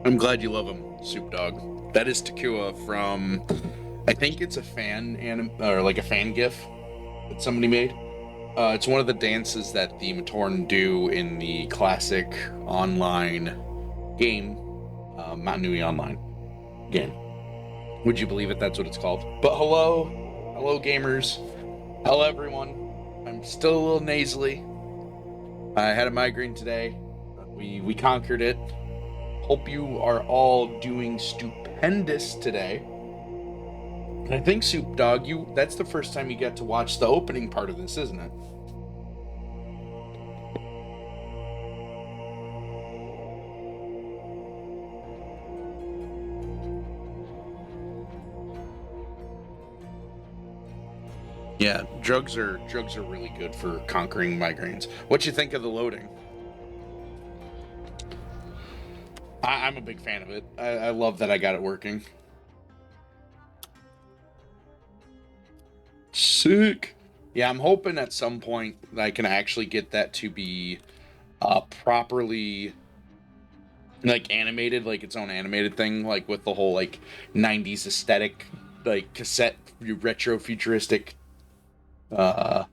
I'm glad you love him, Soup Dog. That is Takua from, I think it's a fan or like a fan GIF that somebody made. It's one of the dances that the Matorn do in the classic online game, Mount Nui Online game. Would you believe it? That's what it's called. But hello gamers, hello everyone. I'm still a little nasally. I had a migraine today. We conquered it. Hope you are all doing stupendous today. And I think Soup Dog, that's the first time you get to watch the opening part of this, isn't it? Yeah, drugs are really good for conquering migraines. What you think of the loading? I'm a big fan of it. I love that I got it working. Sick. Yeah, I'm hoping at some point I can actually get that to be properly like animated, like its own animated thing, like with the whole like 90s aesthetic, like cassette retro futuristic uh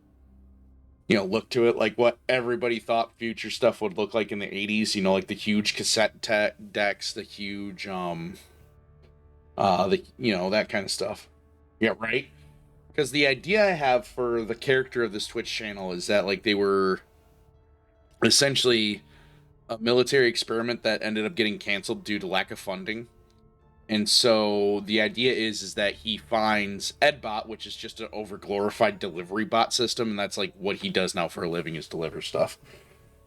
look to it, like what everybody thought future stuff would look like in the 80s, like the huge cassette decks, the huge that kind of stuff. Yeah, right. Because the idea I have for the character of this Twitch channel is that like they were essentially a military experiment that ended up getting canceled due to lack of funding. And so the idea is that he finds Edbot, which is just an overglorified delivery bot system, and that's like what he does now for a living, is deliver stuff.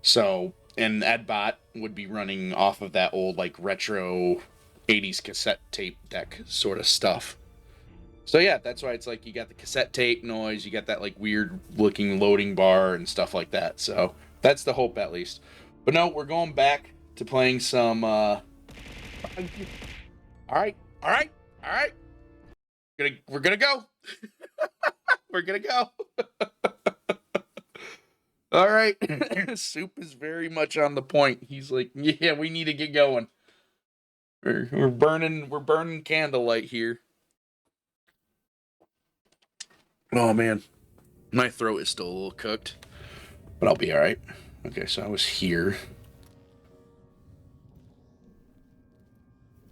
So, and Edbot would be running off of that old like retro 80s cassette tape deck sort of stuff. So yeah, that's why it's like you got the cassette tape noise, you got that like weird looking loading bar and stuff like that. So that's the hope at least. But no, we're going back to playing some all right, all right, all right. We're gonna go. We're gonna go. All right. Soup is very much on the point. He's like, yeah, we need to get going. We're burning candlelight here. Oh man, my throat is still a little cooked, but I'll be all right. Okay, so I was here.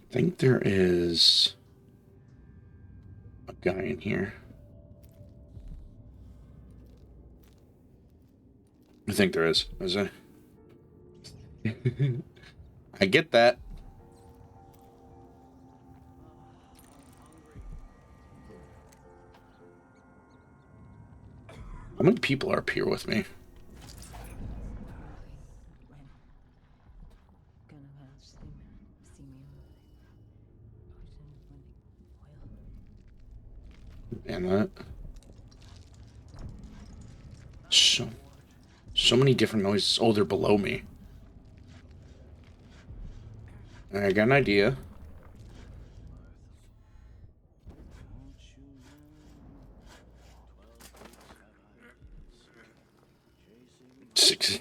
I think there is a guy in here. I think there is. Is there? I get that. How many people are up here with me? And that. So many different noises. Oh, they're below me. I got an idea.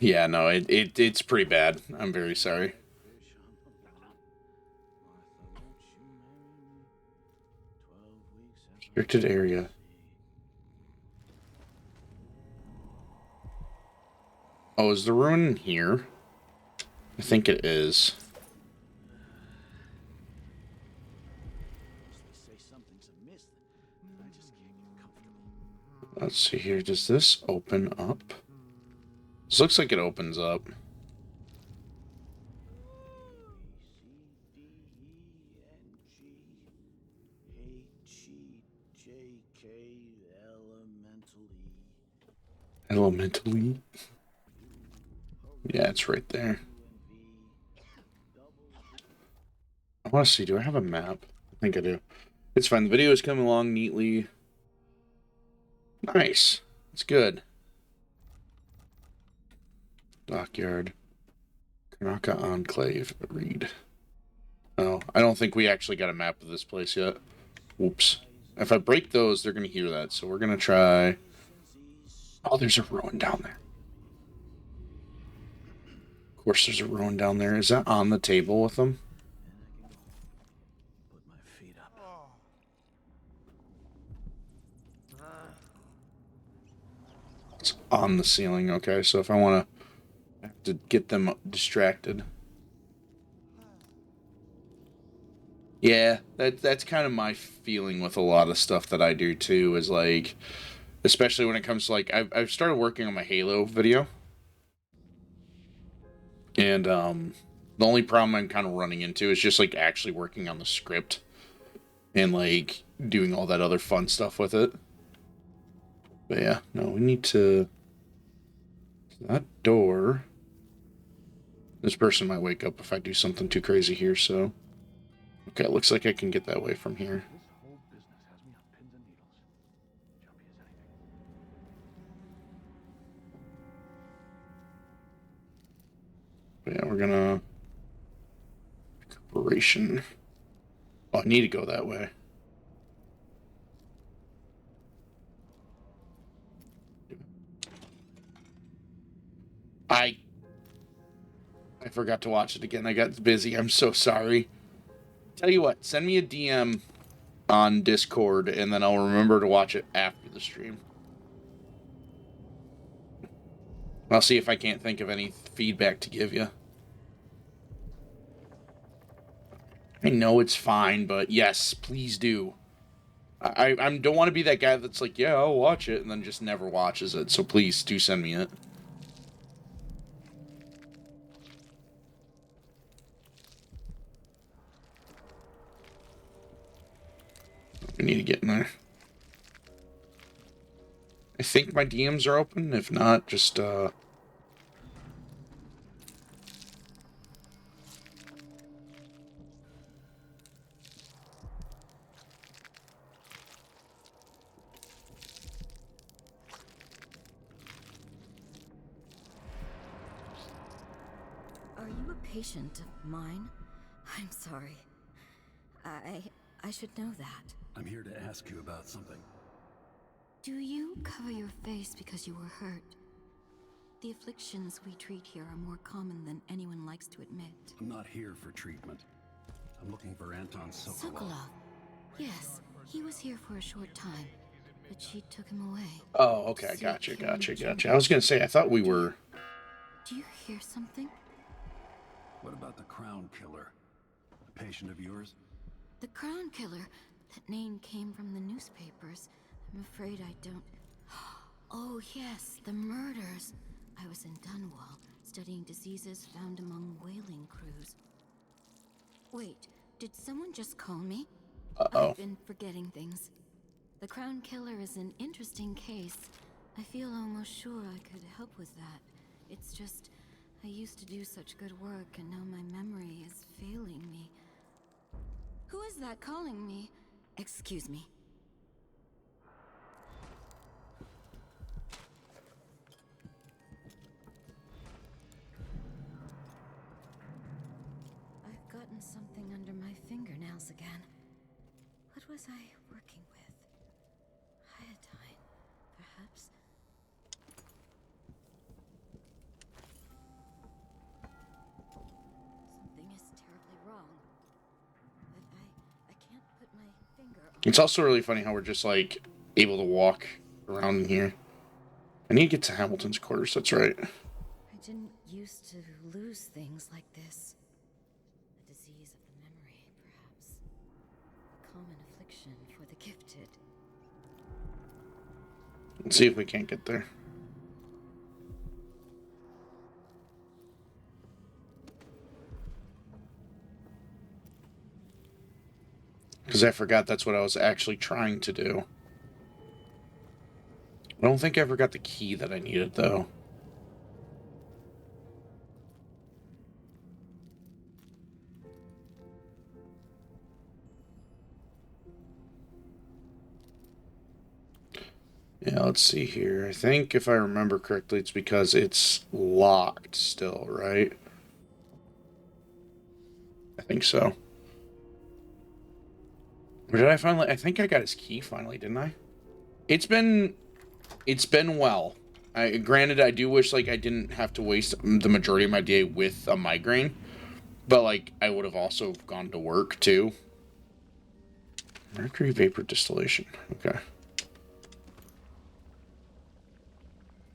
Yeah, no, it's pretty bad. I'm very sorry. Restricted area. Oh, is the ruin in here? I think it is. Let's see here. Does this open up? This looks like it opens up. Elementally? Yeah, it's right there. I want to see, do I have a map? I think I do. It's fine. The video is coming along neatly. Nice. It's good. Dockyard. Kanaka Enclave. Read. Oh, I don't think we actually got a map of this place yet. Whoops. If I break those, they're going to hear that. So we're going to try... Oh, there's a ruin down there. Of course, there's a ruin down there. Is that on the table with them? It's on the ceiling. Okay, so if I want to, I have to get them distracted. Yeah, that's kind of my feeling with a lot of stuff that I do too. Is like, especially when it comes to like, I've started working on my Halo video, and the only problem I'm kind of running into is just like actually working on the script and like doing all that other fun stuff with it. But yeah, no, we need to. That door. This person might wake up if I do something too crazy here, so. Okay, it looks like I can get that way from here. This whole business has me on pins and needles. Jumpy as anything. But yeah, we're gonna. Corporation. Oh, I need to go that way. I forgot to watch it again. I got busy. I'm so sorry. Tell you what, send me a DM on Discord, and then I'll remember to watch it after the stream. I'll see if I can't think of any feedback to give you. I know it's fine, but yes, please do. I don't want to be that guy that's like, yeah, I'll watch it, and then just never watches it. So please do send me it. We need to get in there. I think my DMs are open. If not, just Are you a patient of mine? I'm sorry. I should know that. I'm here to ask you about something. Do you cover your face because you were hurt? The afflictions we treat here are more common than anyone likes to admit. I'm not here for treatment. I'm looking for Anton Sokolov. Sokolov? Yes, he was here for a short time, but she took him away. oh, okay, gotcha. I was gonna say, I thought we were. Do you hear something? What about the Crown Killer? A patient of yours? The Crown Killer? That name came from the newspapers. I'm afraid I don't... Oh yes, the murders. I was in Dunwall, studying diseases found among whaling crews. Wait, did someone just call me? Uh-oh. I've been forgetting things. The Crown Killer is an interesting case. I feel almost sure I could help with that. It's just, I used to do such good work, and now my memory is failing me. Who is that calling me? Excuse me. I've gotten something under my fingernails again. What was I working with? Iodine, perhaps? Something is terribly wrong. But I can't put my finger on... It's also really funny how we're just like able to walk around in here. I need to get to Hamilton's quarters. That's right. I didn't used to lose things like this. A disease of the memory, perhaps. A common affliction for the gifted. Let's see if we can't get there. Because I forgot that's what I was actually trying to do. I don't think I ever got the key that I needed, though. Yeah, let's see here. I think if I remember correctly, it's because it's locked still, right? I think so. Or did I finally... I think I got his key finally, didn't I? It's been well. Granted, I do wish, like, I didn't have to waste the majority of my day with a migraine. But, like, I would have also gone to work, too. Mercury vapor distillation. Okay.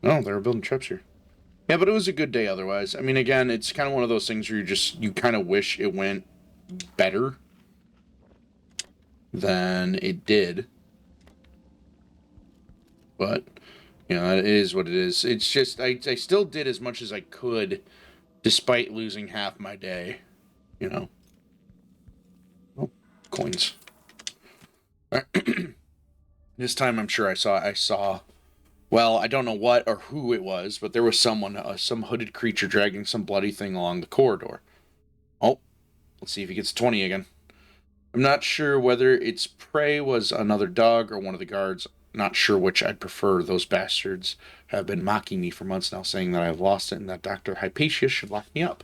Oh, they were building trips here. Yeah, but it was a good day otherwise. I mean, again, it's kind of one of those things where you kind of wish it went better than it did. But, it is what it is. It's just, I still did as much as I could despite losing half my day, Oh, coins. This time I'm sure I saw, well, I don't know what or who it was, but there was someone, some hooded creature dragging some bloody thing along the corridor. Oh, let's see if he gets 20 again. I'm not sure whether its prey was another dog or one of the guards. Not sure which I'd prefer. Those bastards have been mocking me for months now, saying that I've lost it and that Dr. Hypatia should lock me up.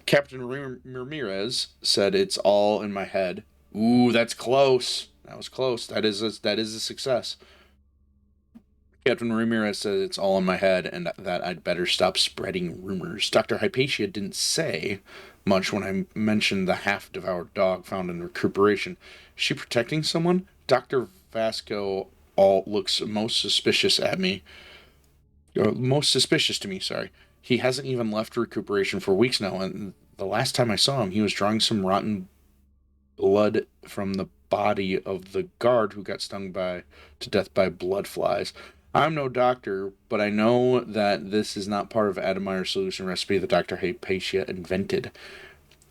Captain Ramirez said it's all in my head. Ooh, that's close. That was close. That is a success. Captain Ramirez said it's all in my head and that I'd better stop spreading rumors. Dr. Hypatia didn't say much when I mentioned the half-devoured dog found in recuperation. Is she protecting someone? Dr. Vasco looks most suspicious at me. Most suspicious to me, sorry. He hasn't even left recuperation for weeks now, and the last time I saw him, he was drawing some rotten blood from the body of the guard who got stung to death by blood flies. I'm no doctor, but I know that this is not part of Admir's solution recipe that Dr. Hypatia invented.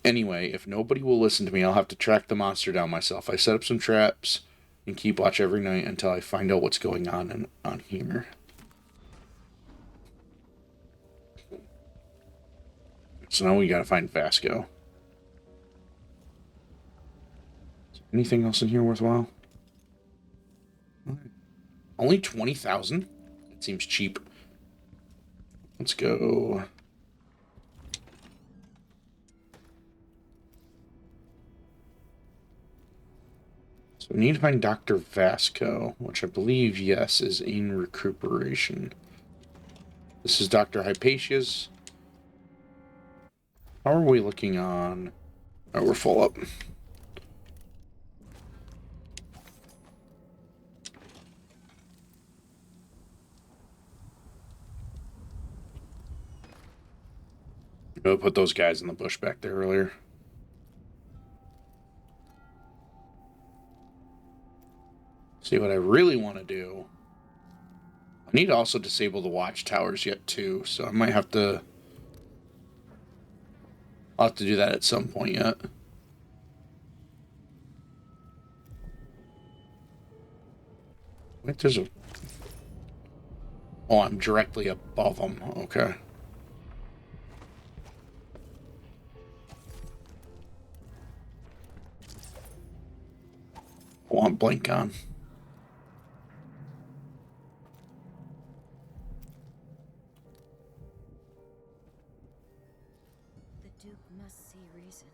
Anyway, if nobody will listen to me, I'll have to track the monster down myself. I set up some traps and keep watch every night until I find out what's going on here. So now we gotta find Vasco. Anything else in here worthwhile? Only 20,000? That seems cheap. Let's go. So we need to find Dr. Vasco, which I believe, yes, is in recuperation. This is Dr. Hypatia's. How are we looking on? Oh, we're full up. I'll put those guys in the bush back there earlier. See, what I really want to do, I need to also disable the watchtowers yet too, so I might have to, I'll have to do that at some point yet. Wait, there's a, oh, I'm directly above them, okay. I want blink on. The Duke must see reason.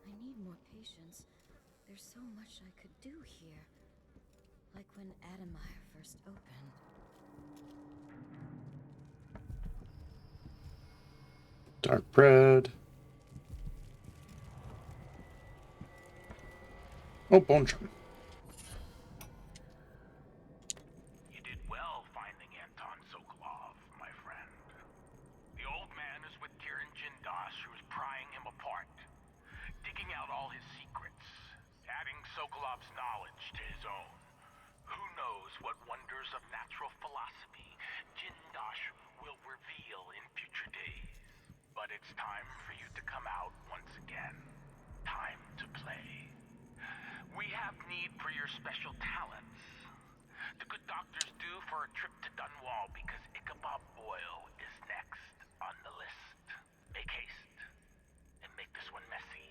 I need more patience. There's so much I could do here. Like when Admire first opened. Dark bread. Oh, bone chunk. You did well finding Anton Sokolov, my friend. The old man is with Kirin Jindosh, who's prying him apart, digging out all his secrets, adding Sokolov's knowledge to his own. Who knows what wonders of natural philosophy Jindosh will reveal in future days. But it's time for you to come out once again. Time to play. We have need for your special talents. The good doctors do for a trip to Dunwall because Ichabod Boyle is next on the list. Make haste and make this one messy.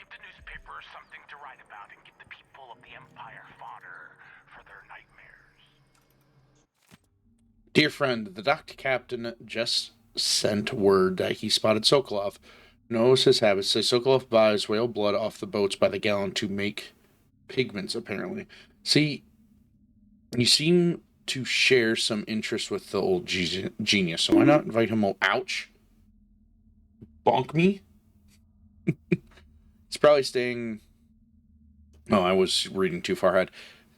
Give the newspapers something to write about and give the people of the Empire fodder for their nightmares. Dear friend, the dock captain just sent word that he spotted Sokolov. Knows his habits. Say Sokolov buys whale blood off the boats by the gallon to make pigments, apparently. See, you seem to share some interest with the old genius, so why not invite him? Ouch. Bonk me? He's probably staying Oh, I was reading too far ahead.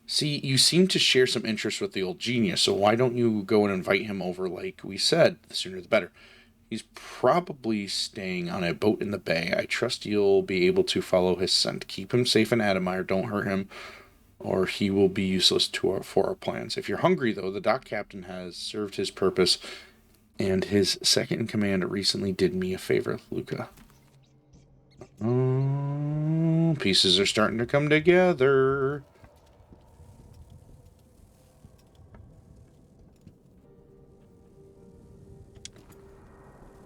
See, you seem to share some interest with the old genius, so why don't you go and invite him over like we said? The sooner the better. He's probably staying on a boat in the bay. I trust you'll be able to follow his scent. Keep him safe in Adamire. Don't hurt him, or he will be useless for our plans. If you're hungry, though, the dock captain has served his purpose, and his second in command recently did me a favor, Luca. Oh, pieces are starting to come together.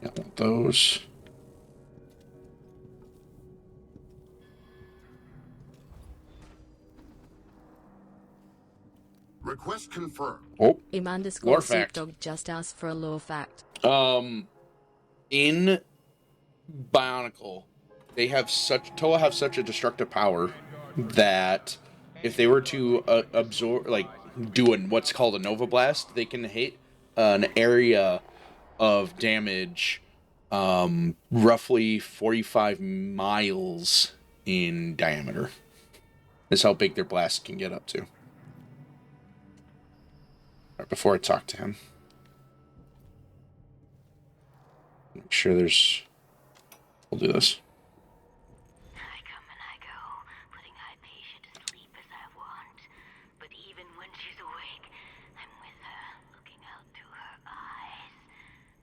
I want those. Request confirmed. Oh, Imandiscore lore fact. Sheepdog just asked for a lore fact. In Bionicle, they have Toa have such a destructive power that if they were to absorb, like, do what's called a Nova Blast, they can hit an area of damage, roughly 45 miles in diameter. Is how big their blast can get up to. Right before I talk to him, make sure there's. We'll do this. I come and I go, putting Hypatia to sleep as I want. But even when she's awake, I'm with her, looking out through her eyes.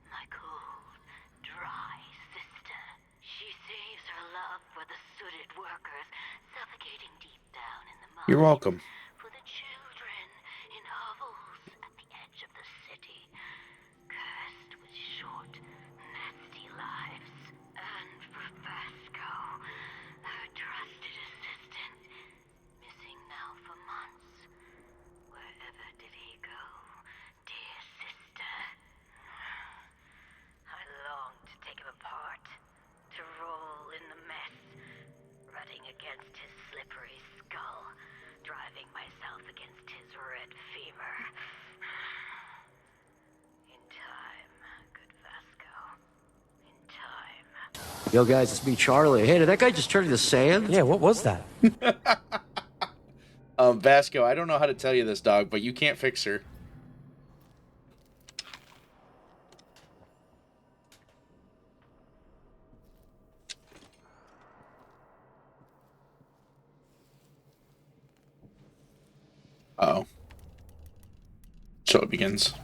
My cold, dry sister. She saves her love for the sooted workers, suffocating deep down in the mud. You're welcome. For the children in hovels at the edge of the city, cursed with short, nasty lives. And for Vasco, her trusted assistant, missing now for months. Wherever did he go, dear sister? I long to take him apart, to roll in the mess, rutting against his slippery skull, driving myself against his red femur. In time, good Vasco. In time. Yo, guys, it's me, Charlie. Hey, did that guy just turn into sand? Yeah, what was that? Vasco, I don't know how to tell you this, dog, but you can't fix her. Uh-oh. So it begins.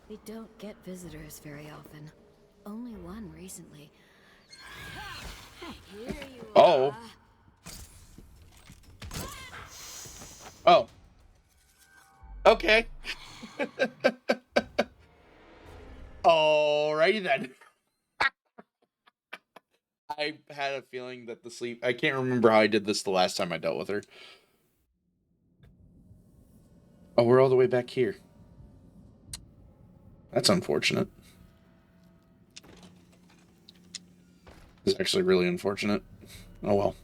We don't get visitors very often. Only one recently. Here you Oh. Oh. Okay. Alrighty then. I had a feeling that the sleep. I can't remember how I did this the last time I dealt with her. Oh, we're all the way back here. That's unfortunate. It's actually really unfortunate. Oh well.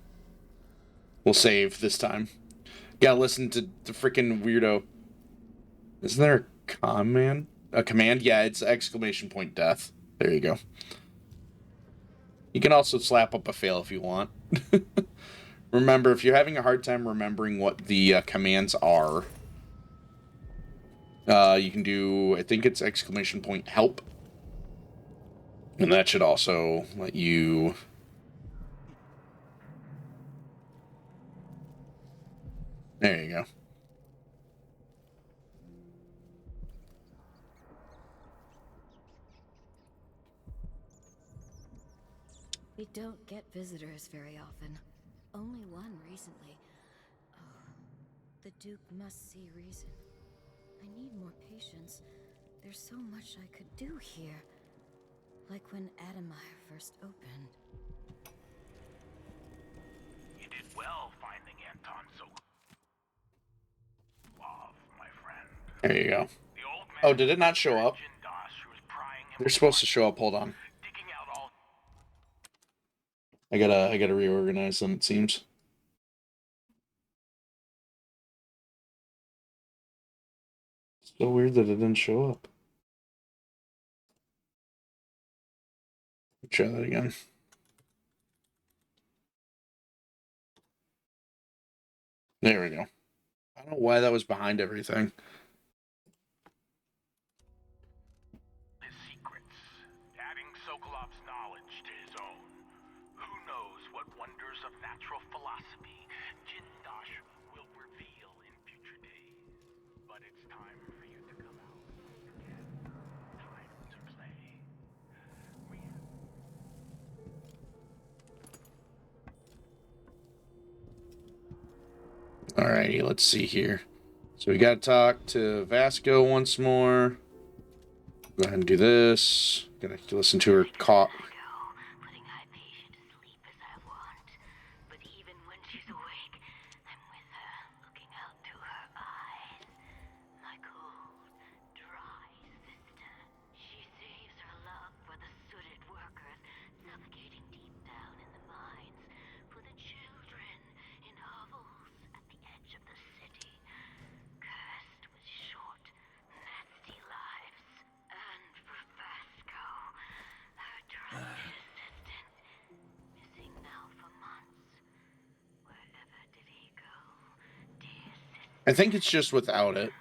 We'll save this time. Gotta listen to the freaking weirdo. Isn't there a command? A command? Yeah, it's exclamation point death. There you go. You can also slap up a fail if you want. Remember, if you're having a hard time remembering what the commands are, you can do, I think it's exclamation point help. And that should also let you... There you go. We don't get visitors very often. Only one recently. Oh, the Duke must see reason. I need more patience. There's so much I could do here. Like when Adamire first opened. You did well finding Anton Sokolov, my friend. There you go. The old man Oh, did it not show up? Jindash, who was prying him They're supposed to show up. Hold on. digging out all I gotta reorganize them, it seems. So weird that it didn't show up. Try that again. There we go. I don't know why that was behind everything. His secrets, adding Sokolov's knowledge to his own. Who knows what wonders of natural philosophy Jindosh will reveal in future days. But it's time for you to come out. Again, time to play. Alrighty, let's see here. So we gotta talk to Vasco once more. Go ahead and do this. Gonna listen to her call. Putting Hypatia to sleep as I want. But even when she's awake, I'm with her, looking out through her eyes. My cold, dry sister. She saves her love for the sooted workers, suffocating deep down in the mines. For the children in hovels at the edge of the city. Cursed with short, nasty lives. And for Vasco, her trusted assistant, missing now for months. Wherever did he go, dear sister? I think it's just without it.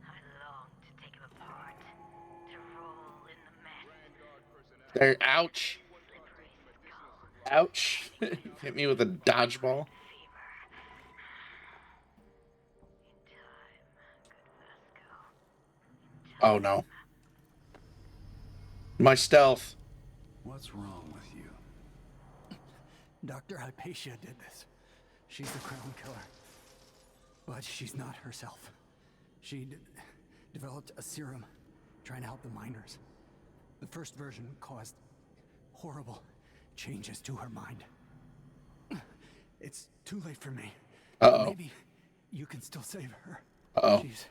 I long to take him apart, to roll in the mess. There, ouch. Slippery skull. Ouch. Hit me with a dodgeball. Oh no. My stealth. What's wrong with you? Dr. Hypatia did this. She's the crown killer. But she's not herself. She developed a serum trying to help the miners. The first version caused horrible changes to her mind. It's too late for me. Uh-oh. Maybe you can still save her. Uh-oh. She's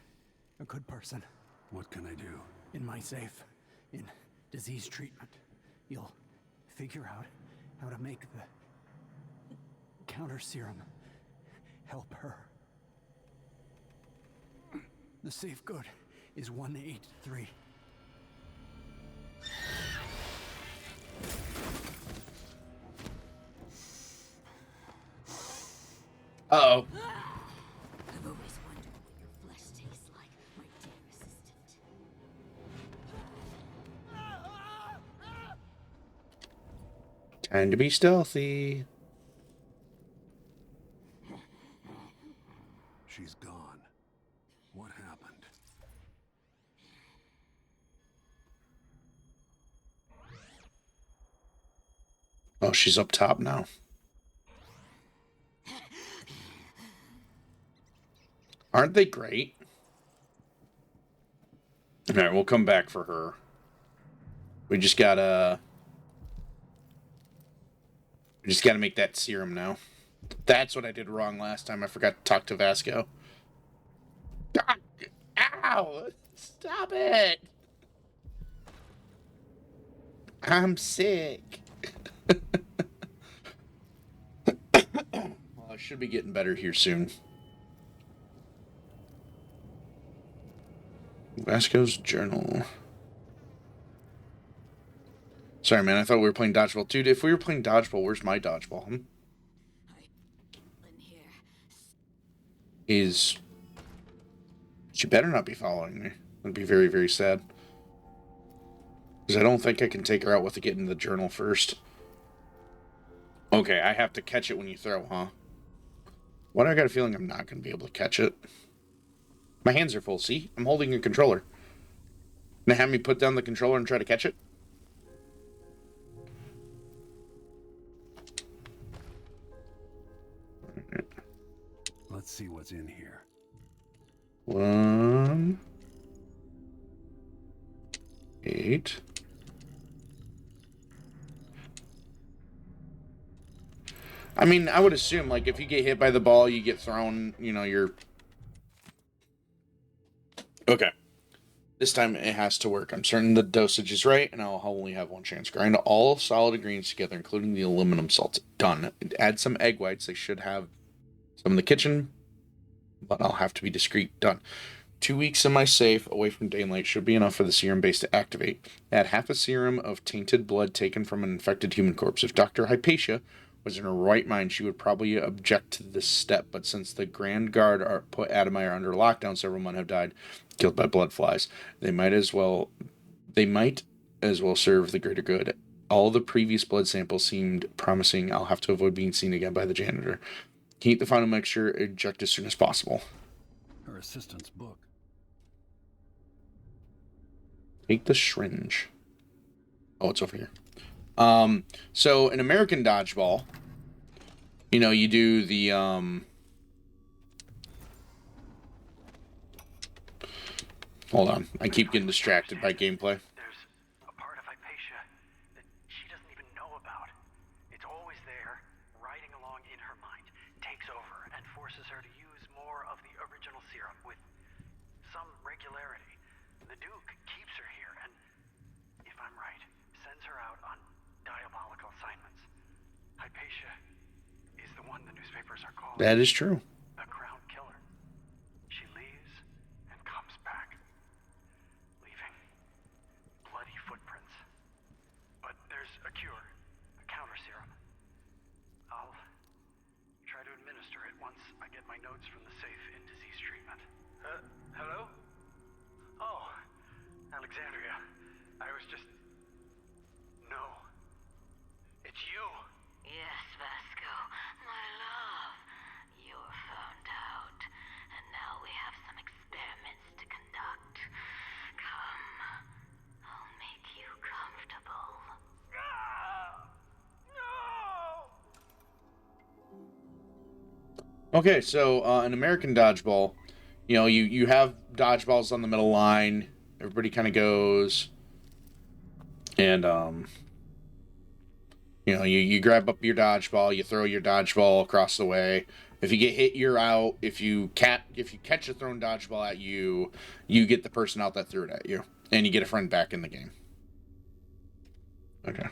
a good person. What can I do? In my safe, in disease treatment, you'll figure out how to make the counter serum help her. The safe code is 183. Uh-oh. I've always wondered what your flesh tastes like, my dear assistant. Time to be stealthy. She's gone. What happened? Oh, she's up top now. Aren't they great? Alright, we'll come back for her. We just gotta make that serum now. That's what I did wrong last time. I forgot to talk to Vasco. Ah, ow! Stop it! I'm sick. Well, I should be getting better here soon. Vasco's journal. Sorry, man. I thought we were playing dodgeball. Dude, if we were playing dodgeball, where's my dodgeball? In here. Is... She better not be following me. That'd be very, very sad. Because I don't think I can take her out with getting the journal first. Okay, I have to catch it when you throw, huh? Why do I got a feeling I'm not going to be able to catch it? My hands are full, see? I'm holding a controller. Gonna have me put down the controller and try to catch it? Let's see what's in here. 1 8 I mean, I would assume, like, if you get hit by the ball, you get thrown, you know, you're... Okay. This time it has to work. I'm certain the dosage is right, and I'll only have one chance. Grind all solid ingredients together, including the aluminum salts. Done. Add some egg whites. They should have some in the kitchen, but I'll have to be discreet. Done. 2 weeks in my safe, away from daylight, should be enough for the serum base to activate. Add half a serum of tainted blood taken from an infected human corpse. If Dr. Hypatia was in her right mind, she would probably object to this step, but since the Grand Guard are put Adamire under lockdown, several men have died, killed by blood flies. They might as well serve the greater good. All the previous blood samples seemed promising. I'll have to avoid being seen again by the janitor. Heat the final mixture, eject as soon as possible. Her assistant's book. Take the syringe. Oh, it's over here. So in American Dodgeball, you do the, hold on. I keep getting distracted by gameplay. There's a part of Hypatia that she doesn't even know about. It's always there, riding along in her mind, takes over, and forces her to use more of the original serum with some regularity. The Duke keeps her here, and, if I'm right, sends her out on diabolical assignments. Hypatia is the one the newspapers are calling That is true. the Crown Killer. She leaves and comes back, leaving bloody footprints. But there's a cure, a counter serum. I'll try to administer it once I get my notes from the safe in disease treatment. Hello? Oh, Alexandria. I was just... No. It's you. Yes, Vasco, my love. You're found out, and now we have some experiments to conduct. Come, I'll make you comfortable. No! Okay, so in American Dodgeball, you have dodgeballs on the middle line. Everybody kind of goes, and you grab up your dodgeball, you throw your dodgeball across the way. If you get hit, you're out. If you catch a thrown dodgeball at you, you get the person out that threw it at you, and you get a friend back in the game. Okay.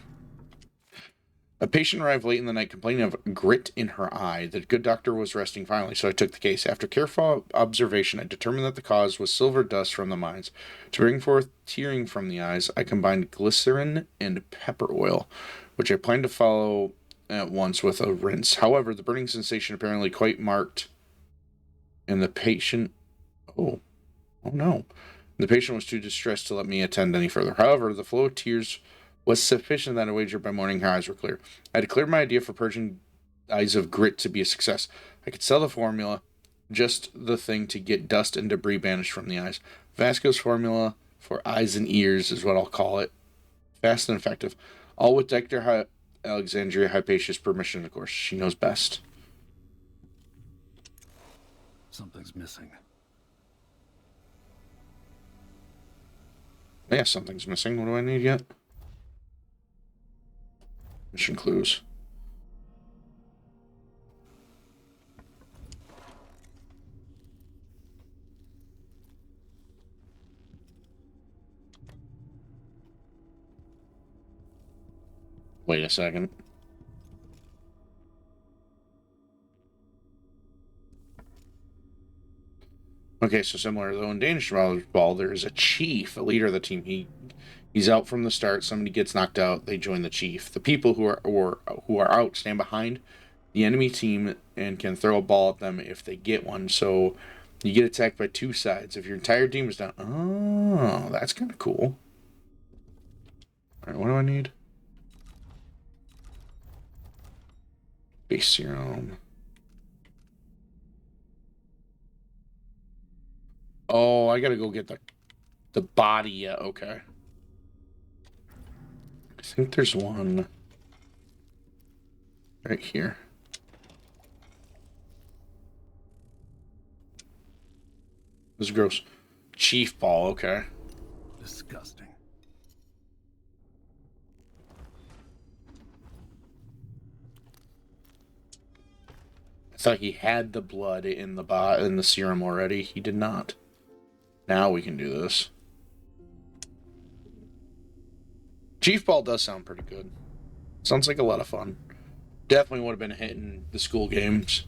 A patient arrived late in the night complaining of grit in her eye. The good doctor was resting finally, so I took the case. After careful observation, I determined that the cause was silver dust from the mines. To bring forth tearing from the eyes, I combined glycerin and pepper oil, which I planned to follow at once with a rinse. However, the burning sensation apparently quite marked, and the patient... Oh no. The patient was too distressed to let me attend any further. However, the flow of tears was sufficient that I wagered by morning her eyes were clear. I declared my idea for purging eyes of grit to be a success. I could sell the formula, just the thing to get dust and debris banished from the eyes. Vasco's formula for eyes and ears is what I'll call it. Fast and effective. All with Dr. Alexandria Hypatia's permission, of course. She knows best. Something's missing. Yeah, something's missing. What do I need yet? Mission clues. Wait a second. Okay, so similar though in Danish Ball, there's a chief, a leader of the team. He's out from the start. Somebody gets knocked out. They join the chief. The people who are out stand behind the enemy team and can throw a ball at them if they get one. So you get attacked by two sides. If your entire team is down, oh, that's kind of cool. All right, what do I need? Base serum. Oh, I gotta go get the body. Yeah, okay. I think there's one right here. This is gross. Chief ball, okay. Disgusting. I thought he had the blood in the serum already. He did not. Now we can do this. Chief ball does sound pretty good. Sounds like a lot of fun. Definitely would have been a hit in the school games.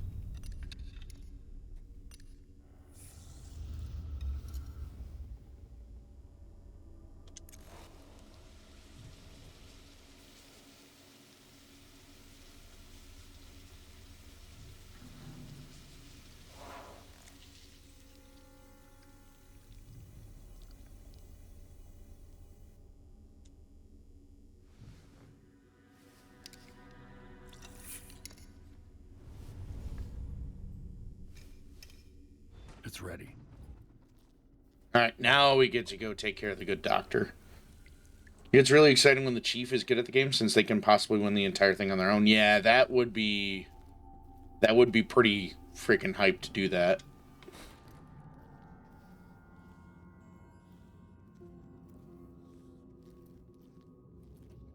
it's ready. All right, now we get to go take care of the good doctor. It's really exciting when the chief is good at the game, since they can possibly win the entire thing on their own. Yeah, that would be pretty freaking hyped to do that.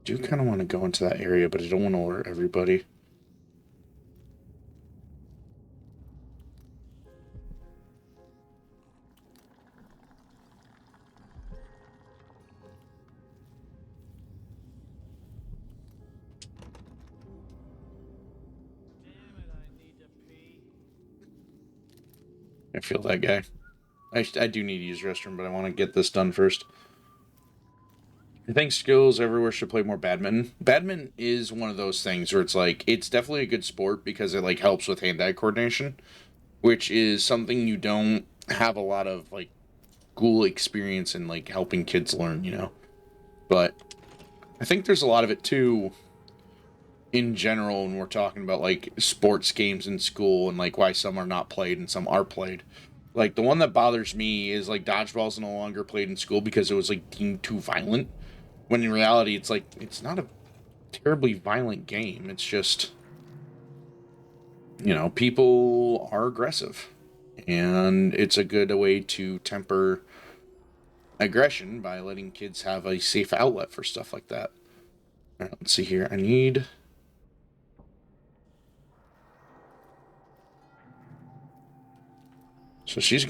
Do kind of want to go into that area, but I don't want to alert everybody. I feel that guy. I do need to use the restroom, but I want to get this done first. I think skills everywhere should play more badminton. Badminton is one of those things where it's like, it's definitely a good sport because it like helps with hand-eye coordination, which is something you don't have a lot of like cool experience in like helping kids learn, you know. But I think there's a lot of it too in general when we're talking about like sports games in school and like why some are not played and some are played. Like the one that bothers me is like dodgeball's no longer played in school because it was like deemed too violent. When in reality, it's like, it's not a terribly violent game. It's just, you know, people are aggressive. And it's a good way to temper aggression by letting kids have a safe outlet for stuff like that. All right, let's see here. I need... So she's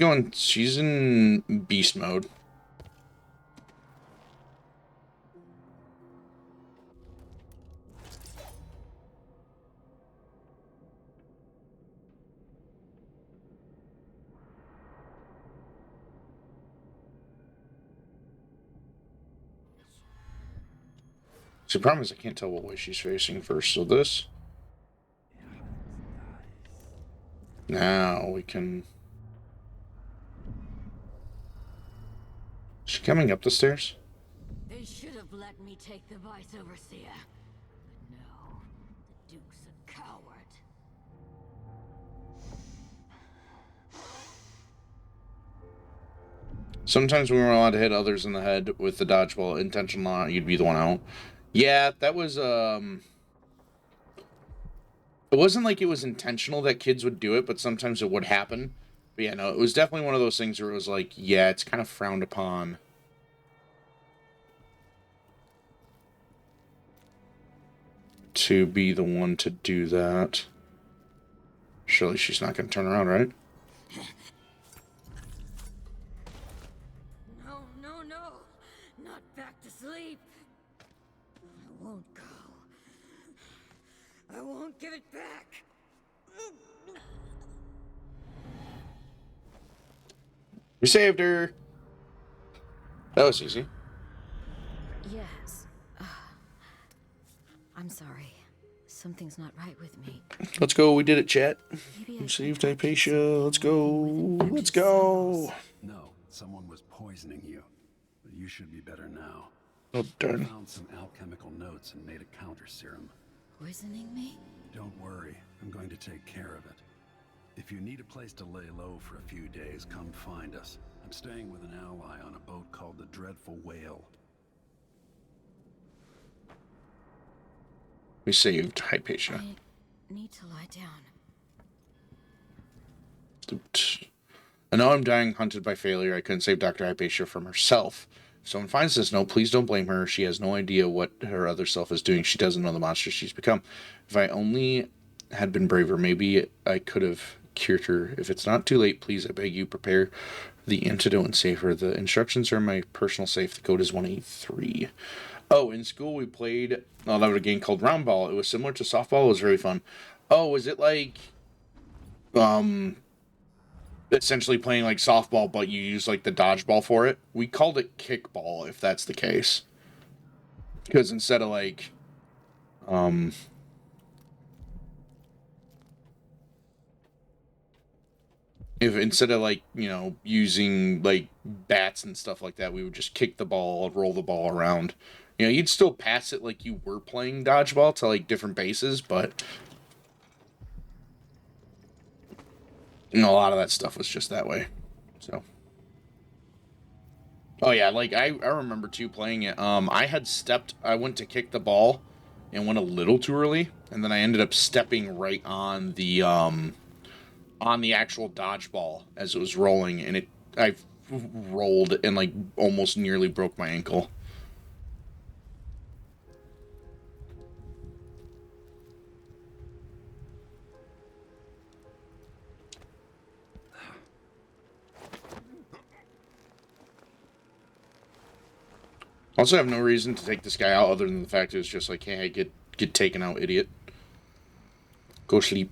in beast mode. So the problem is I can't tell what way she's facing first. So this. Now we can... Is she coming up the stairs? They should have let me take the vice overseer. But no, the Duke's a coward. Sometimes when we're allowed to hit others in the head with the dodgeball, intentional or not, you'd be the one out. Yeah, that was, it wasn't like it was intentional that kids would do it, but sometimes it would happen. But yeah, no, it was definitely one of those things where it was like, yeah, it's kind of frowned upon. To be the one to do that. Surely she's not going to turn around, right? No, no, no! Not back to sleep! I won't go. I won't give it back! We saved her! That was easy. Yes. I'm sorry. Something's not right with me. Let's go, we did it, chat. Maybe We I saved should Hypatia. Let's go. Let's go. No, someone was poisoning you. But you should be better now. Oh, I darn. found some alchemical notes and made a counter serum. Poisoning me? Don't worry, I'm going to take care of it. If you need a place to lay low for a few days, come find us. I'm staying with an ally on a boat called the Dreadful Whale. We saved Hypatia. I need to lie down. I know I'm dying hunted by failure. I couldn't save Dr. Hypatia from herself. If someone finds this note, please don't blame her. She has no idea what her other self is doing. She doesn't know the monster she's become. If I only had been braver, maybe I could have cured her. If it's not too late, please, I beg you, prepare the antidote and save her. The instructions are in my personal safe. The code is 183. Oh, in school we played a game called Roundball. It was similar to softball. It was really fun. Oh, was it like essentially playing like softball, but you use like the dodgeball for it? We called it kickball, if that's the case. Because instead of like if instead of like, you know, using like bats and stuff like that, we would just kick the ball, roll the ball around. You know, you'd still pass it like you were playing dodgeball to like different bases, but you know, a lot of that stuff was just that way. So. Oh yeah, like I remember too playing it. I went to kick the ball and went a little too early, and then I ended up stepping right on the actual dodgeball as it was rolling, and I rolled and like almost nearly broke my ankle. Also, have no reason to take this guy out other than the fact that it's just like, hey, get taken out, idiot. Go sleep.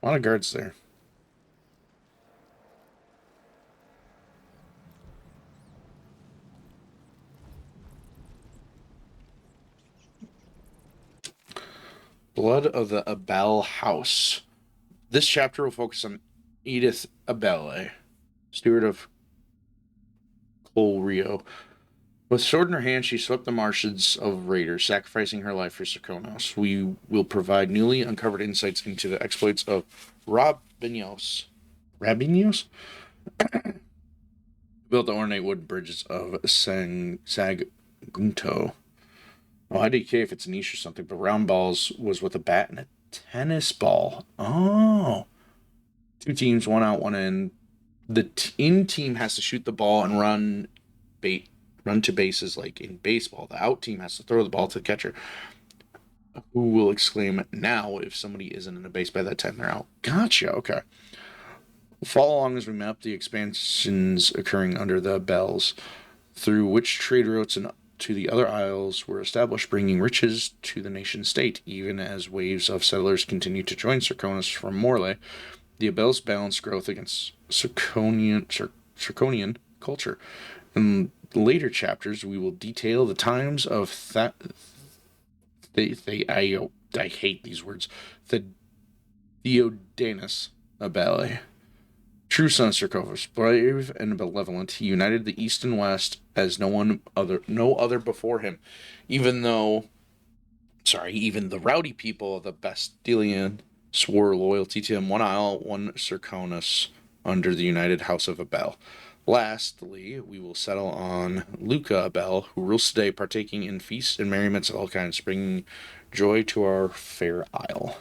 A lot of guards there. Blood of the Abel House. This chapter will focus on Edith Abele, steward of Col Rio. With sword in her hand, she swept the marshes of raiders, sacrificing her life for Serkonos. We will provide newly uncovered insights into the exploits of Rabinos. Rabinos? Built the ornate wood bridges of Sagunto. Oh, IDK if it's niche or something, but round balls was with a bat and a tennis ball. Oh. Two teams, one out, one in. The in team has to shoot the ball and run to bases like in baseball. The out team has to throw the ball to the catcher, who will exclaim now if somebody isn't in a base by that time they're out. Gotcha. Okay. Follow along as we map the expansions occurring under the bells, through which trade routes and to the other isles were established, bringing riches to the nation state. Even as waves of settlers continue to join Serkonos from Morley, the Abels balance growth against Serkonian culture. In later chapters, we will detail the times of I hate these words. The Theodanus Abele. True son of Serkovus, brave and benevolent, he united the East and West as no other before him. Even the rowdy people of the Bastilian swore loyalty to him. One isle, one Serkonus, under the united house of Abel. Lastly, we will settle on Luca Abel, who rules today, partaking in feasts and merriments of all kinds, bringing joy to our fair isle.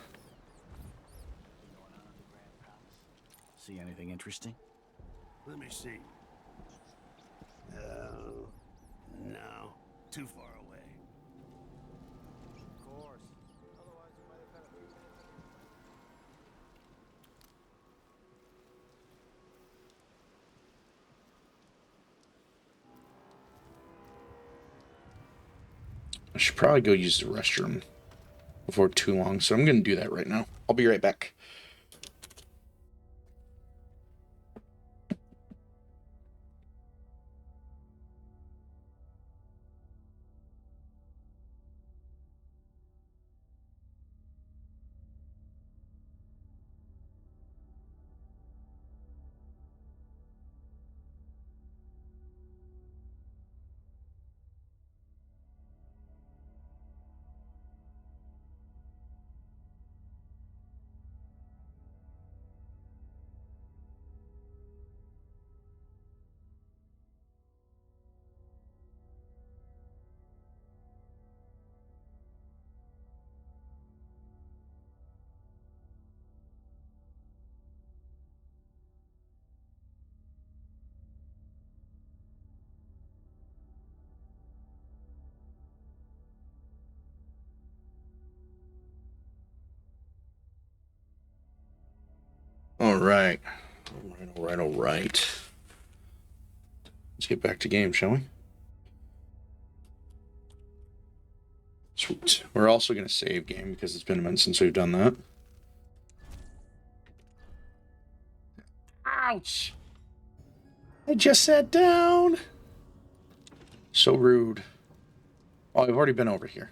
See anything interesting? Let me see. No. Too far away. Of course. Otherwise, you might have had a few minutes on your I should probably go use the restroom before too long, so I'm going to do that right now. I'll be right back. All right. All right. Let's get back to game, shall we? Sweet. We're also going to save game because it's been a minute since we've done that. Ouch! I just sat down. So rude. Oh, I've already been over here.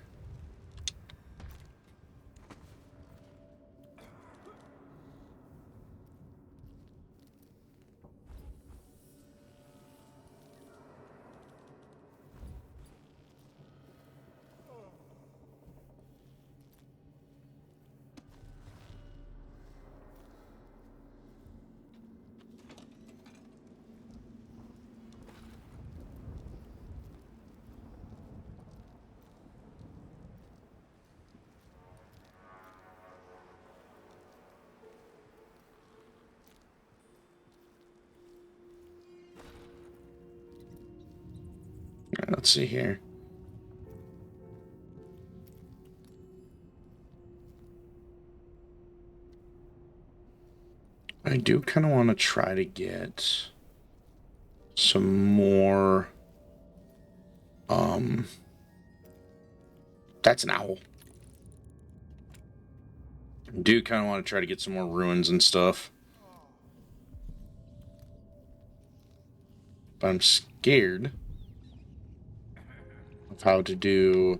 Let's see here. I do kind of want to try to get some more. That's an owl. I do kind of want to try to get some more ruins and stuff. But I'm scared of how to do.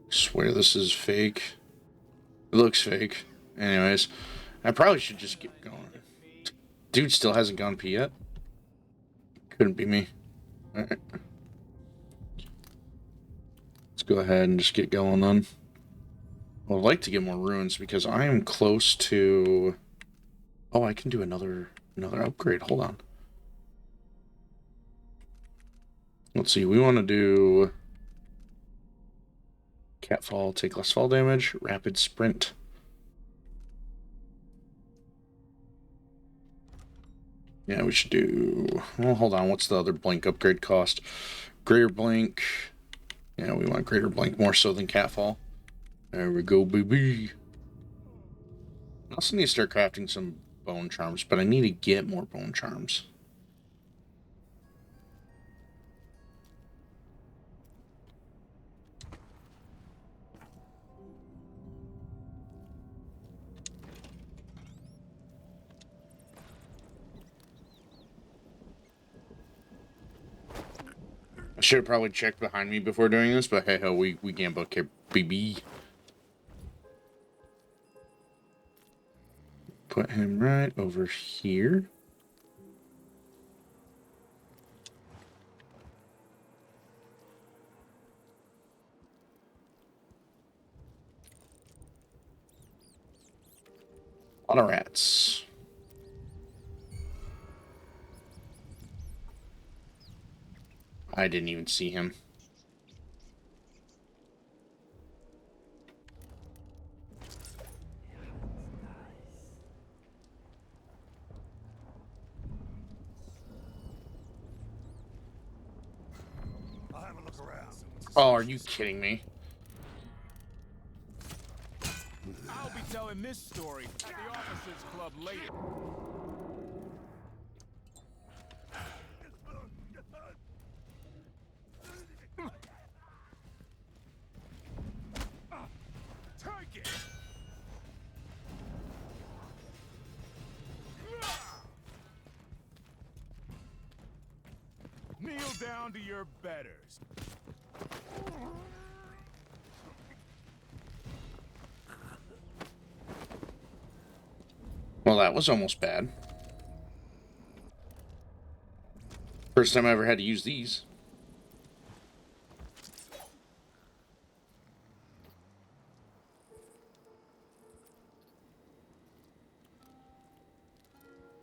I swear this is fake. It looks fake. Anyways, I probably should just get going. Dude still hasn't gone P yet. Couldn't be me. Alright. Let's go ahead and just get going then. Well, I'd like to get more ruins because I am close to... Oh, I can do another upgrade. Hold on. Let's see. We want to do... Catfall, take less fall damage. Rapid sprint. Yeah, we should do... Well, hold on. What's the other blink upgrade cost? Greater blink. Yeah, we want greater blink more so than catfall. There we go, baby. I also need to start crafting some bone charms, but I need to get more bone charms. I should have probably checked behind me before doing this, but hey ho, we gamble here, baby. Put him right over here. A lot of rats. I didn't even see him. I'll have a look around. Oh, are you kidding me? I'll be telling this story at the Officers Club later. Take it! Kneel down to your betters. Well, that was almost bad. First time I ever had to use these.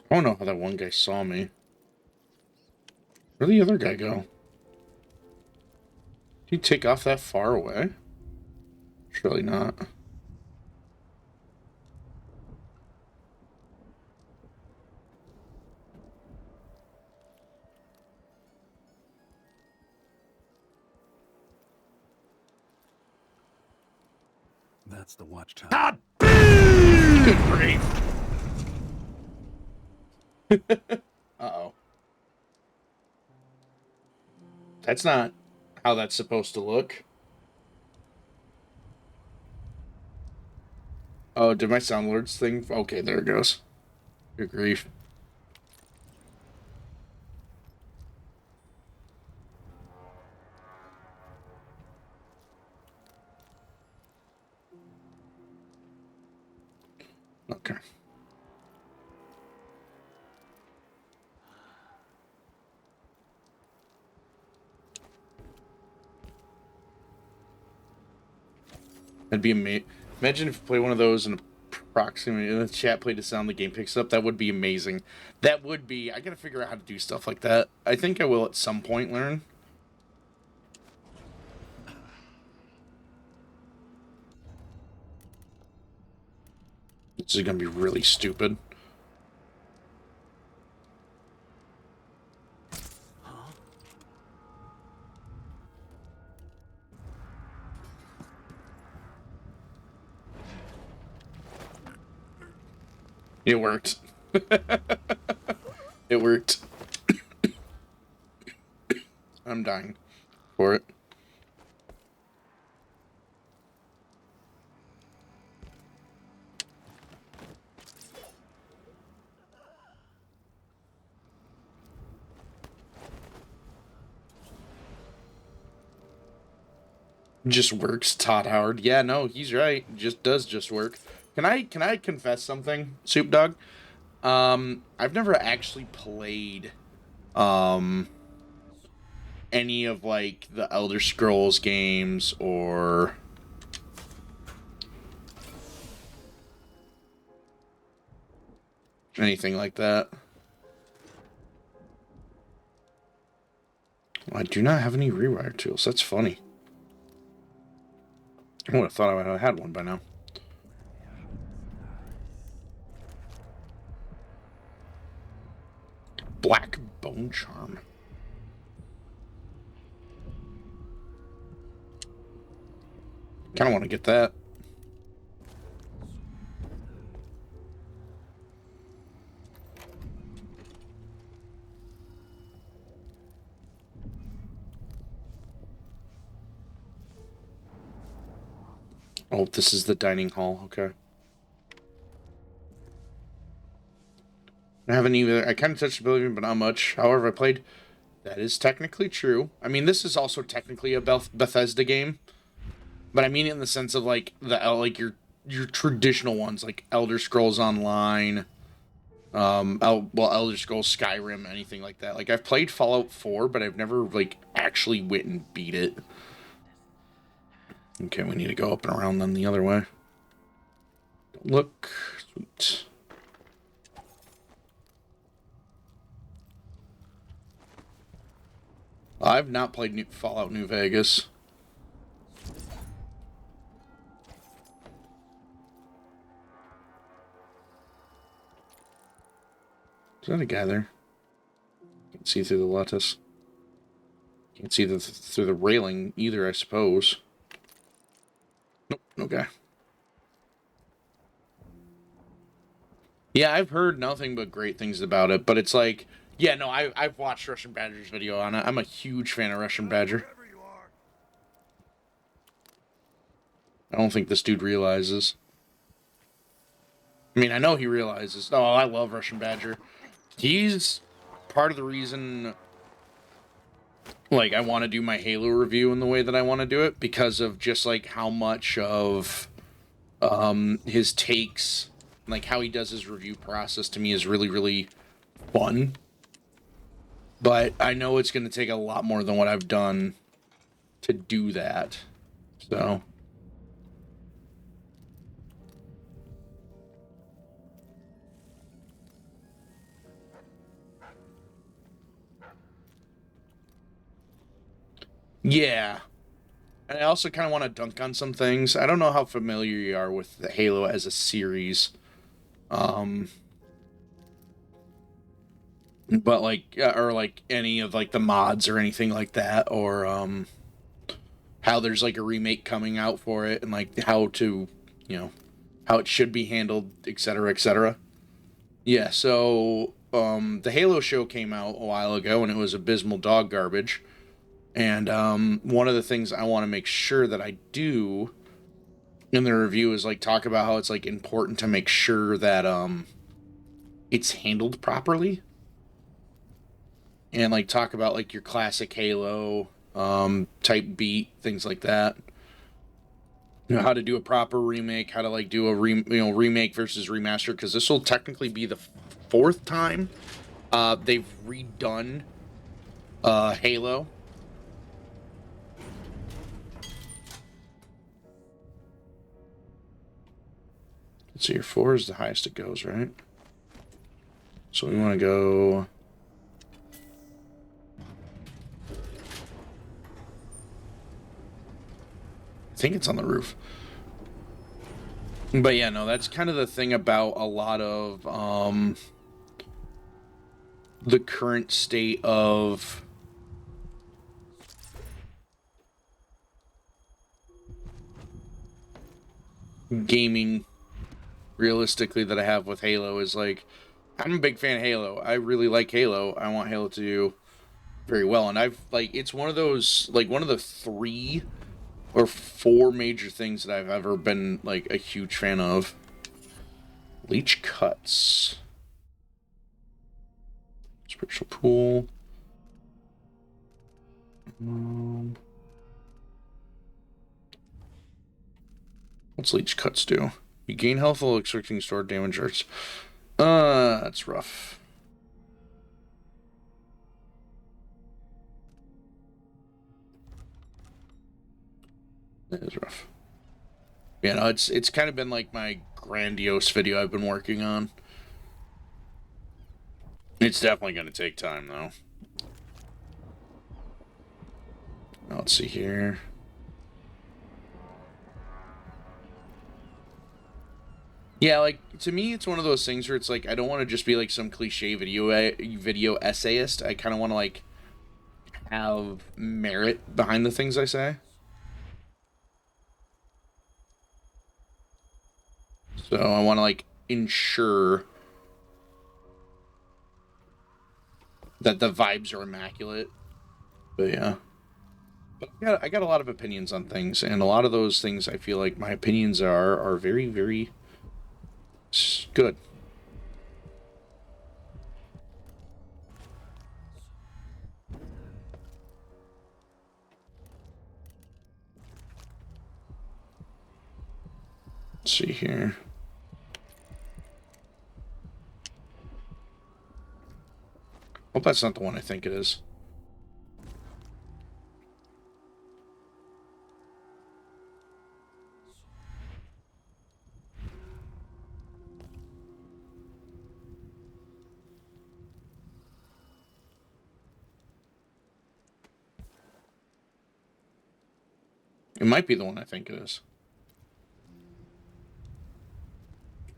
I don't know how that one guy saw me. Where'd the other guy go? Did he take off that far away? Surely not. That's the watchtower. God! Good grief. Uh-oh. That's not how that's supposed to look. Oh, did my sound alerts thing? Okay, there it goes. Good grief. That'd be amazing. Imagine if you play one of those and approximately the chat played the sound the game picks up. That would be amazing. That would be. I gotta figure out how to do stuff like that. I think I will at some point learn. This is gonna be really stupid. It worked. It worked. I'm dying for it. Just works, Todd Howard. Yeah, no, he's right. Just does just work. Can I confess something, Soup Dog? I've never actually played any of like the Elder Scrolls games or anything like that. I do not have any rewire tools. That's funny. I would have thought I would have had one by now. Black Bone Charm. Kind of want to get that. Oh, this is the dining hall. Okay. I haven't even... I kind of touched ability, but not much. However, I played... That is technically true. I mean, this is also technically a Bethesda game. But I mean it in the sense of, like, your traditional ones, like Elder Scrolls Online, Elder Scrolls Skyrim, anything like that. Like, I've played Fallout 4, but I've never, like, actually went and beat it. Okay, we need to go up and around then the other way. Don't look. Sweet. I've not played Fallout New Vegas. Is that a guy there? Can't see through the lattice. Can't see through the railing either, I suppose. Nope, no guy. Yeah, I've heard nothing but great things about it, but it's like, yeah, no, I've watched Russian Badger's video on it. I'm a huge fan of Russian Badger. I don't think this dude realizes. I mean, I know he realizes. Oh, I love Russian Badger. He's part of the reason, like, I want to do my Halo review in the way that I want to do it, because of just, like, how much of his takes, like, how he does his review process to me is really, really fun. But I know it's going to take a lot more than what I've done to do that. So... yeah. And I also kind of want to dunk on some things. I don't know how familiar you are with the Halo as a series. But like, or like any of like the mods or anything like that, or how there's like a remake coming out for it, and like how to, how it should be handled, etc., etc. Yeah, so the Halo show came out a while ago, and it was abysmal dog garbage. And one of the things I want to make sure that I do in the review is like talk about how it's like important to make sure that it's handled properly. And like talk about like your classic Halo type beat, things like that. How to do a proper remake, how to like do a remake versus remaster, because this will technically be the fourth time they've redone Halo. Let's see here. 4 is the highest it goes, right? So we want to go... I think it's on the roof. But yeah, no, that's kind of the thing about a lot of the current state of gaming realistically that I have with Halo is like, I'm a big fan of Halo. I really like Halo. I want Halo to do very well. And I've, like, it's one of those, like, one of the 3 or 4 major things that I've ever been, like, a huge fan of. Leech cuts. Spiritual pool. What's leech cuts do? You gain health while extracting stored damage arts. That's rough. That is rough. Yeah, no, it's kind of been like my grandiose video I've been working on. It's definitely going to take time, though. Now, let's see here. Yeah, like, to me, it's one of those things where it's like, I don't want to just be like some cliche video essayist. I kind of want to, like, have merit behind the things I say. So I want to, like, ensure that the vibes are immaculate. But yeah. But I got a lot of opinions on things, and a lot of those things I feel like my opinions are very, very good. Let's see here. Hope that's not the one I think it is. It might be the one I think it is.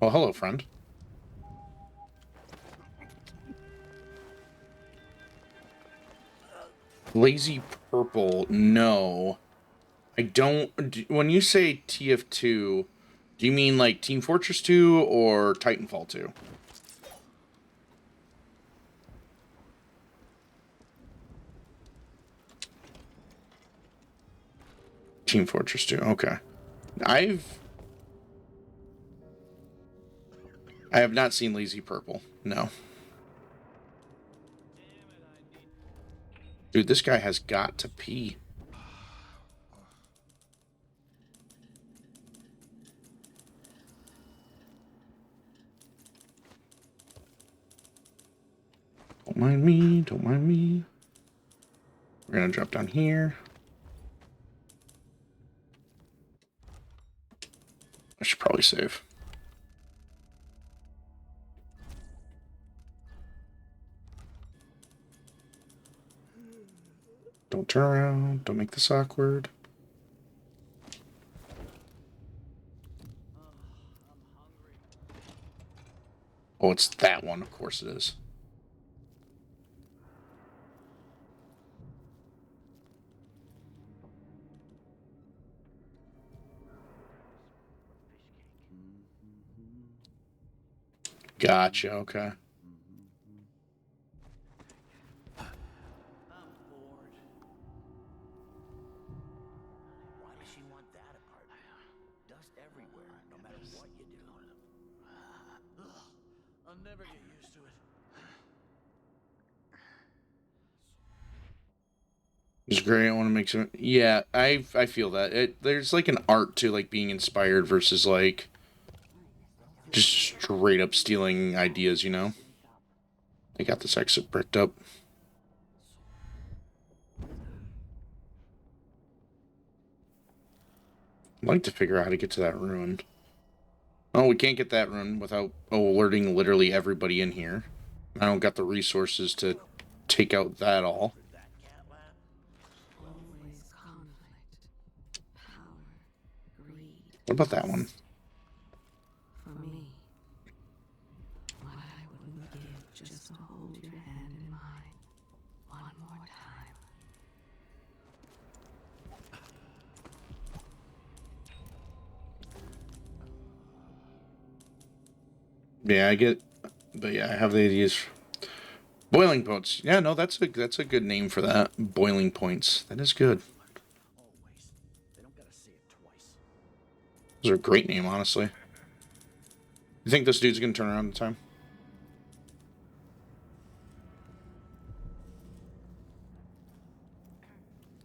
Oh, hello, friend. Lazy Purple, no. I don't... When you say TF2, do you mean like Team Fortress 2 or Titanfall 2? Team Fortress 2, okay. I have not seen Lazy Purple, no. Dude, this guy has got to pee. Don't mind me, don't mind me. We're gonna drop down here. I should probably save. Don't turn around. Don't make this awkward. Oh, it's that one. Of course it is. Gotcha, okay. Why does she want that apartment? Dust everywhere, no matter what you do. I'll never get used to it. It's great. I want to make some... Yeah, I feel that. There's like an art to like being inspired versus like just straight up stealing ideas, you know? I got this exit bricked up. I'd like to figure out how to get to that ruin. Oh, we can't get that rune without alerting literally everybody in here. I don't got the resources to take out that all. That cat lab? Always conflict, power, greed. What about that one? For me, what I wouldn't give just to hold your hand in mine one more time. Yeah, I get, but yeah, I have the ideas. Boiling points. Yeah, no, that's a good name for that. Boiling points. That is good. Always. They don't gotta say it twice. Those are a great name, honestly. You think this dude's gonna turn around in time?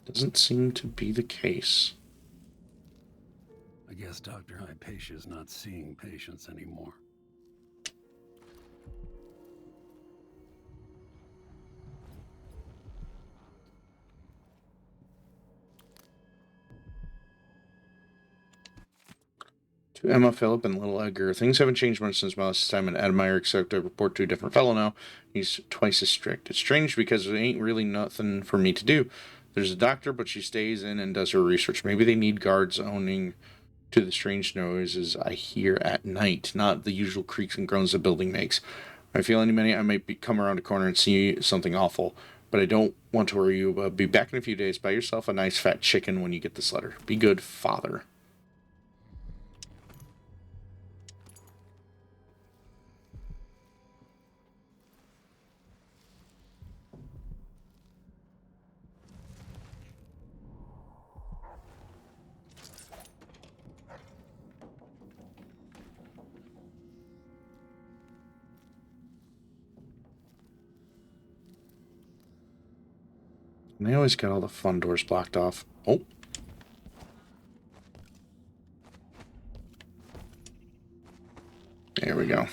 Doesn't seem to be the case. I guess Dr. Hypatia's not seeing patients anymore. To Emma, Philip, and little Edgar, things haven't changed much since my last time in Admire, except I report to a different fellow now. He's twice as strict. It's strange because there ain't really nothing for me to do. There's a doctor, but she stays in and does her research. Maybe they need guards owning to the strange noises I hear at night, not the usual creaks and groans the building makes. I feel any minute I might come around a corner and see something awful, but I don't want to worry you. Be back in a few days. Buy yourself a nice fat chicken when you get this letter. Be good, father. And they always got all the fun doors blocked off. Oh. There we go.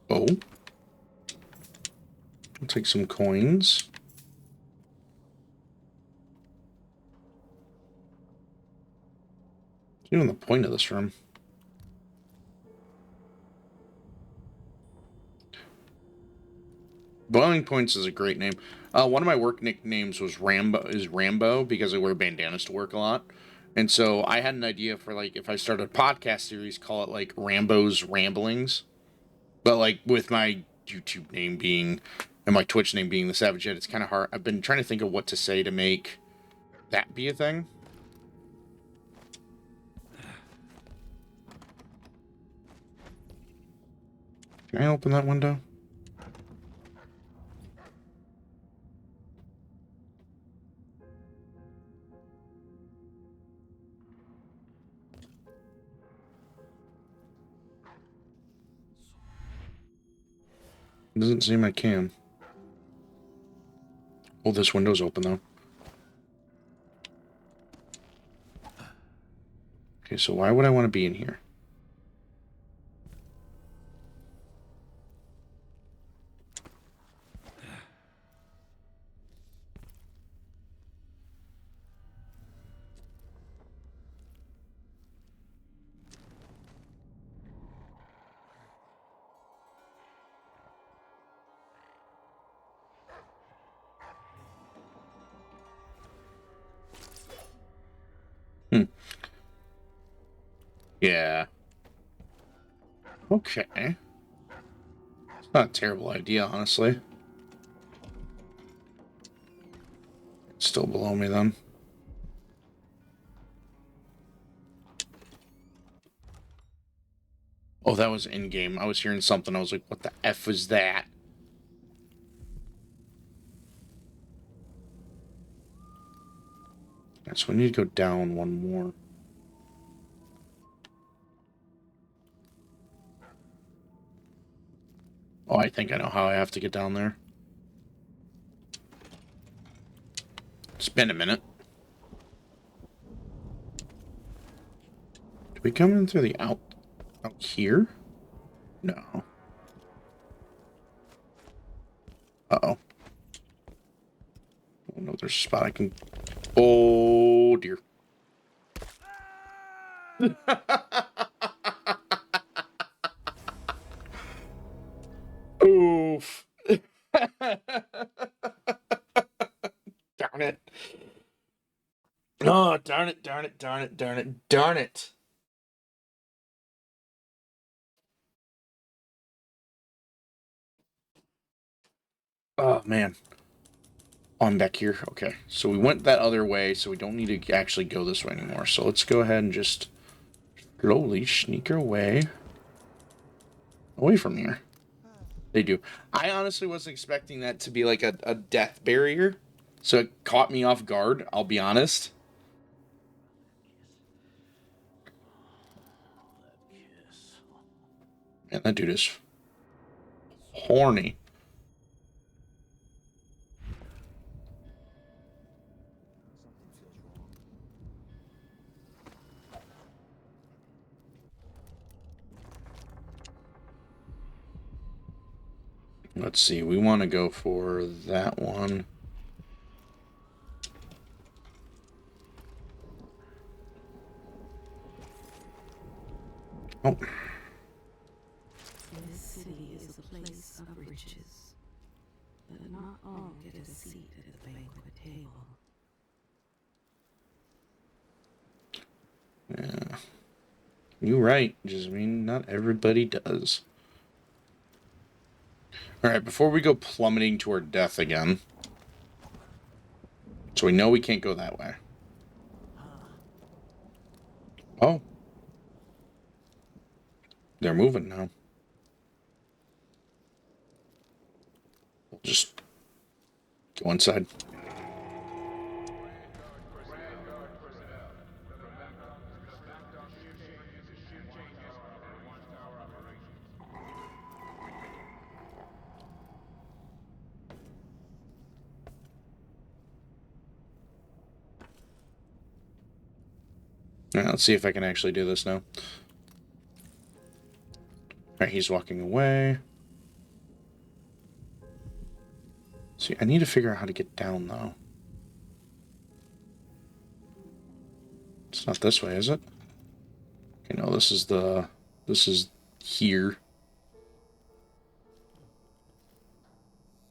Oh. I'll take some coins. What's even the point of this room? Boiling Points is a great name. One of my work nicknames was Rambo because I wear bandanas to work a lot. And so I had an idea for like if I started a podcast series, call it like Rambo's Ramblings. But like with my YouTube name being and my Twitch name being the Savage Ed, it's kind of hard. I've been trying to think of what to say to make that be a thing. Can I open that window? Doesn't seem I can. Oh, this window's open though. Okay, so why would I want to be in here? Yeah. Okay. It's not a terrible idea, honestly. It's still below me then. Oh, that was in-game. I was hearing something. I was like, what the F was that? So we need to go down one more. Oh, I think I know how I have to get down there. It's been a minute. Did we come in through the out here? No. Uh-oh. Oh no, there's a spot I can Oh dear. Oof. Darn it. Oh, darn it, darn it, darn it, darn it, darn it. Oh, man. Oh, I'm back here. Okay. So we went that other way, so we don't need to actually go this way anymore. So let's go ahead and just slowly sneak our way away from here. They do. I honestly wasn't expecting that to be like a death barrier. So it caught me off guard, I'll be honest. Man, that dude is horny. Let's see, we want to go for that one. Oh. This city is a place of riches, but not all get a seat at the banquet table. Yeah. You're right, Jasmine. Not everybody does. Alright, before we go plummeting to our death again. So we know we can't go that way. Oh. They're moving now. We'll just go inside. Alright, let's see if I can actually do this now. Alright, he's walking away. See, I need to figure out how to get down, though. It's not this way, is it? Okay, no, this is the... This is here.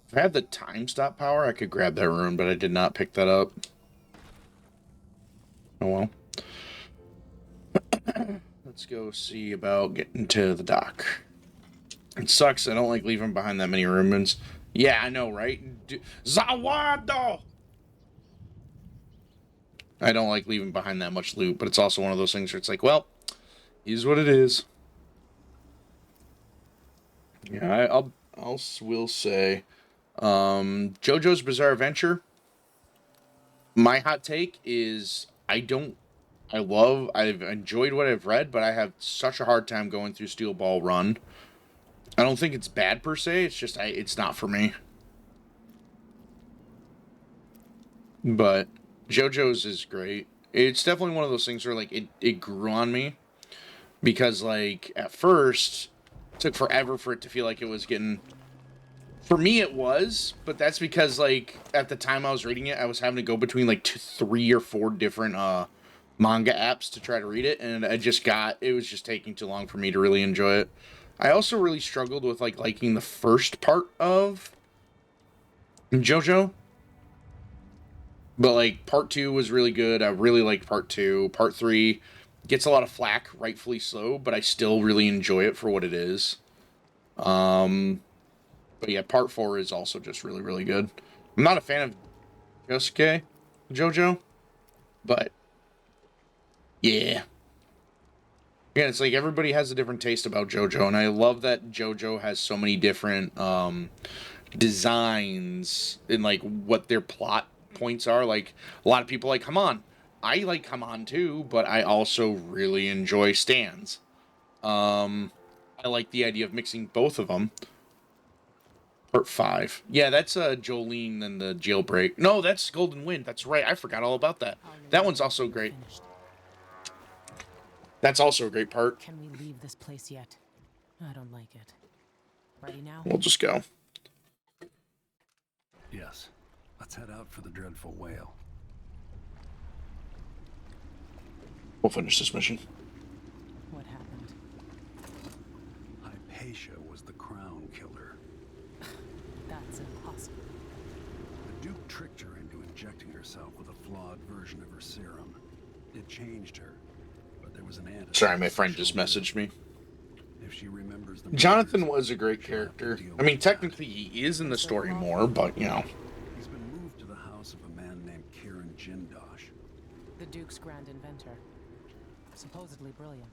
If I had the time stop power, I could grab that rune, but I did not pick that up. Oh well. Let's go see about getting to the dock. It sucks. I don't like leaving behind that many ruins. Yeah, I know, right? Zawado! I don't like leaving behind that much loot, but it's also one of those things where it's like, well, is what it is. Yeah, I'll will say, JoJo's Bizarre Adventure. My hot take is I've enjoyed what I've read, but I have such a hard time going through Steel Ball Run. I don't think it's bad per se. It's just it's not for me. But JoJo's is great. It's definitely one of those things where like it grew on me because like at first it took forever for it to feel like it was getting. For me, it was, but that's because like at the time I was reading it, I was having to go between like 3 or 4 different manga apps to try to read it, and it was just taking too long for me to really enjoy it. I also really struggled with like liking the first part of JoJo. But like part 2 was really good. I really liked part 2. Part 3 gets a lot of flack, rightfully so, but I still really enjoy it for what it is. But yeah, part 4 is also just really, really good. I'm not a fan of Yosuke JoJo, but yeah. Yeah, it's like everybody has a different taste about JoJo, and I love that JoJo has so many different designs and like what their plot points are. Like a lot of people like Come On. I like Come On too, but I also really enjoy Stans. I like the idea of mixing both of them. Part 5. Yeah, that's Jolene and the Jailbreak. No, that's Golden Wind. That's right. I forgot all about that. That one's also great. That's also a great part. Can we leave this place yet? I don't like it. Ready now? We'll just go. Yes. Let's head out for the dreadful whale. We'll finish this mission. What happened? Hypatia was the crown killer. That's impossible. The Duke tricked her into injecting herself with a flawed version of her serum. It changed her, but there was an antidote. Sorry, my friend just messaged me. If she remembers the Jonathan murders, was a great she'll have to character. deal I mean, with that. technically he is in the story more, but, you know. He's been moved to the house of a man named Kieran Jindosh. The Duke's grand inventor. Supposedly brilliant.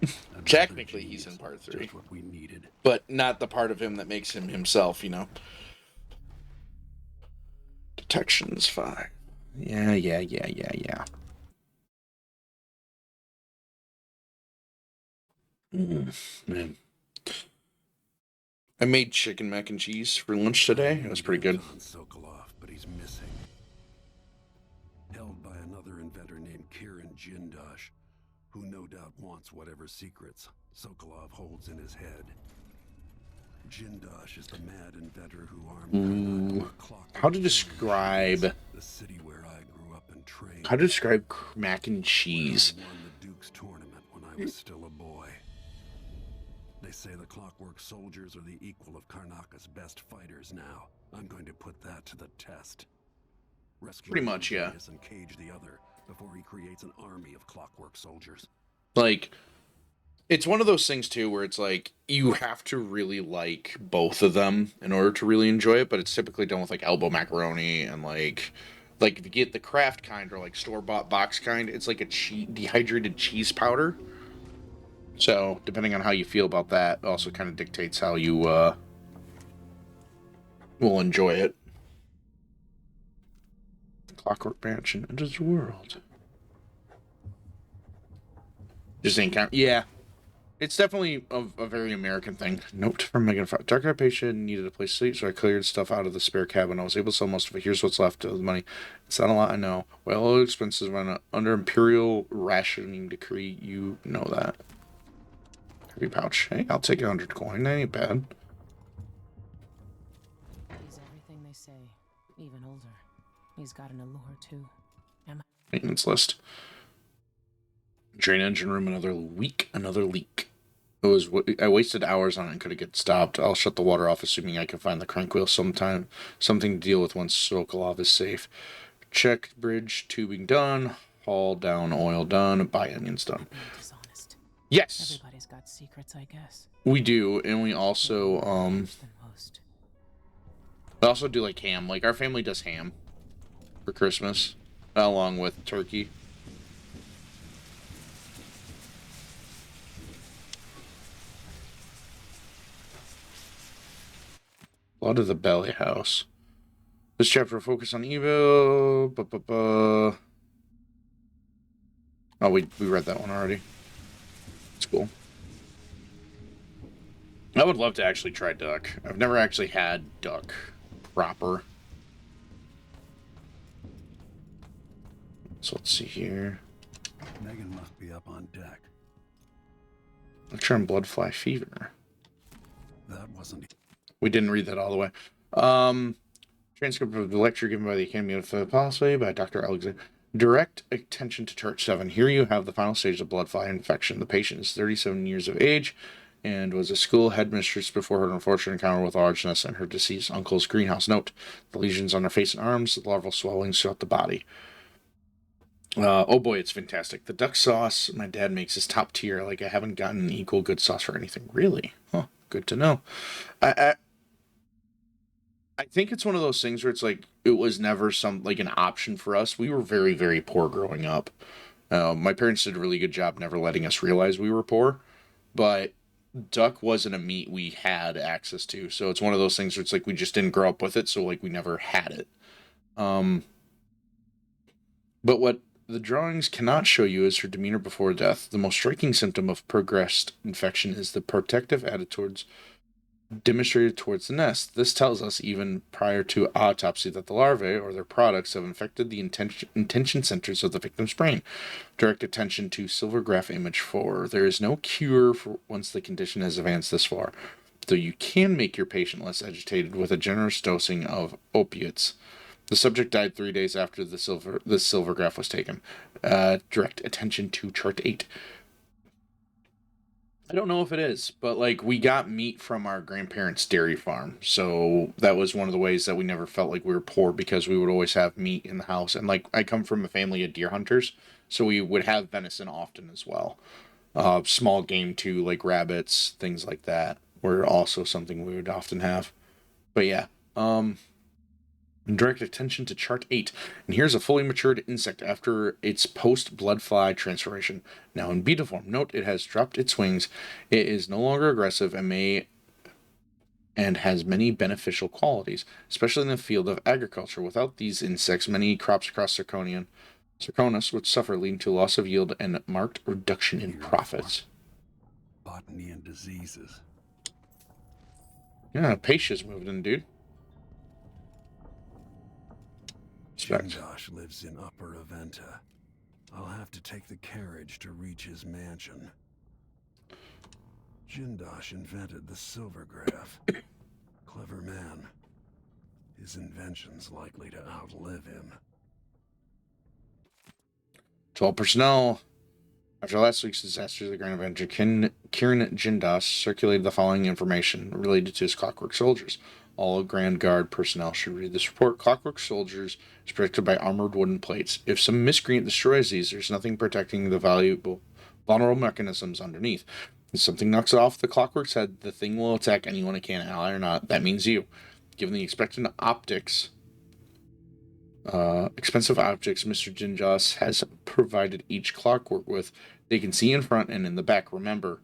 Another Technically he's genius, in part 3. Just what we needed. But not the part of him that makes him himself, you know. Detections 5. Yeah. Man. I made chicken mac and cheese for lunch today. It was pretty good. Anton Sokolov, but he's missing. Held by another inventor named Kieran Jindosh, who no doubt wants whatever secrets Sokolov holds in his head. Jindosh is the mad inventor who armed How to describe... the city where I grew up and trained. How to describe mac and cheese? I won the Duke's tournament when I was still a boy. They say the Clockwork Soldiers are the equal of Karnaka's best fighters now. I'm going to put that to the test. Rescue Pretty much, one yeah. genius and cage the other before he creates an army of Clockwork Soldiers. Like, it's one of those things, too, where it's like, you have to really like both of them in order to really enjoy it, but it's typically done with, like, elbow macaroni and, like if you get the craft kind or, like, store-bought box kind, it's like a dehydrated cheese powder. So, depending on how you feel about that, also kind of dictates how you, will enjoy it. Clockwork Mansion enters the world. Just ain't count. Yeah. It's definitely a very American thing. Note from Megan. Dr. Hypatia needed a place to sleep, so I cleared stuff out of the spare cabin. I was able to sell most of it. Here's what's left of the money. It's not a lot, I know. Well, all expenses run under Imperial rationing decree. You know that. Heavy pouch. Hey, I'll take 100 coin. That ain't bad. He's everything they say, even older. He's got an allure, too. Maintenance list. Drain engine room another week, another leak. I wasted hours on it and could have get stopped. I'll shut the water off, assuming I can find the crank wheel sometime. Something to deal with once Sokolov is safe. Check bridge tubing done. Haul down oil done. Buy onions done. Dishonest. Yes. Everybody's got secrets, I guess. We do, and we also we also do like ham. Like our family does ham for Christmas, along with turkey. Blood of the Belly House. This chapter will focus on evil. Oh, we read that one already. It's cool. I would love to actually try duck. I've never actually had duck proper. So let's see here. Megan must be up on deck. Lecture on bloodfly fever. That wasn't... We didn't read that all the way. Transcript of the lecture given by the Academy of Policy by Dr. Alexander. Direct attention to chart 7. Here you have the final stage of bloodfly infection. The patient is 37 years of age and was a school headmistress before her unfortunate encounter with largeness and her deceased uncle's greenhouse. Note, the lesions on her face and arms, the larval swellings throughout the body. Oh boy, it's fantastic. The duck sauce my dad makes is top tier. Like, I haven't gotten an equal good sauce for anything. Really? Huh, good to know. I think it's one of those things where it's like, it was never an option for us. We were very, very poor growing up. My parents did a really good job never letting us realize we were poor, but duck wasn't a meat we had access to. So it's one of those things where it's like, we just didn't grow up with it. So like, we never had it. But what the drawings cannot show you is her demeanor before death. The most striking symptom of progressed infection is the protective attitudes demonstrated towards the nest. This tells us, even prior to autopsy, that the larvae or their products have infected the intention centers of the victim's brain. Direct attention to Silvergraph image 4. There is no cure for once the condition has advanced this far, though you can make your patient less agitated with a generous dosing of opiates. The subject died 3 days after the silvergraph was taken. Direct attention to chart 8. I don't know if it is, but like we got meat from our grandparents' dairy farm. So that was one of the ways that we never felt like we were poor because we would always have meat in the house. And like I come from a family of deer hunters, so we would have venison often as well. Small game too, like rabbits, things like that, were also something we would often have. But yeah, direct attention to chart 8. And here's a fully matured insect after its post-bloodfly transformation. Now in beta form. Note it has dropped its wings. It is no longer aggressive and has many beneficial qualities, especially in the field of agriculture. Without these insects, many crops across Circonus would suffer, leading to loss of yield and marked reduction in profits. Botany and diseases. Yeah, Pacia's moved in, dude. Jindosh lives in Upper Aventa. I'll have to take the carriage to reach his mansion. Jindosh invented the silvergraph. Clever man. His invention's likely to outlive him. To all personnel, after last week's disaster, the Grand Avenger Kirin Jindas circulated the following information related to his Clockwork Soldiers. All Grand Guard personnel should read this report. Clockwork Soldiers is protected by armored wooden plates. If some miscreant destroys these, there's nothing protecting the vulnerable mechanisms underneath. If something knocks off the Clockwork's head, the thing will attack anyone it can, ally or not. That means you. Given the expected optics... expensive objects Mr. Jinjas has provided each Clockwork with, they can see in front and in the back. Remember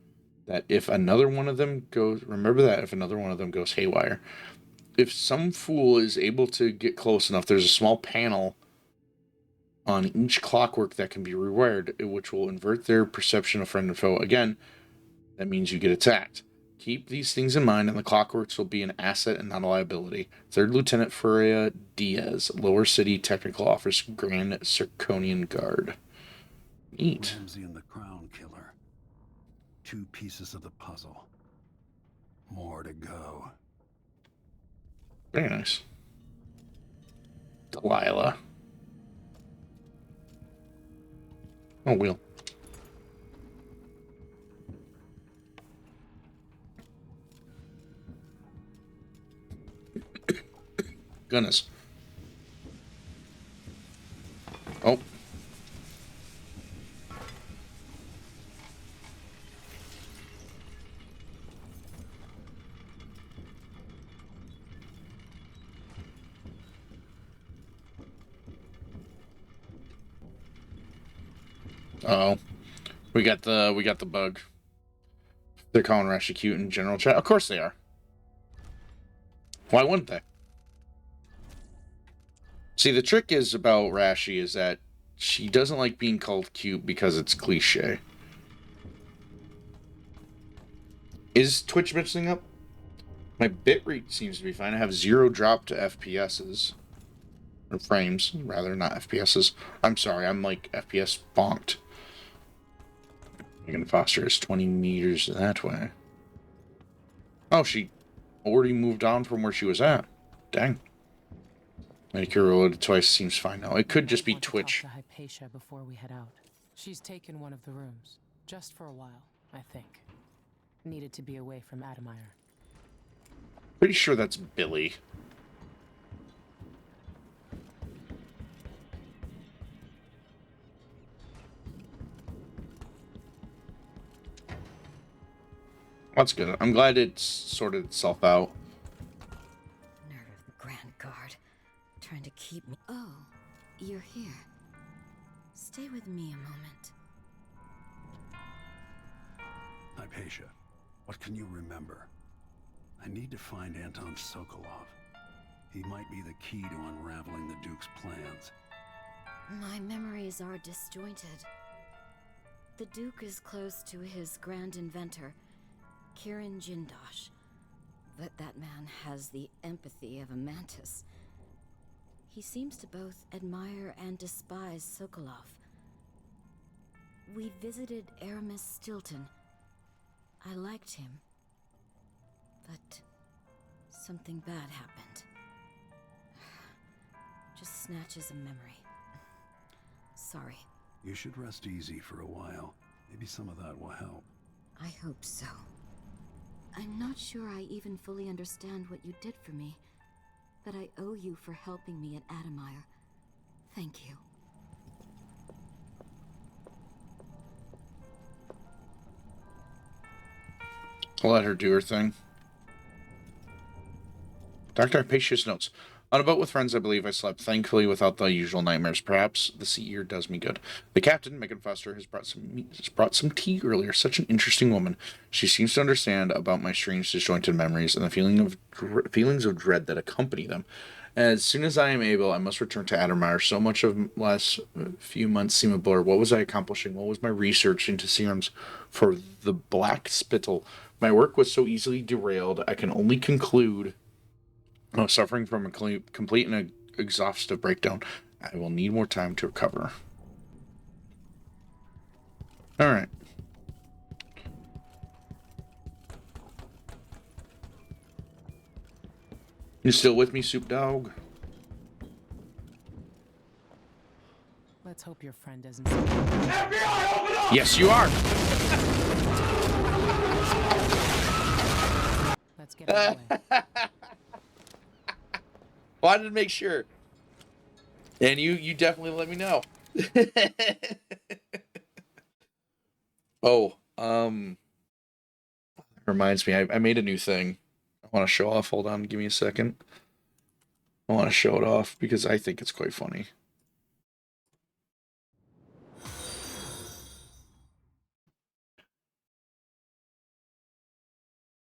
that if another one of them goes haywire. If some fool is able to get close enough, there's a small panel on each Clockwork that can be rewired, which will invert their perception of friend and foe. Again, that means you get attacked. Keep these things in mind, and the Clockworks will be an asset and not a liability. 3rd Lieutenant Furia Diaz, Lower City Technical Office, Grand Circonian Guard. Neat. Ramsey and the Crown Killer. 2 pieces of the puzzle. More to go. Very nice. Delilah. Oh, wheel. Goodness. Oh. Uh-oh. We got the bug. They're calling Rashi cute in general chat. Of course they are. Why wouldn't they? See, the trick is about Rashi is that she doesn't like being called cute because it's cliche. Is Twitch mixing up? My bitrate seems to be fine. I have 0 drop to FPSs. Or frames, rather, not FPSs. I'm sorry, I'm like FPS bonked. Megan Foster is 20 meters that way. Oh, she already moved on from where she was at. Dang. Medicare reloaded twice seems fine now. It could just be Twitch. Talk to Hypatia before we head out. She's taken one of the rooms, just for a while, I think. Needed to be away from Adamire. Pretty sure that's Billy. That's good. I'm glad it's sorted itself out. Nerve of the Grand Guard. Trying to keep me. Oh, you're here. Stay with me a moment. Hypatia, what can you remember? I need to find Anton Sokolov. He might be the key to unraveling the Duke's plans. My memories are disjointed. The Duke is close to his grand inventor, Kirin Jindosh. But that man has the empathy of a mantis. He seems to both admire and despise Sokolov. We visited Aramis Stilton. I liked him. But something bad happened. Just snatches of memory. Sorry. You should rest easy for a while. Maybe some of that will help. I hope so. I'm not sure I even fully understand what you did for me, but I owe you for helping me at Adamire. Thank you. I'll let her do her thing. Dr. Hypatia's notes. On a boat with friends, I believe I slept, thankfully without the usual nightmares. Perhaps the sea air does me good. The captain, Megan Foster, has brought some tea earlier. Such an interesting woman. She seems to understand about my strange disjointed memories and the feelings of dread that accompany them. As soon as I am able, I must return to Addermire. So much of last few months seem a blur. What was I accomplishing? What was my research into serums for the black spittle? My work was so easily derailed, I can only conclude suffering from a complete and exhaustive breakdown. I will need more time to recover. Alright. You still with me, Soup Dog? Let's hope your friend doesn't. FBI, open up! Yes, you are! Let's get out of the way. Wanted to make sure. And you definitely let me know. Oh, reminds me, I made a new thing. I want to show off. Hold on, give me a second. I want to show it off because I think it's quite funny.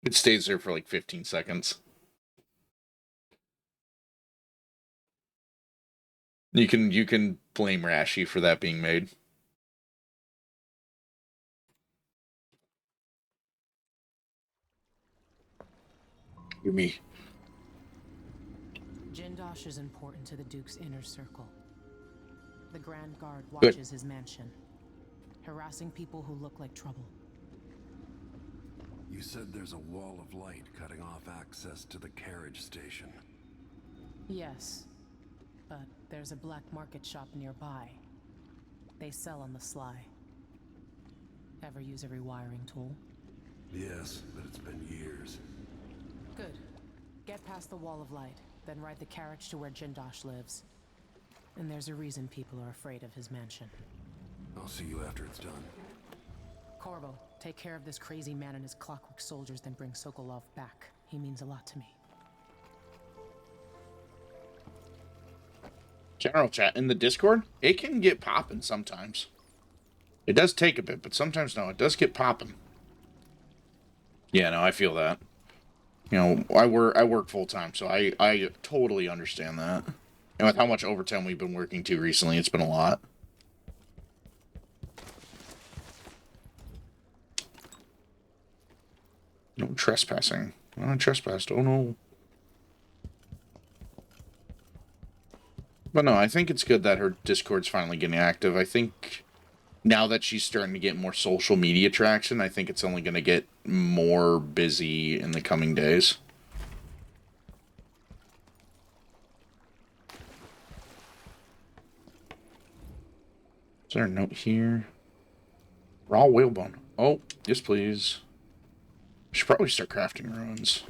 It stays there for like 15 seconds. You can blame Rashi for that being made. Give me. Jindosh is important to the Duke's inner circle. The Grand Guard Good. watches his mansion, harassing people who look like trouble. You said there's a wall of light cutting off access to the carriage station. Yes, but there's a black market shop nearby. They sell on the sly. Ever use a rewiring tool? Yes, but it's been years. Good. Get past the wall of light, then ride the carriage to where Jindosh lives. And there's a reason people are afraid of his mansion. I'll see you after it's done. Corvo, take care of this crazy man and his clockwork soldiers, then bring Sokolov back. He means a lot to me. General chat in the Discord, it can get popping sometimes. It does take a bit, but sometimes no, it does get popping. Yeah, no, I feel that. You know, I work full time, so I totally understand that. And with how much overtime we've been working to recently, it's been a lot. No trespassing. I trespassed. Oh no. But no, I think it's good that her Discord's finally getting active. I think now that she's starting to get more social media traction, I think it's only going to get more busy in the coming days. Is there a note here? Raw whalebone. Oh, yes please. I should probably start crafting ruins.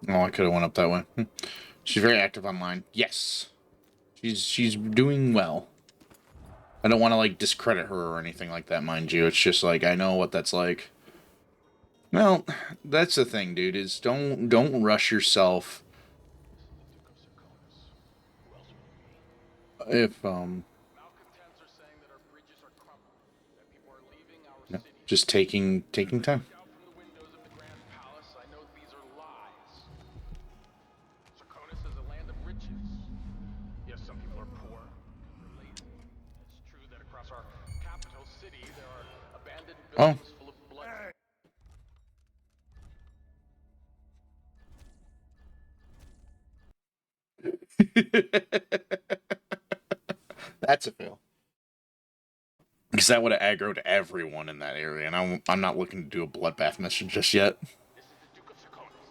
Oh, I could have went up that way. She's very active online. Yes. She's doing well. I don't want to like discredit her or anything like that, mind you. It's just like I know what that's like. Well, that's the thing, dude, is don't rush yourself. If no, just taking time. Oh. That's a fail. Because that would have aggroed everyone in that area, and I'm not looking to do a bloodbath mission just yet. This is the Duke of Serconis.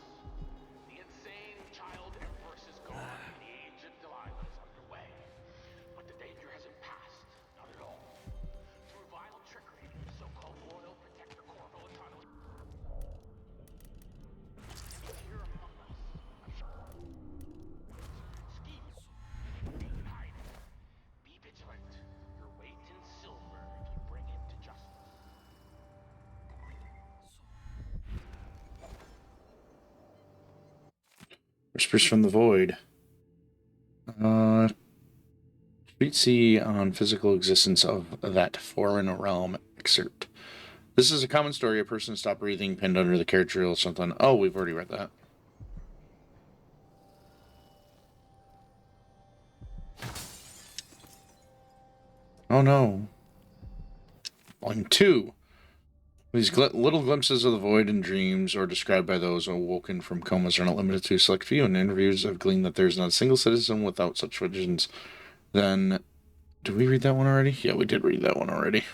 The insane child empress is gone, and the age of Delilah is underway. But the danger hasn't passed. Not at all. Through vile trickery, the so-called royal protector Corvo Latano is here among us. Schemes. Being hiding. Be vigilant. Your weight in silver if you bring him to justice. Whispers from the Void. Treatise on physical existence of that foreign realm excerpt. This is a common story. A person stopped breathing, pinned under the carriage wheel, something. Oh, we've already read that. Oh no. Volume 2. These little glimpses of the void in dreams, or described by those awoken from comas, are not limited to a select few. In interviews, I've gleaned that there is not a single citizen without such visions. Then, did we read that one already? Yeah, we did read that one already.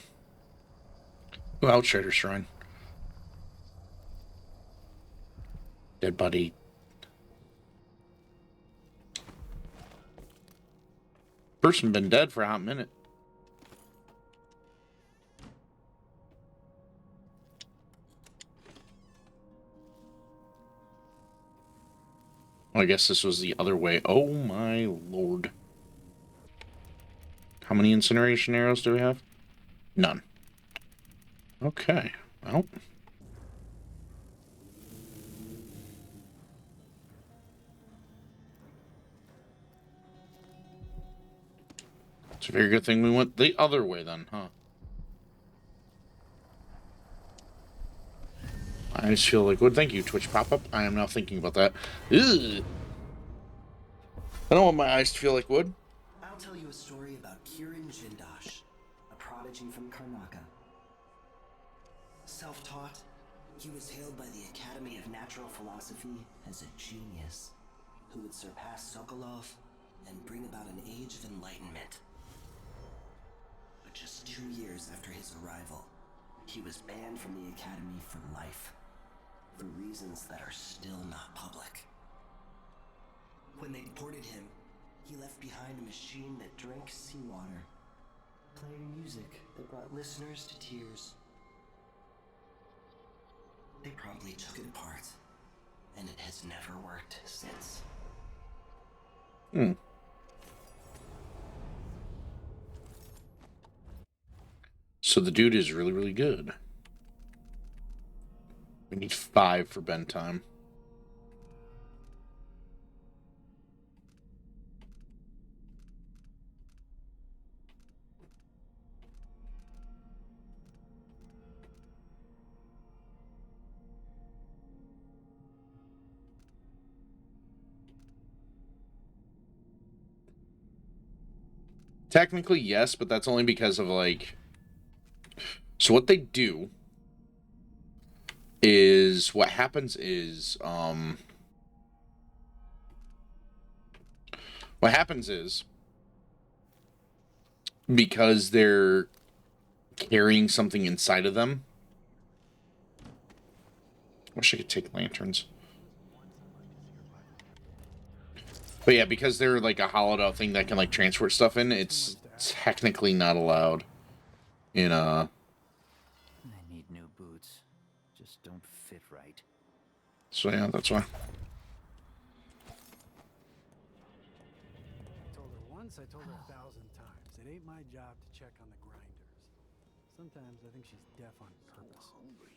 Ooh, Outsider Shrine. Dead body. Person been dead for a hot minute. I guess this was the other way. Oh my lord. How many incineration arrows do we have? None. Okay. Well. It's a very good thing we went the other way then, huh? I just feel like, thank you, Twitch pop-up. I am now thinking about that. Ugh. I don't want my eyes to feel like wood. I'll tell you a story about Kirin Jindosh, a prodigy from Karnaca. Self-taught, he was hailed by the Academy of Natural Philosophy as a genius who would surpass Sokolov and bring about an age of enlightenment. But just 2 years after his arrival, he was banned from the Academy for life, for reasons that are still not public. When they deported him, he left behind a machine that drank seawater, playing music that brought listeners to tears. They promptly took it apart, and it has never worked since. So the dude is really, really good. We need 5 for bend time. Technically, yes, but that's only because of, like... So what they do is... What happens is, What happens is... Because they're carrying something inside of them... Wish I could take lanterns. But yeah, because they're like a hollowed out thing that can like transport stuff in, it's technically not allowed in I need new boots. Just don't fit right. So yeah, that's why. I told her once, I told her 1,000 times. It ain't my job to check on the grinders. Sometimes I think she's deaf on purpose. Hungry.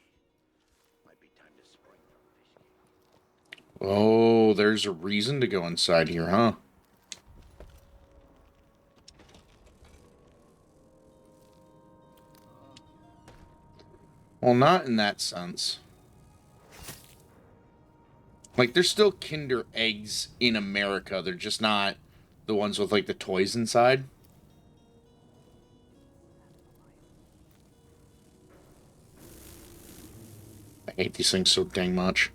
Might be time to spring for fishing. Oh, there's a reason to go inside here, huh? Well, not in that sense. Like, there's still Kinder eggs in America. They're just not the ones with, like, the toys inside. I hate these things so dang much.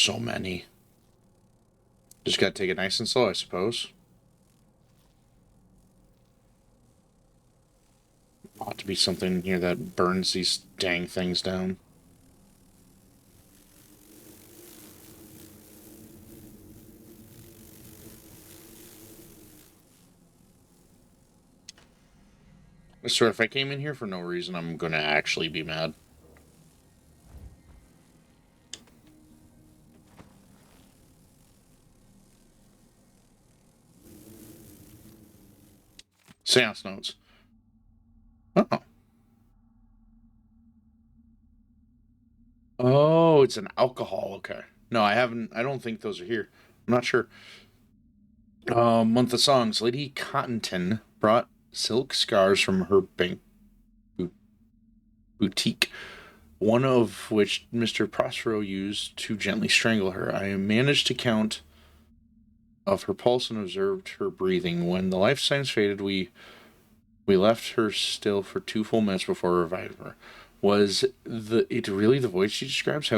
so many. Just gotta take it nice and slow, I suppose. Ought to be something in here that burns these dang things down. I swear, if I came in here for no reason, I'm gonna actually be mad. Seance notes. Oh. Oh, it's an alcohol. Okay. No, I haven't. I don't think those are here. I'm not sure. Month of songs. Lady Cottonton brought silk scarves from her boutique, one of which Mr. Prospero used to gently strangle her. I managed to count of her pulse and observed her breathing. When the life signs faded, we left her still for 2 full minutes before reviving her. Was it really the voice she describes?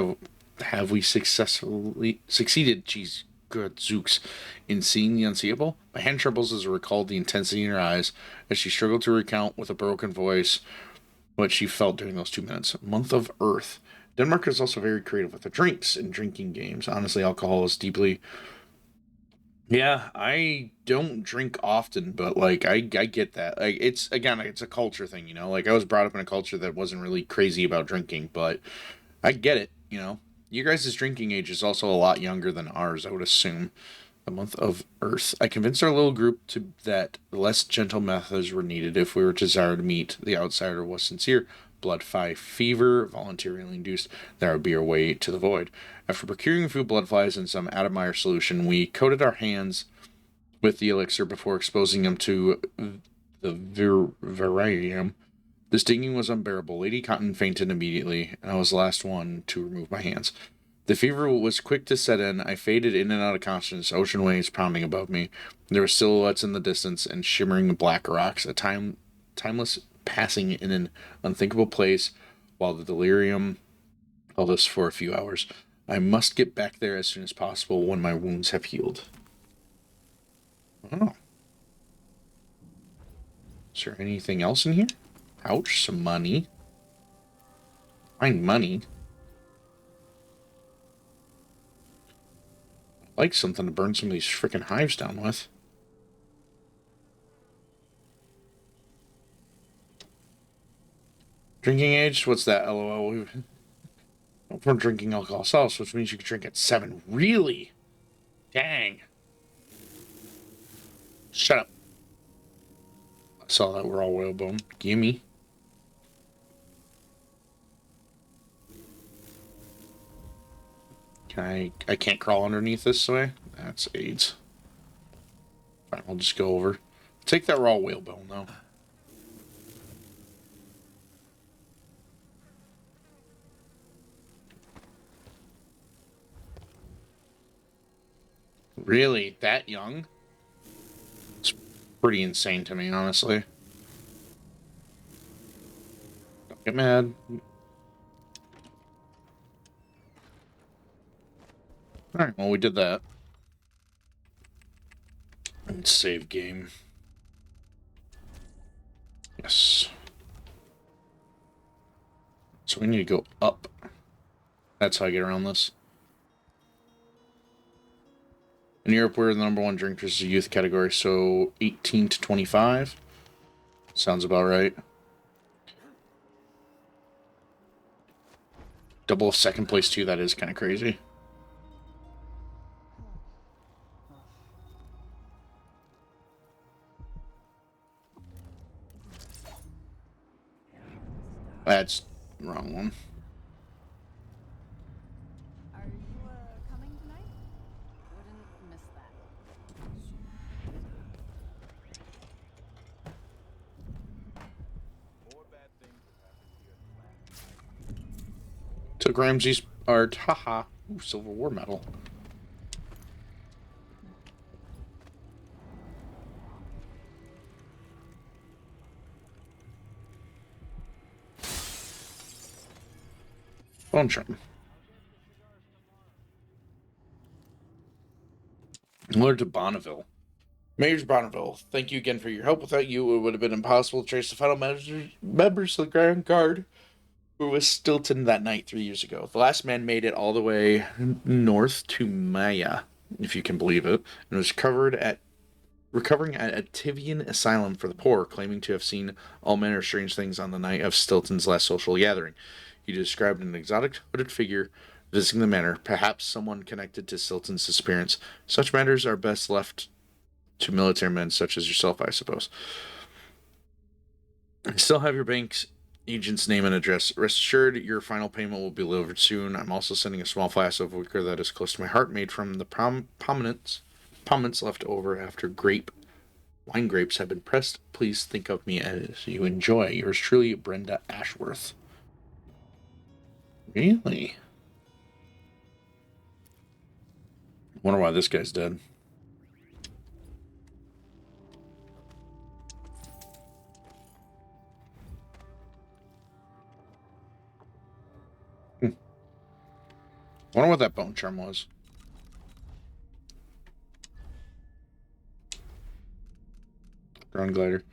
Have we successfully succeeded? Jeez, good zooks, in seeing the unseeable? My hand trembles as I recalled the intensity in her eyes as she struggled to recount with a broken voice what she felt during those 2 minutes. Month of Earth. Denmark is also very creative with the drinks and drinking games. Honestly, alcohol is deeply. Yeah, I don't drink often, but like I get that. Like it's again, it's a culture thing, you know. Like I was brought up in a culture that wasn't really crazy about drinking, but I get it, you know. You guys' drinking age is also a lot younger than ours, I would assume. The month of Earth. I convinced our little group to that less gentle methods were needed if we were to desire to meet the outsider was sincere. Blood 5 fever, voluntarily induced. That would be our way to the void. After procuring a few blood flies and some Adamire solution, we coated our hands with the elixir before exposing them to the viridium. The stinging was unbearable. Lady Cotton fainted immediately, and I was the last one to remove my hands. The fever was quick to set in. I faded in and out of consciousness, ocean waves pounding above me. There were silhouettes in the distance and shimmering black rocks, a timeless passing in an unthinkable place while the delirium held us for a few hours. I must get back there as soon as possible when my wounds have healed. Oh. Is there anything else in here? Ouch, some money. Find money. I'd like something to burn some of these freaking hives down with. Drinking age? What's that? LOL. From drinking alcohol sauce, which means you can drink at 7. Really? Dang. Shut up. I saw that raw whalebone. Gimme. I can't crawl underneath this way? That's AIDS. Fine, I'll just go over. Take that raw whalebone, though. Really? That young? It's pretty insane to me, honestly. Don't get mad. Alright, well, we did that. And save game. Yes. So we need to go up. That's how I get around this. In Europe, we're the #1 drinkers of youth category, so 18 to 25. Sounds about right. Double second place, too. That is kind of crazy. That's the wrong one. Are you coming tonight? Wouldn't miss that. Took Ramsey's art. Haha. Ooh, Silver War medal. Bone trim. Alert to Bonneville. Major Bonneville, thank you again for your help. Without you, it would have been impossible to trace the final members of the Grand Guard who was Stilton that night 3 years ago. The last man made it all the way north to Maya, if you can believe it, and was recovering at a Tivian asylum for the poor, claiming to have seen all manner of strange things on the night of Stilton's last social gathering. He described an exotic hooded figure visiting the manor, perhaps someone connected to Stilton's disappearance. Such matters are best left to military men such as yourself, I suppose. I still have your bank's agent's name and address. Rest assured, your final payment will be delivered soon. I'm also sending a small flask of liquor that is close to my heart, made from the pomegranate left over after wine grapes have been pressed. Please think of me as you enjoy. Yours truly, Brenda Ashworth. Really? Wonder why this guy's dead. Wonder what that bone charm was. Ground glider.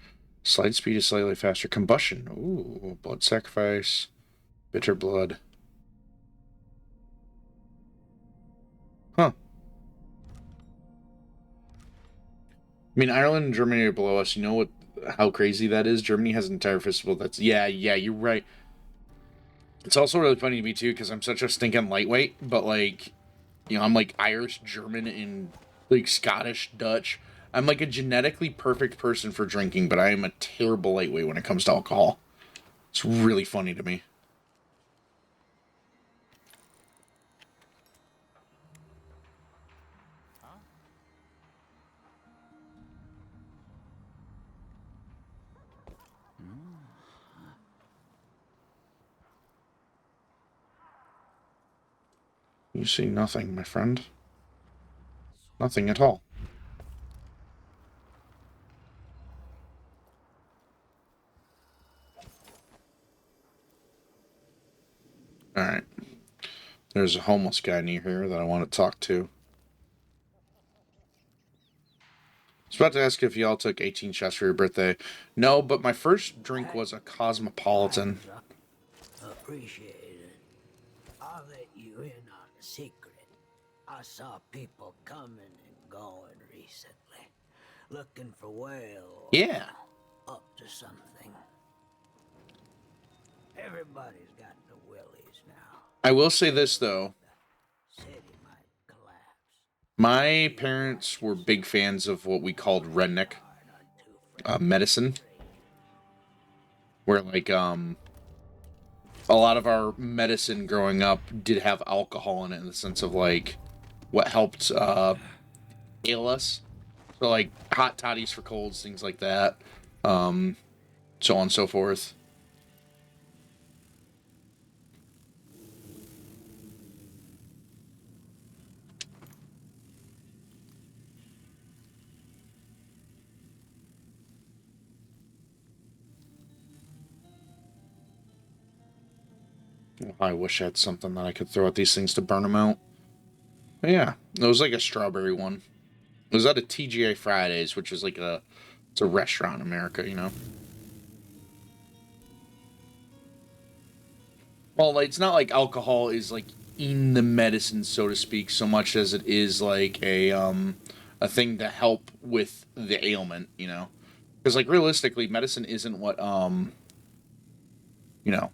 Slide speed is slightly faster. Combustion. Ooh, blood sacrifice. Bitter blood. Huh. I mean, Ireland and Germany are below us. You know how crazy that is? Germany has an entire festival that's... Yeah, you're right. It's also really funny to me, too, because I'm such a stinking lightweight, but, like, you know, I'm, like, Irish, German, and, like, Scottish, Dutch. I'm, like, a genetically perfect person for drinking, but I am a terrible lightweight when it comes to alcohol. It's really funny to me. You see nothing, my friend. Nothing at all. Alright. There's a homeless guy near here that I want to talk to. I was about to ask if y'all took 18 shots for your birthday. No, but my first drink was a Cosmopolitan. Appreciate it. I'll let you in on a secret. I saw people coming and going recently, looking for whale. Yeah. Up to something. Everybody's got the willies now. I will say this, though. My parents were big fans of what we called redneck medicine. Where, like, a lot of our medicine growing up did have alcohol in it in the sense of, like, what helped ail us. So, like, hot toddies for colds, things like that. So on and so forth. I wish I had something that I could throw at these things to burn them out. But yeah, it was like a strawberry one. It was at a TGI Fridays, which is like it's a restaurant in America, you know? Well, it's not like alcohol is like in the medicine, so to speak, so much as it is like a thing to help with the ailment, you know? Because like realistically, medicine isn't what you know,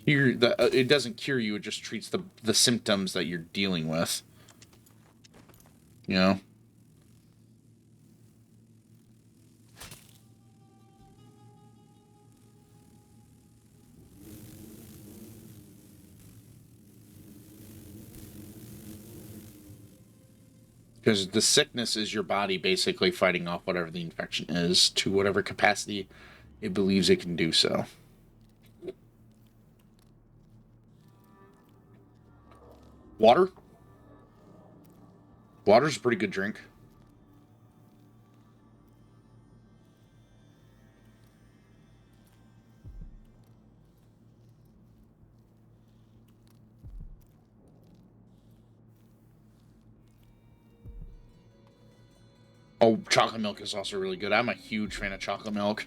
it doesn't cure you, it just treats the symptoms that you're dealing with. You know? Because the sickness is your body basically fighting off whatever the infection is to whatever capacity it believes it can do so. Water? Water's a pretty good drink. Oh, chocolate milk is also really good. I'm a huge fan of chocolate milk.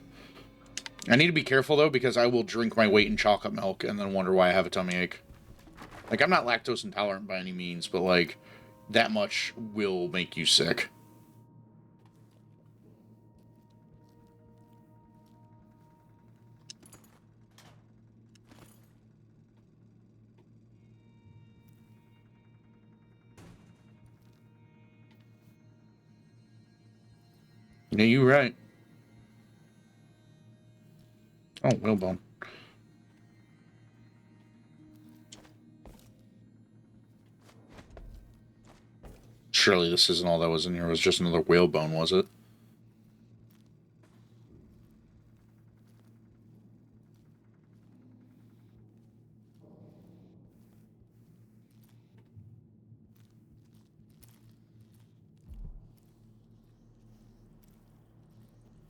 I need to be careful, though, because I will drink my weight in chocolate milk and then wonder why I have a tummy ache. Like, I'm not lactose intolerant by any means, but, like, that much will make you sick. Yeah, you're right. Oh, whalebone. Surely this isn't all that was in here. It was just another whalebone, was it?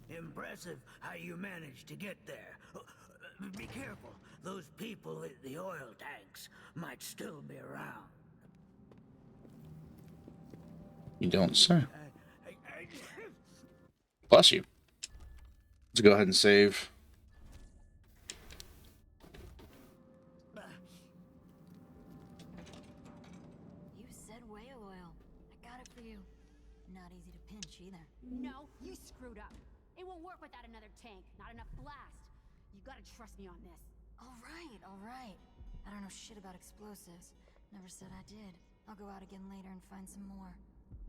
Impressive how you managed to get there. Be careful. Those people in the oil tanks might still be around. You don't say. Bless you. Let's go ahead and save. You said whale oil. I got it for you. Not easy to pinch either. No, you screwed up. It won't work without another tank. Not enough blast. You gotta trust me on this. All right. I don't know shit about explosives. Never said I did. I'll go out again later and find some more.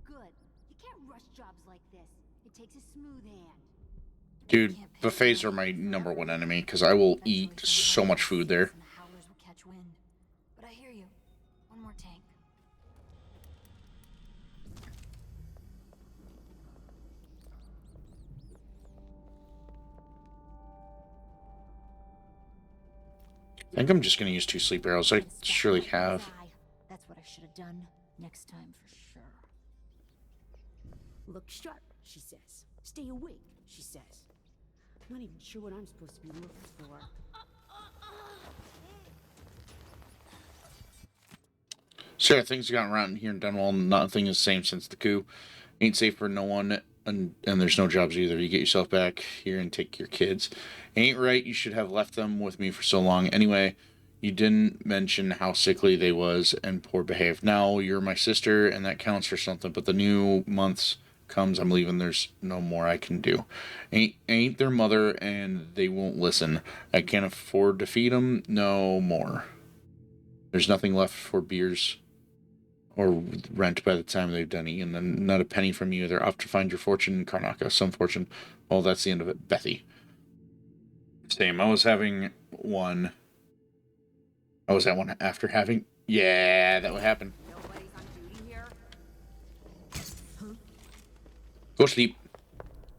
Good. You can't rush jobs like this. It takes a smooth hand. Dude, buffets are my #1 enemy because I will eat so much food there. The howlers will catch wind. But I hear you. One more tank. I think I'm just going to use 2 sleep arrows. I surely have. That's what I should have done. Next time for sure. Look sharp, she says. Stay awake, she says. I'm not even sure what I'm supposed to be looking for. So yeah, things have gotten rotten here in Dunwall. Nothing is the same since the coup. Ain't safe for no one, and there's no jobs either. You get yourself back here and take your kids. Ain't right, you should have left them with me for so long. Anyway, you didn't mention how sickly they was and poor behaved. Now, you're my sister, and that counts for something, but the new months comes, I'm leaving, there's no more I can do. Ain't their mother, and they won't listen. I can't afford to feed them no more. There's nothing left for beers or rent by the time they've done eating, and not a penny from you. They're off to find your fortune in Karnaca. Some fortune. Well, that's the end of it. Bethy. Same. I was having one. I was at one after having. Yeah, that would happen. Nobody's on duty here. Go sleep.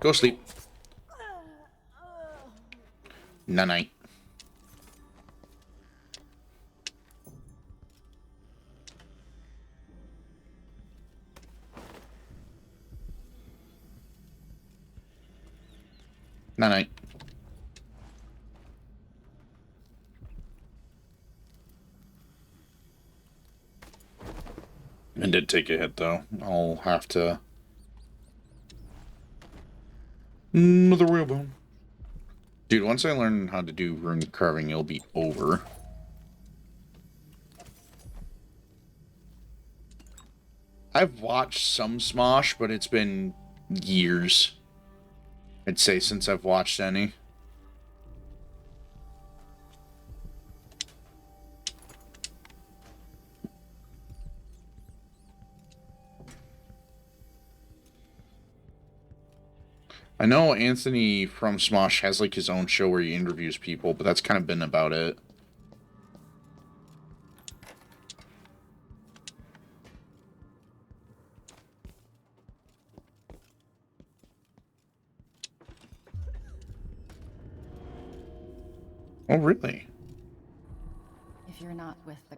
Go sleep. Night. Night. I did take a hit, though. I'll have to... Another whalebone. Dude, once I learn how to do rune carving, it'll be over. I've watched some Smosh, but it's been years. I'd say since I've watched any. I know Anthony from Smosh has like his own show where he interviews people, but that's kind of been about it. Oh, really? If you're not with the...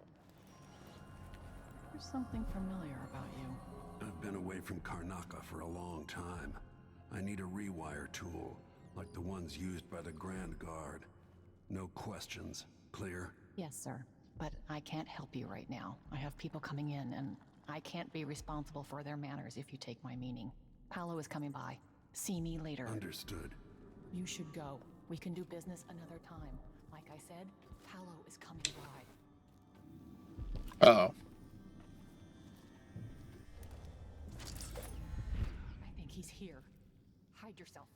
There's something familiar about you. I've been away from Karnaca for a long time. I need a rewire tool, like the ones used by the Grand Guard. No questions. Clear? Yes, sir. But I can't help you right now. I have people coming in, and I can't be responsible for their manners if you take my meaning. Paolo is coming by. See me later. Understood. You should go. We can do business another time. Like I said, Paolo is coming by. Uh-oh. I think he's here. Hide yourself.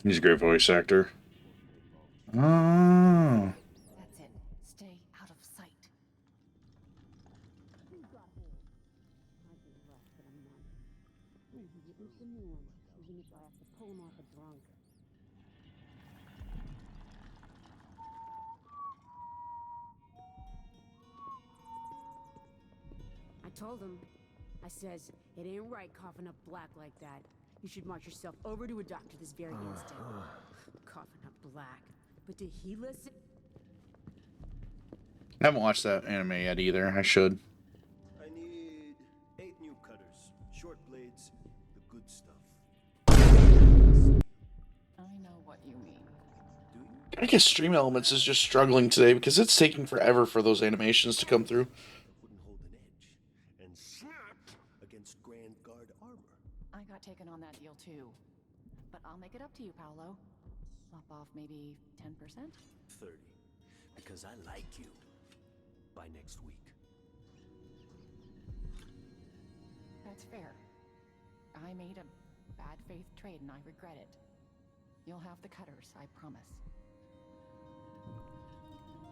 He's a great voice actor. Oh. That's it. Stay out of sight. Even if I have to pull him off a drunk. I told him. I says, it ain't right coughing up black like that. You should march yourself over to a doctor this very instant. Coughing up black. But did he listen? I haven't watched that anime yet either. I should. I need 8 new cutters, short blades, the good stuff. I know what you mean. I guess Stream Elements is just struggling today because it's taking forever for those animations to come through. Wouldn't hold an edge and snap against Grand Guard armor. I got taken on that deal too. But I'll make it up to you, Paolo. Lop off maybe 10%? 30. Because I like you. By next week. That's fair. I made a bad faith trade and I regret it. You'll have the cutters, I promise.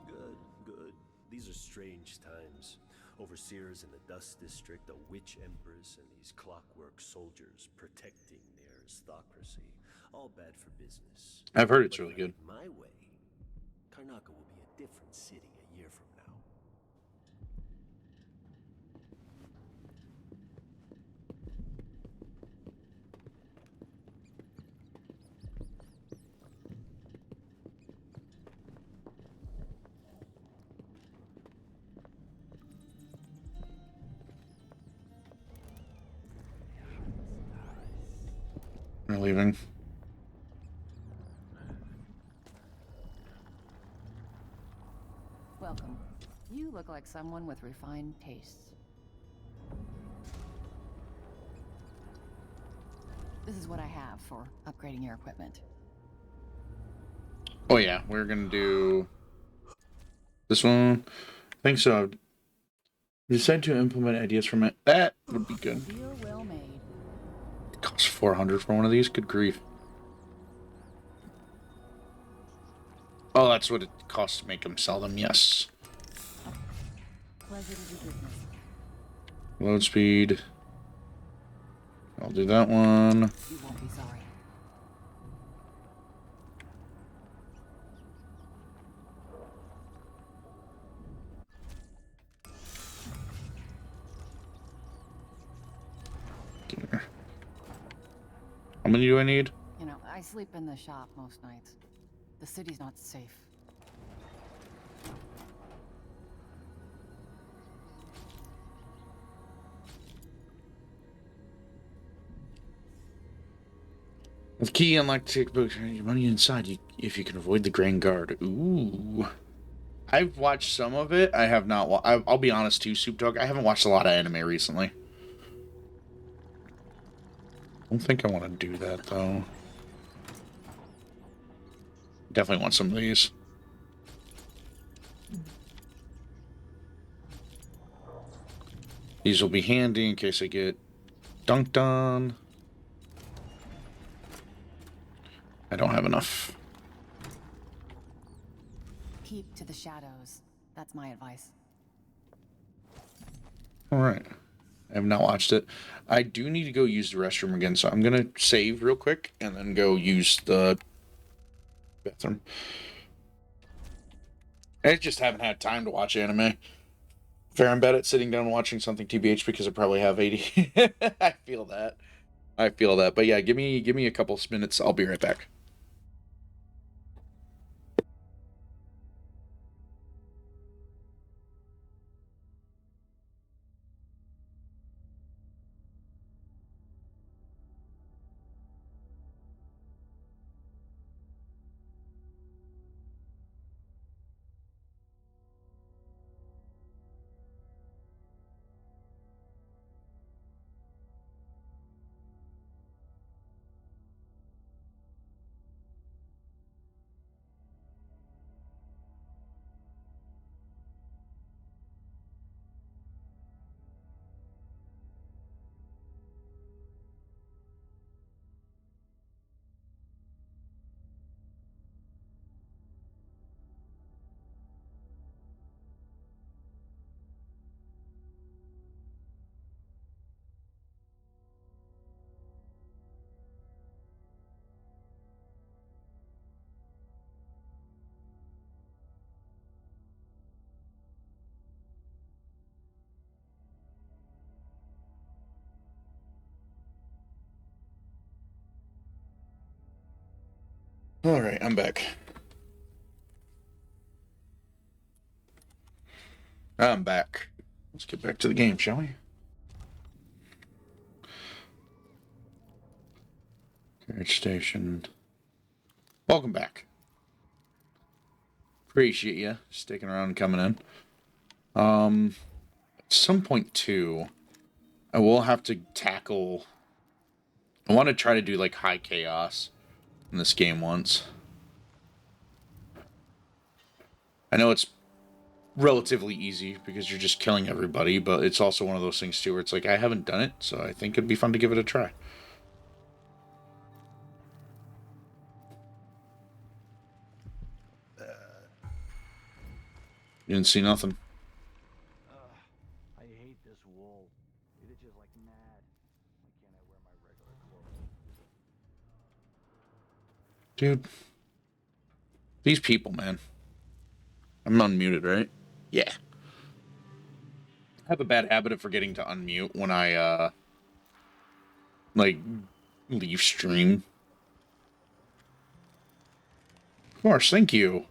Good, good. These are strange times. Overseers in the Dust District, a witch empress, and these clockwork soldiers protecting the aristocracy. All bad for business. I've heard it's But really if I good. get my way, Karnaca will be a different city a year from now. We're leaving. Welcome. You look like someone with refined tastes. This is what I have for upgrading your equipment. Oh yeah, we're gonna do this one. I think so. Decide to implement ideas from it. That would be good. Deal well made. It costs 400 for one of these. Good grief. Oh, that's what it costs to make them sell them. Yes. Pleasure to do business. Load speed. I'll do that one. You won't be sorry. There. How many do I need? You know, I sleep in the shop most nights. The city's not safe. With key unlocked to take books, your money inside if you can avoid the Grand Guard. Ooh. I've watched some of it. I have not. I'll be honest too, Soup Dog. I haven't watched a lot of anime recently. I don't think I want to do that though. Definitely want some of these. These will be handy in case I get dunked on. I don't have enough. Keep to the shadows. That's my advice. All right. I have not watched it. I do need to go use the restroom again, so I'm going to save real quick and then go use the bathroom. I just haven't had time to watch anime. Fair and bet at sitting down and watching something TBH because I probably have 80. I feel that. I feel that. But yeah, give me a couple minutes. I'll be right back. All right, I'm back. I'm back. Let's get back to the game, shall we? Carriage station. Welcome back. Appreciate you sticking around and coming in. At some point too, I will have to tackle. I want to try to do like high chaos in this game once. I know it's relatively easy because you're just killing everybody, but it's also one of those things too where it's like I haven't done it, so I think it'd be fun to give it a try. You didn't see nothing. I hate this wool. It itches like mad. Why can't I wear my regular clothes? Dude. These people, man. I'm unmuted, right? Yeah. I have a bad habit of forgetting to unmute when I, like, leave stream. Of course, thank you.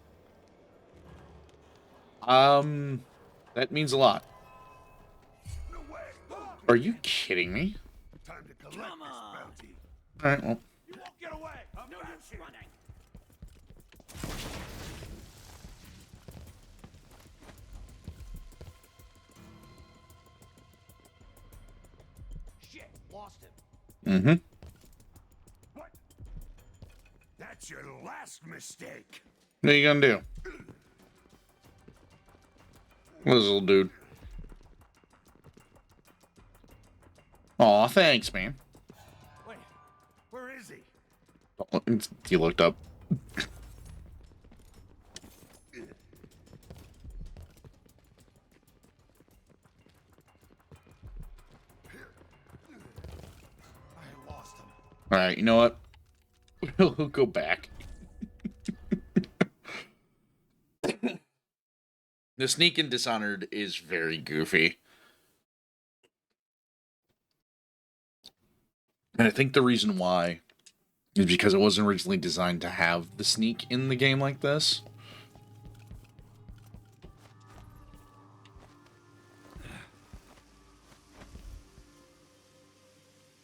That means a lot. Are you kidding me? Time to collect this bounty. Alright, well. You won't get away! No use running! Shit, lost him. Mm-hmm. What? That's your last mistake. What are you gonna do? What is this little dude? Aw, thanks, man. Wait, where is he? Oh, he looked up. I lost him. Alright, you know what? We'll go back. The sneak in Dishonored is very goofy. And I think the reason why is because it wasn't originally designed to have the sneak in the game like this.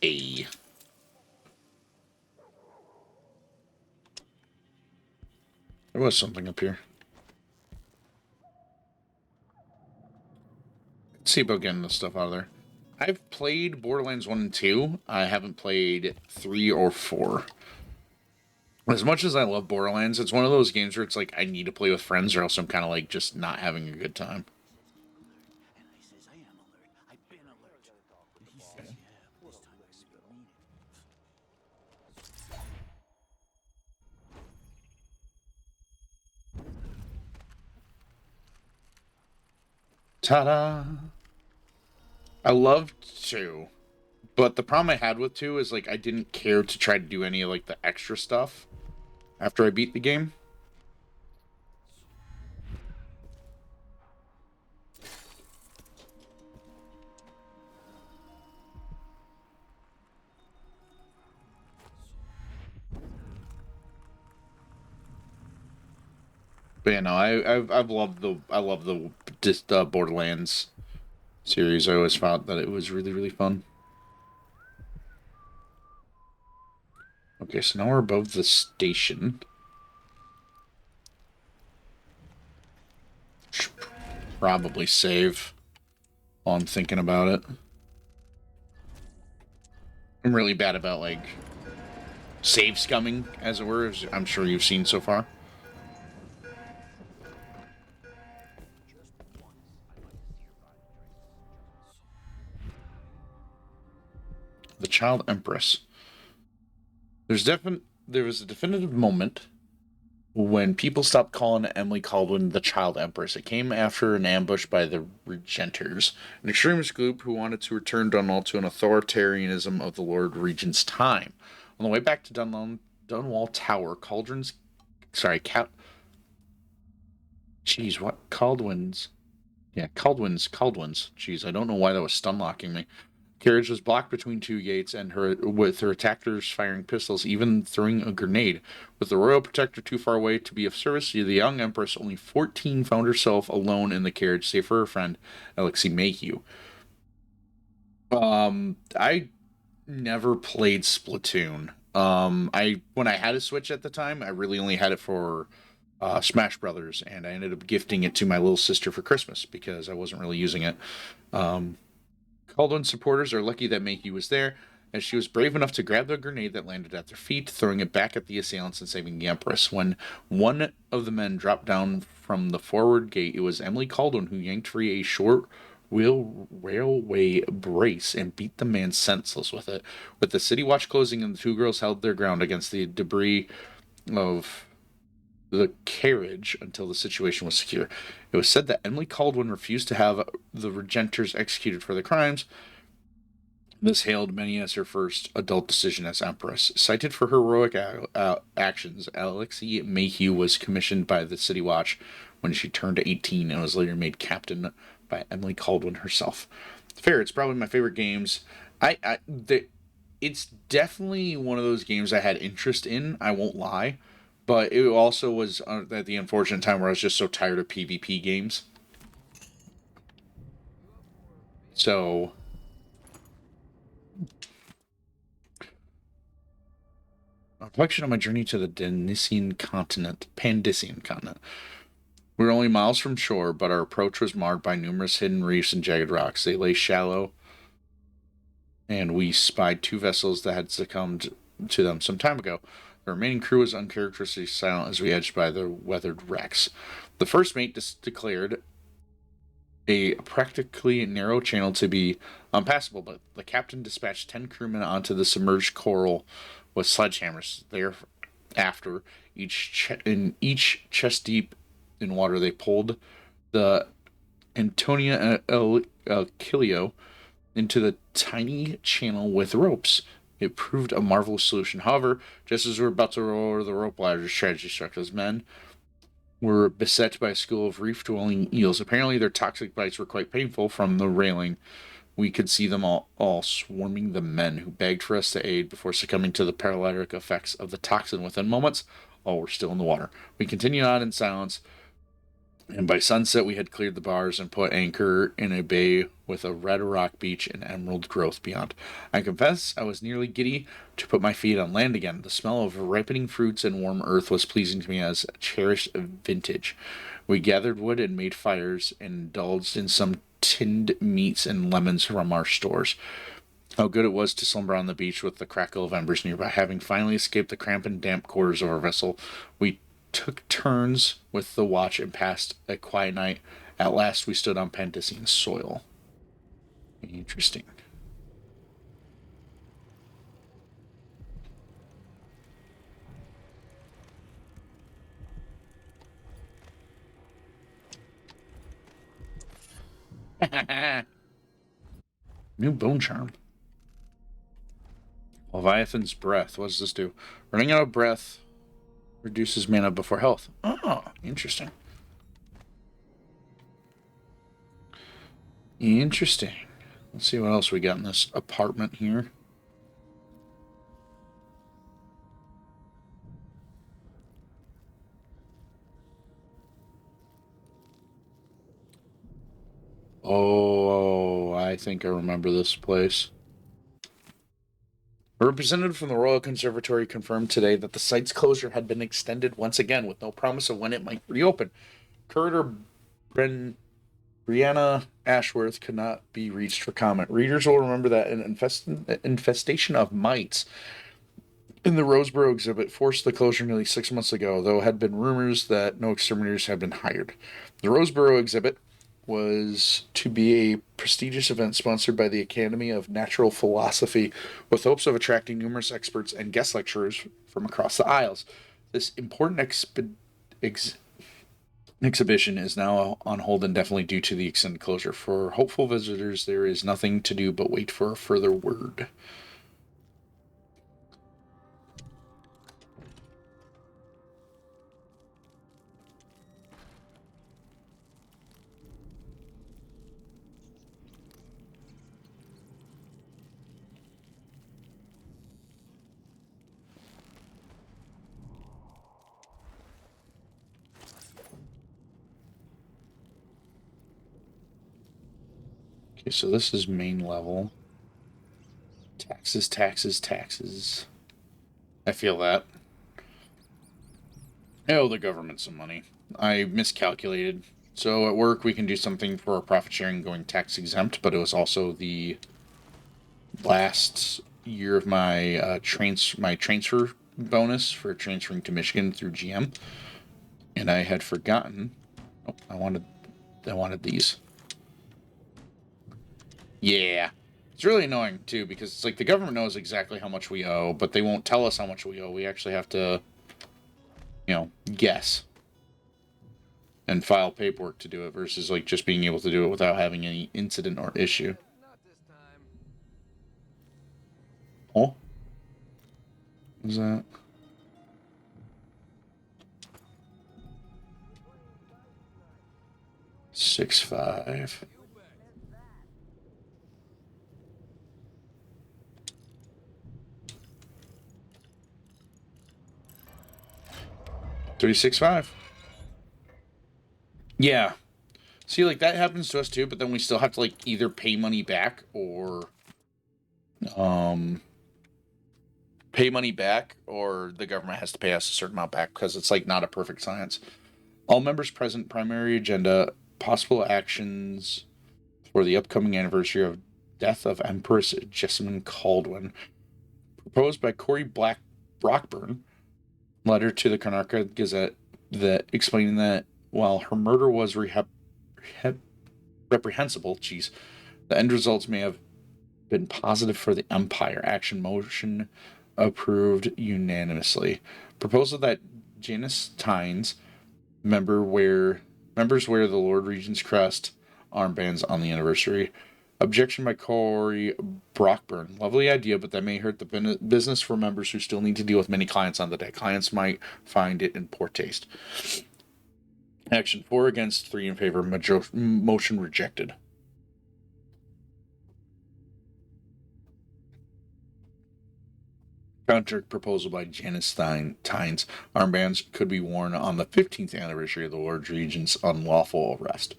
Hey. There was something up here. Let's see about getting this stuff out of there. I've played Borderlands 1 and 2. I haven't played 3 or 4. As much as I love Borderlands, it's one of those games where it's like I need to play with friends or else I'm kind of like just not having a good time. And I says I am alert. I've been alert. And he says, yeah, this time I still mean it. Ta-da! I loved 2, but the problem I had with 2 is like I didn't care to try to do any of like the extra stuff after I beat the game. But yeah, no, I've loved the Borderlands series. I always found that it was really, really fun. Okay, so now we're above the station. Should probably save while I'm thinking about it. I'm really bad about, like, save scumming, as it were, as I'm sure you've seen so far. The Child Empress. There was a definitive moment when people stopped calling Emily Caldwin the Child Empress. It came after an ambush by the Regenters, an extremist group who wanted to return Dunwall to an authoritarianism of the Lord Regent's time. On the way back to Dunwall Tower, Caldwin's... Jeez, what? Caldwin's... Yeah, Caldwin's. Jeez, I don't know why that was stun locking me. Carriage was blocked between two gates, and with her attackers firing pistols, even throwing a grenade. With the royal protector too far away to be of service, the young empress, only 14, found herself alone in the carriage, save for her friend Alexei Mayhew. I never played Splatoon. I when I had a Switch at the time, I really only had it for Smash Brothers, and I ended up gifting it to my little sister for Christmas because I wasn't really using it. Um, Caldwell supporters are lucky that Makey was there, as she was brave enough to grab the grenade that landed at their feet, throwing it back at the assailants and saving the Empress. When one of the men dropped down from the forward gate, it was Emily Caldwell who yanked free a short wheel railway brace and beat the man senseless with it. With the city watch closing and the two girls held their ground against the debris of the carriage until the situation was secure. It was said that Emily Caldwell refused to have the regenters executed for their crimes. This hailed many as her first adult decision as empress. Cited for her heroic actions, Alexei Mayhew was commissioned by the City Watch when she turned 18 and was later made captain by Emily Caldwell herself. Fair, it's probably my favorite games. It's definitely one of those games I had interest in, I won't lie. But it also was at the unfortunate time where I was just so tired of PvP games. So, a reflection on my journey to the Pandician continent. We were only miles from shore, but our approach was marred by numerous hidden reefs and jagged rocks. They lay shallow, and we spied two vessels that had succumbed to them some time ago. The remaining crew was uncharacteristically silent as we edged by the weathered wrecks. The first mate declared a practically narrow channel to be unpassable, but the captain dispatched 10 crewmen onto the submerged coral with sledgehammers. Thereafter, each chest deep in water, they pulled the Antonia Kilio into the tiny channel with ropes. It proved a marvelous solution. However, just as we were about to roll over the rope ladders, tragedy struck. Those men were beset by a school of reef-dwelling eels. Apparently, their toxic bites were quite painful. From the railing, we could see them all swarming the men, who begged for us to aid before succumbing to the paralytic effects of the toxin. Within moments, all were still in the water. We continued on in silence, and by sunset we had cleared the bars and put anchor in a bay with a red rock beach and emerald growth beyond. I confess I was nearly giddy to put my feet on land again. The smell of ripening fruits and warm earth was pleasing to me as cherished vintage. We gathered wood and made fires and indulged in some tinned meats and lemons from our stores. How good it was to slumber on the beach with the crackle of embers nearby. Having finally escaped the cramped and damp quarters of our vessel, we took turns with the watch and passed a quiet night. At last we stood on Pandician soil. Interesting. New bone charm. Leviathan's breath. What does this do? Running out of breath reduces mana before health. Oh, interesting. Interesting. Let's see what else we got in this apartment here. Oh, I think I remember this place. A representative from the Royal Conservatory confirmed today that the site's closure had been extended once again with no promise of when it might reopen. Curator Brianna Ashworth could not be reached for comment. Readers will remember that an infestation of mites in the Roseboro exhibit forced the closure nearly 6 months ago, though had been rumors that no exterminators had been hired. The Roseboro exhibit was to be a prestigious event sponsored by the Academy of Natural Philosophy with hopes of attracting numerous experts and guest lecturers from across the aisles. This important exhibition is now on hold indefinitely due to the extended closure. For hopeful visitors, there is nothing to do but wait for a further word. Okay, so this is main level. Taxes, taxes, taxes. I feel that. I owe the government some money. I miscalculated. So at work, we can do something for our profit sharing going tax exempt, but it was also the last year of my transfer bonus for transferring to Michigan through GM, and I had forgotten. Oh, I wanted these. Yeah. It's really annoying, too, because it's like the government knows exactly how much we owe, but they won't tell us how much we owe. We actually have to, guess and file paperwork to do it versus, like, just being able to do it without having any incident or issue. Oh? What is that? $6.5. 36.5. Yeah. See, like, that happens to us too, but then we still have to, like, either pay money back or the government has to pay us a certain amount back because it's, like, not a perfect science. All members present, primary agenda, possible actions for the upcoming anniversary of death of Empress Jessamine Caldwin. Proposed by Corey Brockburn. Letter to the Karnataka Gazette that explaining that while her murder was reprehensible, the end results may have been positive for the Empire. Action motion approved unanimously. Proposal that Janice Tynes, members wear the Lord Regent's crest armbands on the anniversary. Objection by Corey Brockburn. Lovely idea, but that may hurt the business for members who still need to deal with many clients on the day. Clients might find it in poor taste. Action 4 against, 3 in favor. Motion rejected. Counter proposal by Janice Tynes. Armbands could be worn on the 15th anniversary of the Lord Regent's unlawful arrest.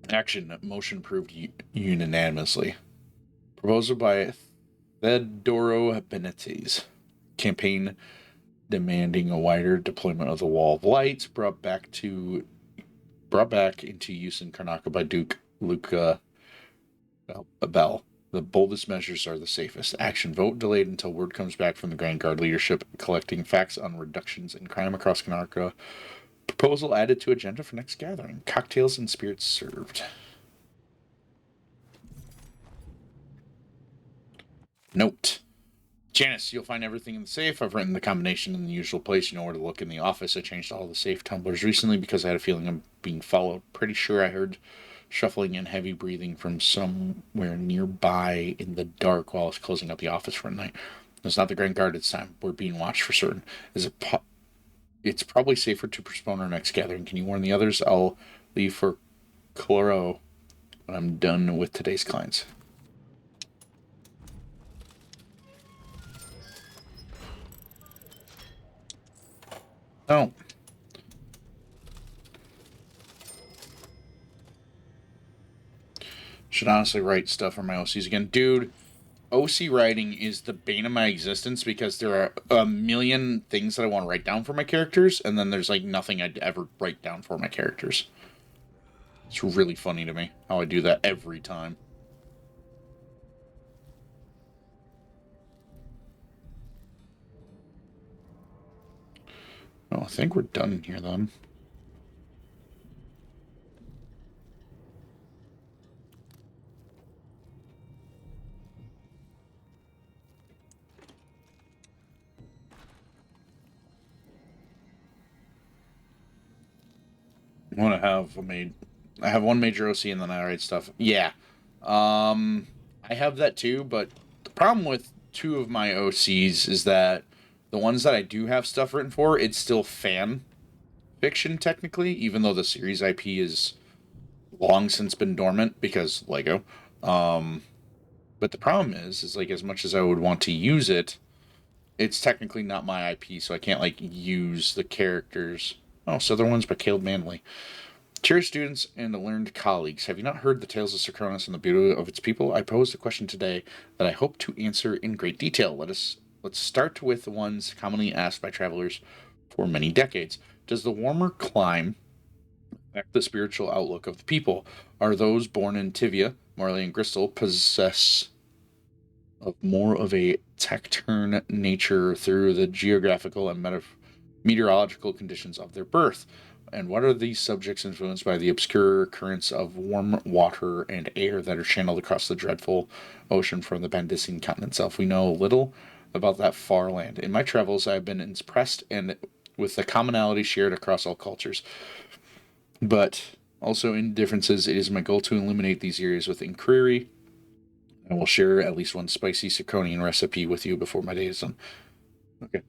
Action motion approved unanimously. Proposal by Theodoro Benitez. Campaign demanding a wider deployment of the wall of lights brought back into use in Karnataka by Duke Luca Bell. The boldest measures are the safest. Action vote delayed until word comes back from the Grand Guard leadership collecting facts on reductions in crime across Karnataka. Proposal added to agenda for next gathering. Cocktails and spirits served. Note. Janice, you'll find everything in the safe. I've written the combination in the usual place. You know where to look in the office. I changed all the safe tumblers recently because I had a feeling I'm being followed. Pretty sure I heard shuffling and heavy breathing from somewhere nearby in the dark while I was closing up the office for a night. It's not the Grand Guard this time. We're being watched for certain. It's probably safer to postpone our next gathering. Can you warn the others? I'll leave for Cloro when I'm done with today's clients. Oh. Should honestly write stuff for my OCs again. Dude, OC writing is the bane of my existence because there are a million things that I want to write down for my characters, and then there's like nothing I'd ever write down for my characters. It's really funny to me how I do that every time. Oh, I think we're done here then. I want to have I have one major OC and then I write stuff. Yeah. I have that too, but the problem with two of my OCs is that the ones that I do have stuff written for, it's still fan fiction technically, even though the series IP is long since been dormant because Lego. But the problem is like as much as I would want to use it, it's technically not my IP, so I can't like use the characters. Oh, Southern Ones by Caleb Manley. Dear students and learned colleagues, have you not heard the tales of Serconis and the beauty of its people? I posed a question today that I hope to answer in great detail. Let's start with the ones commonly asked by travelers for many decades. Does the warmer clime affect the spiritual outlook of the people? Are those born in Tivia, Marley, and Gristle possess of more of a taciturn nature through the geographical and meteorological conditions of their birth? And what are these subjects influenced by the obscure currents of warm water and air that are channeled across the dreadful ocean from the Bandisian continent itself? We know little about that far land. In my travels, I have been impressed and with the commonality shared across all cultures, but also in differences. It is my goal to illuminate these areas with inquiry. I will share at least one spicy Serconian recipe with you before my day is done. Okay.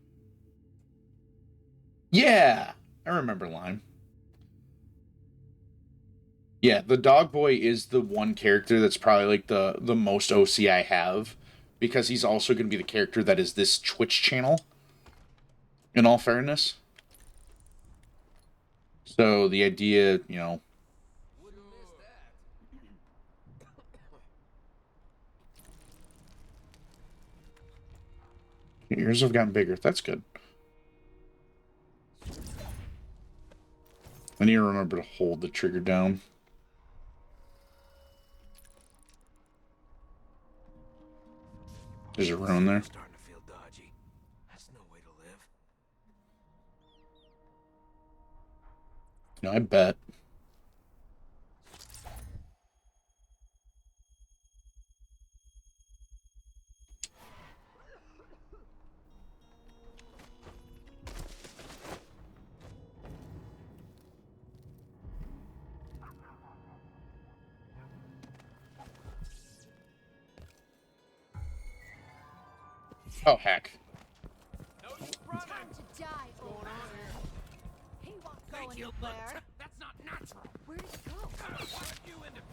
Yeah, I remember Lime. Yeah, the dog boy is the one character that's probably like the most OC I have, because he's also going to be the character that is this Twitch channel, in all fairness. So the idea, you know... Your ears have gotten bigger. That's good. I need to remember to hold the trigger down. There's a rune there. Starting to feel dodgy. That's no way to live. No, I bet. Oh, heck. Time to die, old man. He won't go anywhere. That's not natural. Where did he go?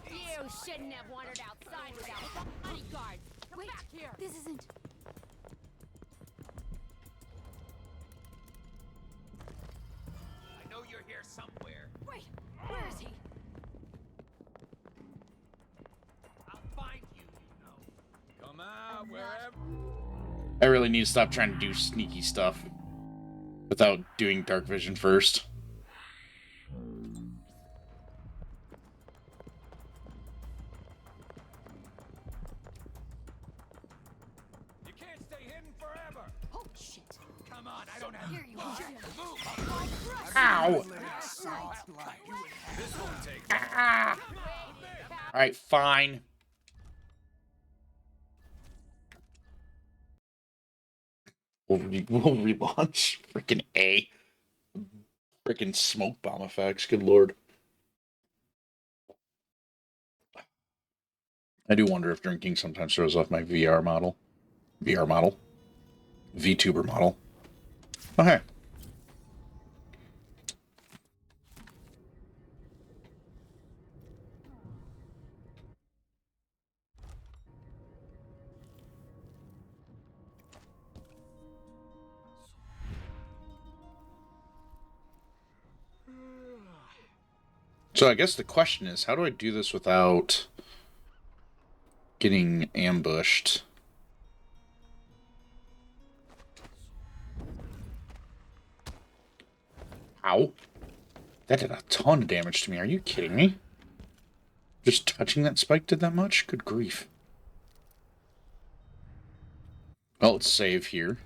You shouldn't have wandered outside without bodyguards. Wait, back here. This isn't... I know you're here somewhere. Wait, where is he? I'll find you, you know. Come out, wherever. I really need to stop trying to do sneaky stuff without doing dark vision first. You can't stay hidden forever. Oh, shit. Come on, I don't have... Here you are. Move. Ow! This won't take... Ah. Alright, fine. We'll relaunch. Freaking A. Freaking smoke bomb effects. Good lord. I do wonder if drinking sometimes throws off my VR model. VTuber model. Okay. So I guess the question is, how do I do this without getting ambushed? Ow. That did a ton of damage to me. Are you kidding me? Just touching that spike did that much? Good grief. Well, let's save here.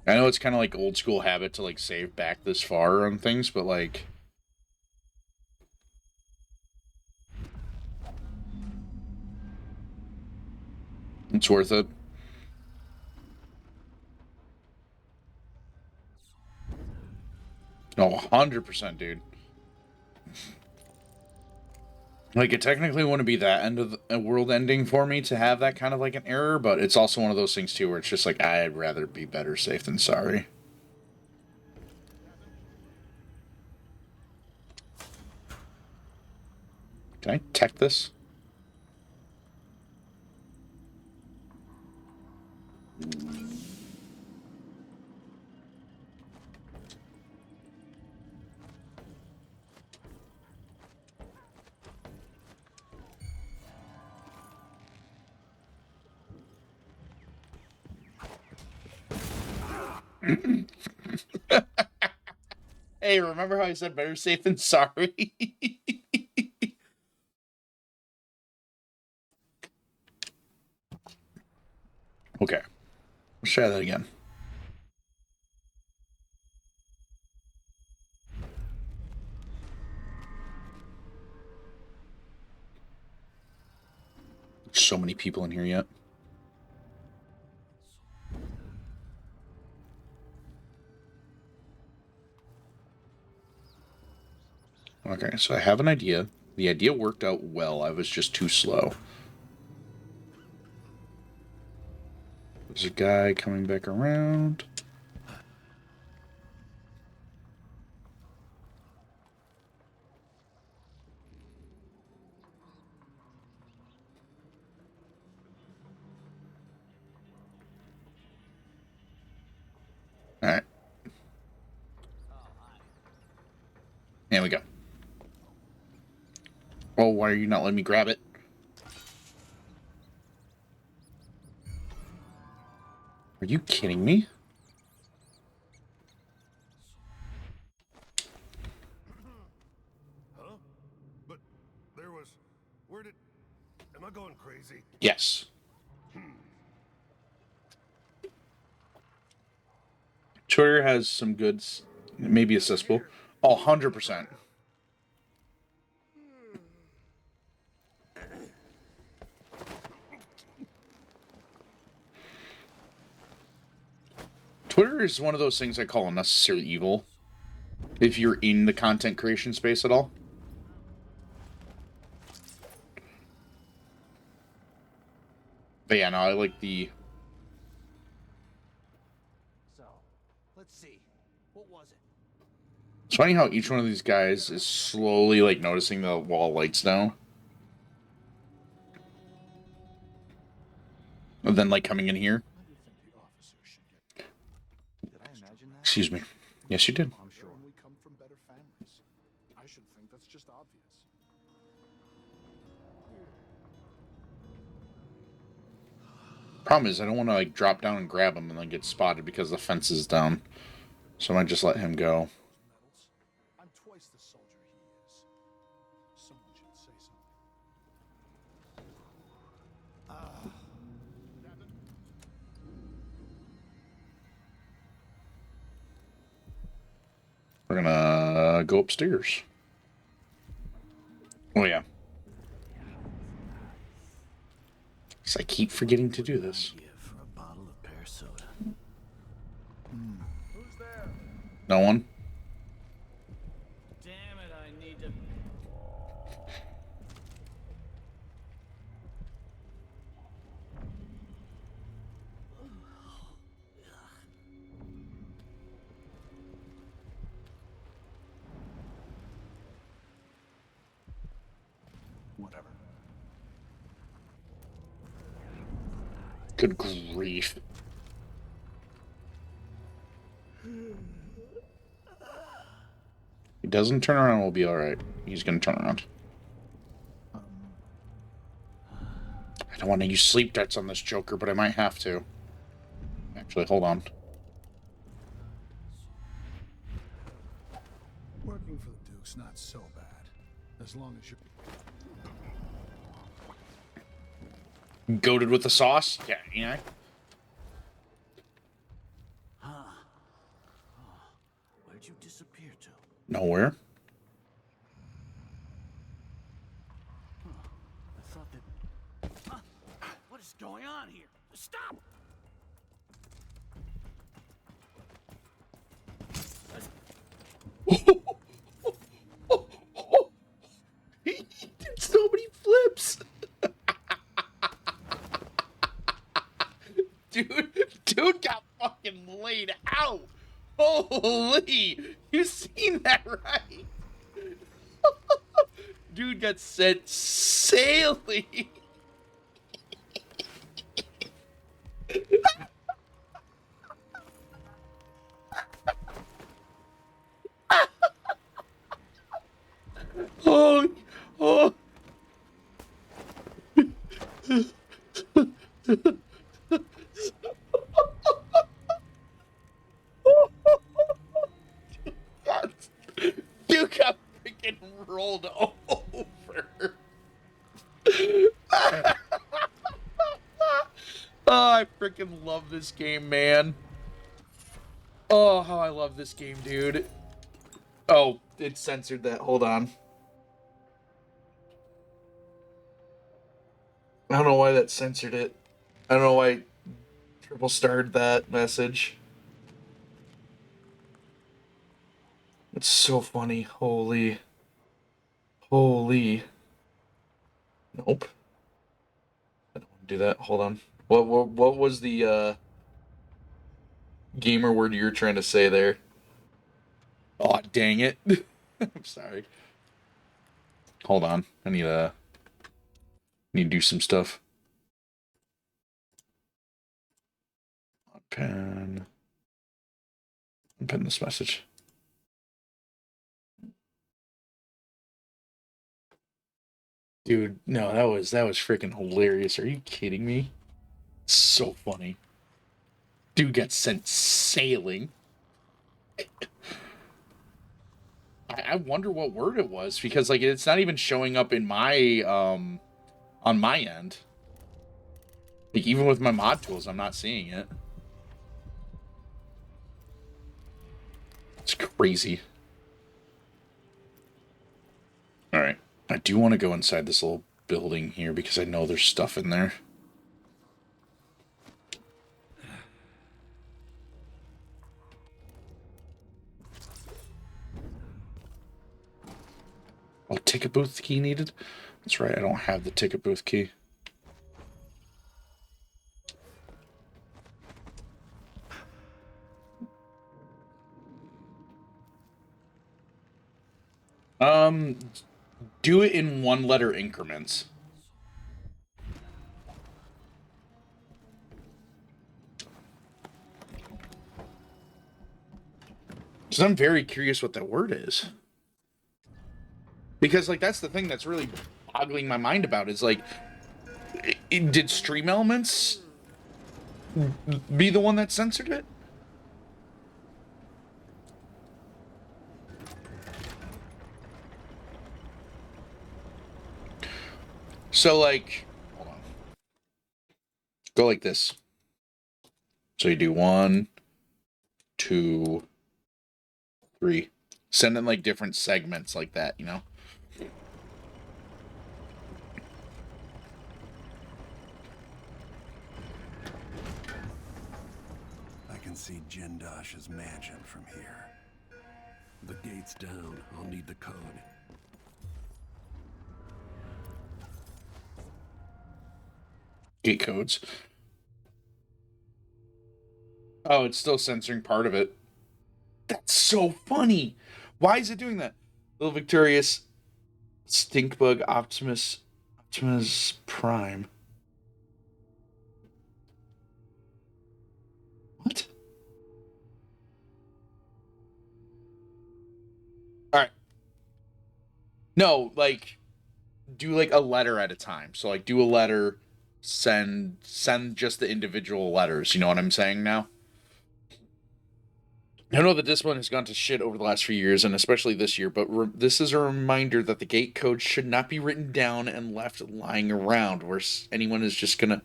I know it's kind of like old school habit to like save back this far on things, but like... it's worth it. Oh, 100%, dude. Like, it technically wouldn't be that end of the world ending for me to have that kind of like an error, but it's also one of those things too where it's just like, I'd rather be better safe than sorry. Can I tech this? Hey, remember how I said better safe than sorry? Okay, let's try that again. So many people in here yet. Okay, so I have an idea. The idea worked out well. I was just too slow. There's a guy coming back around. Alright. There we go. Oh, why are you not letting me grab it? Are you kidding me? Huh? But there was... Where did... Am I going crazy? Yes. Twitter has some goods. Maybe accessible. Oh, 100%. Twitter is one of those things I call a necessary evil. If you're in the content creation space at all. But yeah, no, I like the... So, let's see. What was it? It's funny how each one of these guys is slowly, like, noticing the wall lights now. And then, like, coming in here. Excuse me. Yes, you did. I'm sure we come from better families. I should think that's just obvious. Problem is, I don't want to, like, drop down and grab him and then get spotted because the fence is down. So I might just let him go. I'm twice the soldier he is. Someone should say something. We're gonna go upstairs. Oh, yeah. So I keep forgetting to do this. For a bottle of pear soda. Who's there? No one? Damn it, I need to... Whatever. Good grief. He doesn't turn around, we'll be alright. He's gonna turn around. I don't want to use sleep darts on this Joker, but I might have to. Actually, hold on. Working for the Duke's not so bad. As long as you're... Goated with the sauce? Yeah, you know. Where'd you disappear to? Nowhere. I thought that... What is going on here? Stop! He did so many flips. Dude got fucking laid out. Holy, you seen that, right? Dude got sent sailing. Oh, oh. rolled over. Oh, I freaking love this game, man. Oh, how I love this game, dude. Oh, it censored that. Hold on. I don't know why that censored it. I don't know why it triple starred that message. It's so funny. Holy. Holy. Nope. I don't want to do that. Hold on. What was the gamer word you were trying to say there? Oh, dang it. I'm sorry. Hold on. I need to do some stuff. Unpin this message. Dude, no, that was freaking hilarious. Are you kidding me? So funny. Dude got sent sailing. I wonder what word it was, because like it's not even showing up in my on my end. Like even with my mod tools, I'm not seeing it. It's crazy. All right. I do want to go inside this little building here because I know there's stuff in there. Oh, ticket booth key needed? That's right, I don't have the ticket booth key. Do it in 1-letter increments. Because I'm very curious what that word is. Because, like, that's the thing that's really boggling my mind about is, like, did Stream Elements be the one that censored it? So, like, hold on. Go like this. So you do 1, 2, 3. Send in, like, different segments like that, you know? I can see Jindosh's mansion from here. The gate's down. I'll need the code. Gate codes. Oh, it's still censoring part of it. That's so funny. Why is it doing that? Little Victorious, Stinkbug, Optimus Prime. What? All right. No, like do like a letter at a time. So like do a letter, send just the individual letters. You know what I'm saying now? I know the discipline has gone to shit over the last few years, and especially this year, but this is a reminder that the gate code should not be written down and left lying around where anyone is just gonna,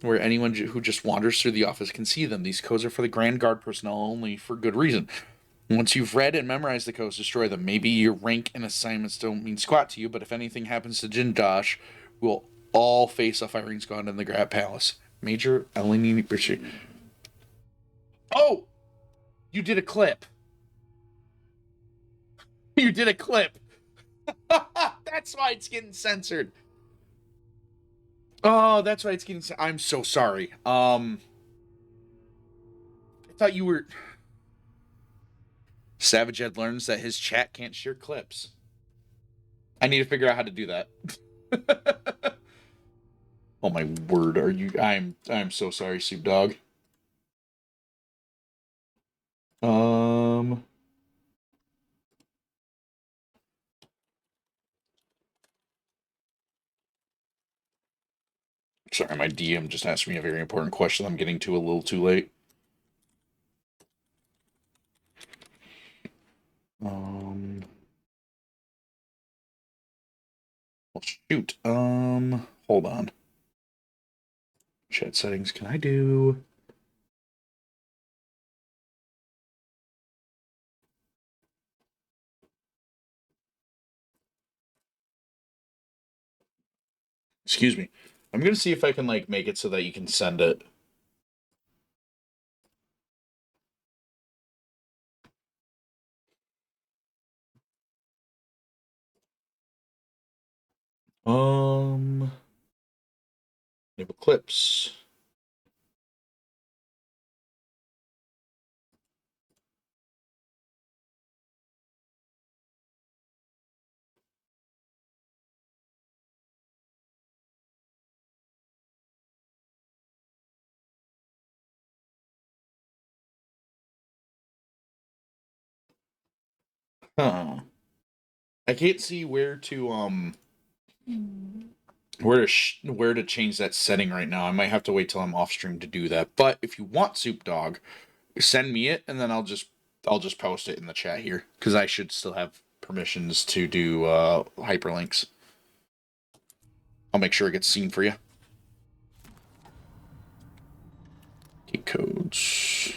where anyone who just wanders through the office can see them. These codes are for the Grand Guard personnel only for good reason. Once you've read and memorized the codes, destroy them. Maybe your rank and assignments don't mean squat to you, but if anything happens to Jindosh, we'll all face a firing squad in the Grab Palace. Major Eleni Bishi. Oh! You did a clip. You did a clip. That's why it's getting censored. Oh, that's why it's getting I'm so sorry. I thought you were Savage Ed learns that his chat can't share clips. I need to figure out how to do that. Oh my word, are you I'm so sorry, Soup Dog. Sorry, my DM just asked me a very important question I'm getting to a little too late. Shoot. Hold on. Chat settings. Can I do? Excuse me. I'm gonna see if I can like make it so that you can send it. Enable clips. Huh. I can't see where to where to change that setting right now. I might have to wait till I'm off stream to do that. But if you want Soup Dog, send me it and then I'll just post it in the chat here because I should still have permissions to do hyperlinks. I'll make sure it gets seen for you. Key codes.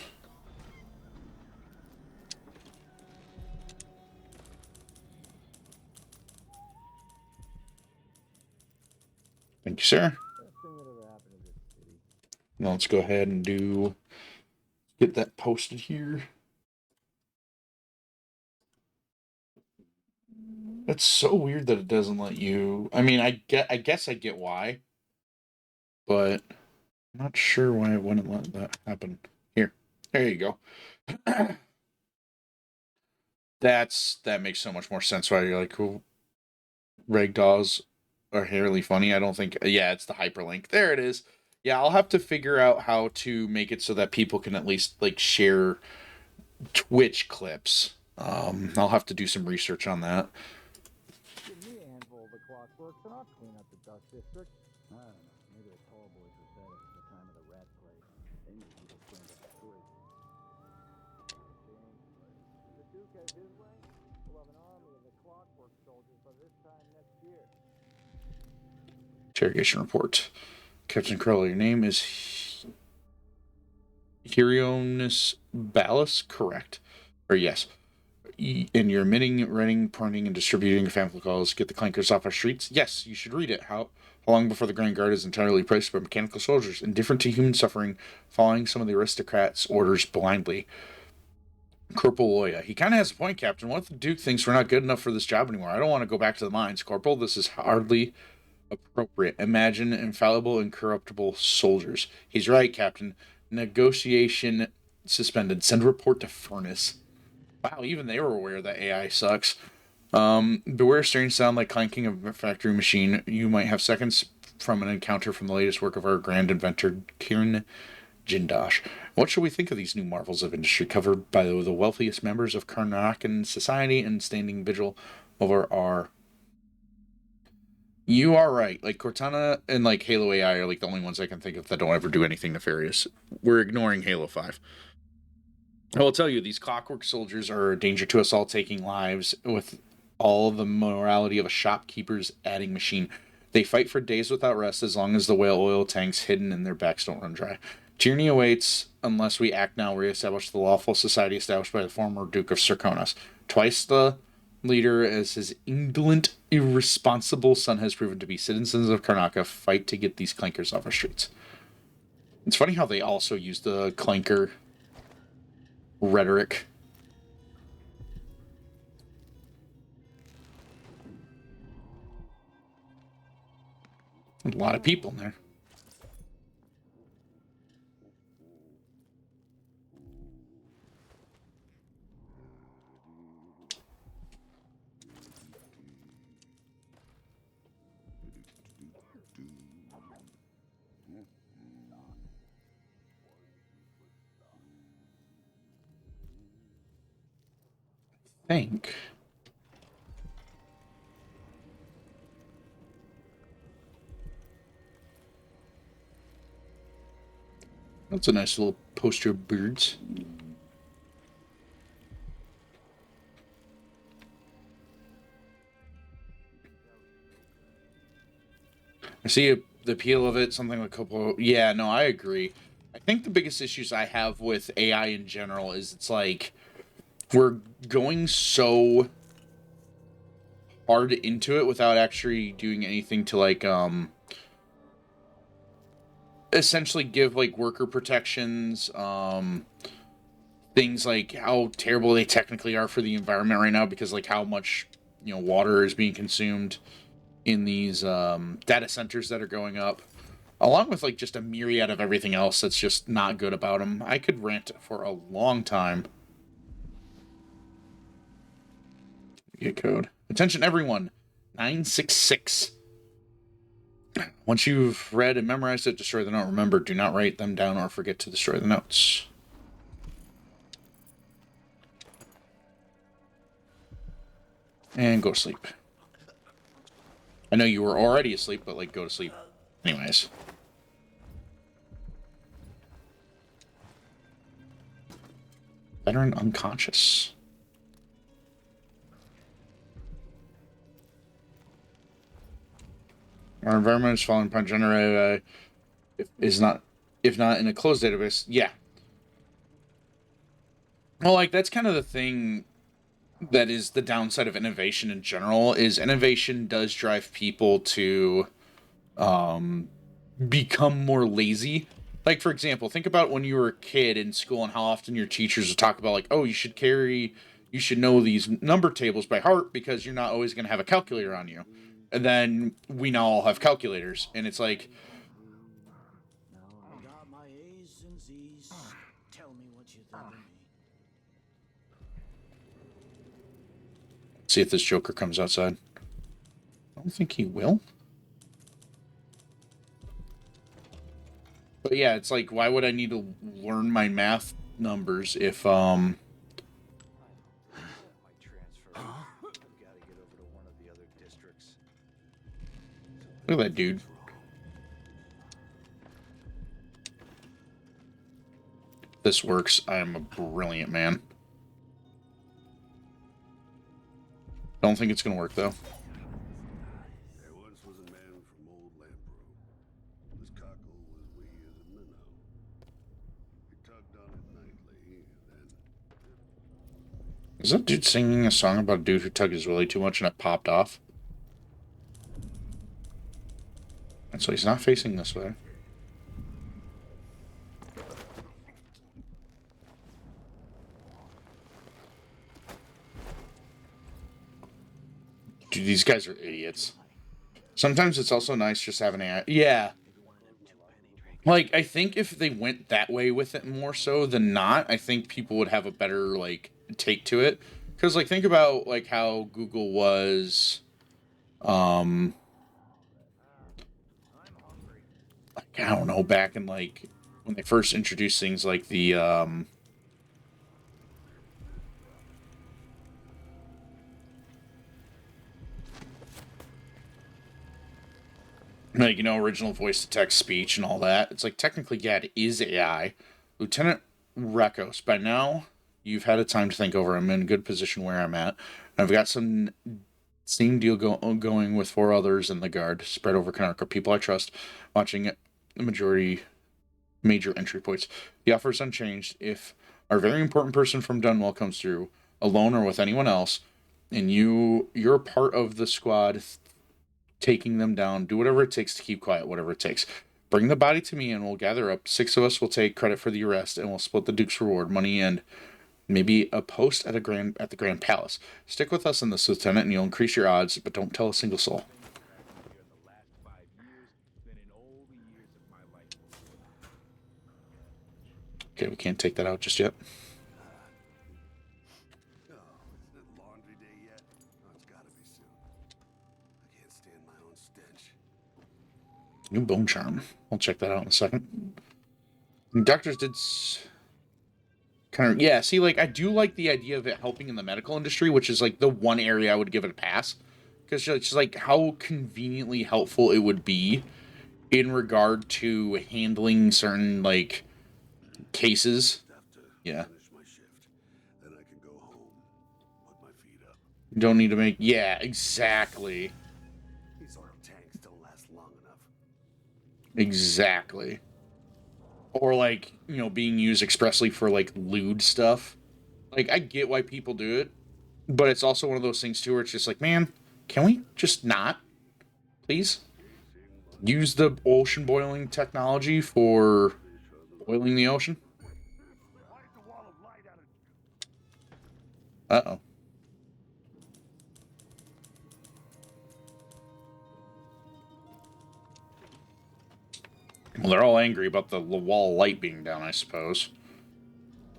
Thank you, sir. Now let's go ahead and get that posted here. It's so weird that it doesn't let you. I mean, I guess I get why, but I'm not sure why it wouldn't let that happen. Here, there you go. That makes so much more sense. Why you're like, cool. Ragdolls are really funny. I don't think. Yeah, it's the hyperlink. There it is. Yeah, I'll have to figure out how to make it so that people can at least like share Twitch clips. I'll have to do some research on that. Give me a handful of the clockworks and I'll clean up the dust district. I don't know. Maybe the tall boys were fed at the time of the rat plague. They knew people cleaned up the sewage. If the Duke has his way, we'll have an army of the clockwork soldiers by this time next year. Interrogation report. Captain Crowley, your name is Hieronymus Ballas, correct? Or yes. And you're emitting, running, printing, and distributing family calls. Get the clankers off our streets? Yes, you should read it. How long before the Grand Guard is entirely replaced by mechanical soldiers, indifferent to human suffering, following some of the aristocrats' orders blindly. Corporal Loya. He kind of has a point, Captain. What if the Duke thinks we're not good enough for this job anymore? I don't want to go back to the mines, Corporal. This is hardly appropriate. Imagine infallible, incorruptible soldiers. He's right, Captain. Negotiation suspended. Send a report to Furnace. Wow, even they were aware that AI sucks. Beware strange sound like clanking of a factory machine. You might have seconds from an encounter from the latest work of our grand inventor, Kirin Jindosh. What should we think of these new marvels of industry covered by the wealthiest members of Karnakan society and standing vigil over our... You are right. Like, Cortana and, like, Halo AI are, like, the only ones I can think of that don't ever do anything nefarious. We're ignoring Halo 5. I will tell you, these clockwork soldiers are a danger to us all, taking lives with all the morality of a shopkeeper's adding machine. They fight for days without rest as long as the whale oil tanks hidden in their backs don't run dry. Tyranny awaits unless we act now, reestablish the lawful society established by the former Duke of Serkonos. Twice the leader as his indolent, irresponsible son has proven to be. Citizens of Karnaka fight to get these clankers off our streets. It's funny how they also use the clanker rhetoric. A lot of people in there. I think. That's a nice little poster of birds. I see the appeal of it, something like couple. Yeah, no, I agree. I think the biggest issues I have with AI in general is it's like we're going so hard into it without actually doing anything to like essentially give like worker protections, things like how terrible they technically are for the environment right now because like how much, you know, water is being consumed in these data centers that are going up, along with like just a myriad of everything else that's just not good about them. I could rant for a long time. Get code. Attention everyone. 966. Once you've read and memorized it, destroy the note. Remember, do not write them down or forget to destroy the notes. And go to sleep. I know you were already asleep, but like go to sleep anyways. Veteran unconscious. Our environment is falling upon generated if not in a closed database. Yeah. Well, like that's kind of the thing that is the downside of innovation in general is innovation does drive people to become more lazy. Like for example, think about when you were a kid in school and how often your teachers would talk about like, oh, you should know these number tables by heart because you're not always going to have a calculator on you. And then we now all have calculators, and it's like, I got my A's and Z's. Tell me what you think of me. see if this Joker comes outside. I don't think he will. But yeah, it's like, why would I need to learn my math numbers if Look at that dude. This works. I am a brilliant man. Don't think it's gonna work though. There once was a man from old Lampro. His cockle was wee as a minnow. He tugged on it nightly, then Is that dude singing a song about a dude who tugged his willy too much and it popped off? And so he's not facing this way. Dude, these guys are idiots. Sometimes it's also nice just having a... Yeah. Like, I think if they went that way with it more so than not, I think people would have a better, like, take to it. Because, like, think about, like, how Google was... like, I don't know, back in, like, when they first introduced things like the, like, you know, original voice to text speech and all that. It's like, technically, yeah, it is AI. Lieutenant Rekos, by now, you've had a time to think over. I'm in a good position where I'm at. I've got some same deal going with 4 others in the guard, spread over Kanarka. People I trust, watching the major entry points. The offer is unchanged. If our very important person from Dunwell comes through, alone or with anyone else, and you're part of the squad taking them down, do whatever it takes to keep quiet, whatever it takes. Bring the body to me and we'll gather up. 6 of us will take credit for the arrest and we'll split the Duke's reward, money, and maybe a post at the Grand Palace. Stick with us in this, Lieutenant, and you'll increase your odds, but don't tell a single soul. Okay, we can't take that out just yet. oh, isn't it laundry day yet? Oh, it's gotta be soon. I can't stand my own stench. New bone charm. I'll check that out in a second. And doctors did kind of, yeah, see, like, I do like the idea of it helping in the medical industry, which is, like, the one area I would give it a pass. Because it's, like, how conveniently helpful it would be in regard to handling certain, like, cases. Yeah. Then I can go home, put my feet up. You don't need to make... Yeah, exactly. These oil tanks don't last long enough. Exactly. Or like, you know, being used expressly for like lewd stuff. Like, I get why people do it, but it's also one of those things too where it's just like, man, can we just not, please? Use the ocean boiling technology for boiling the ocean? Uh-oh. Well, they're all angry about the wall light being down, I suppose.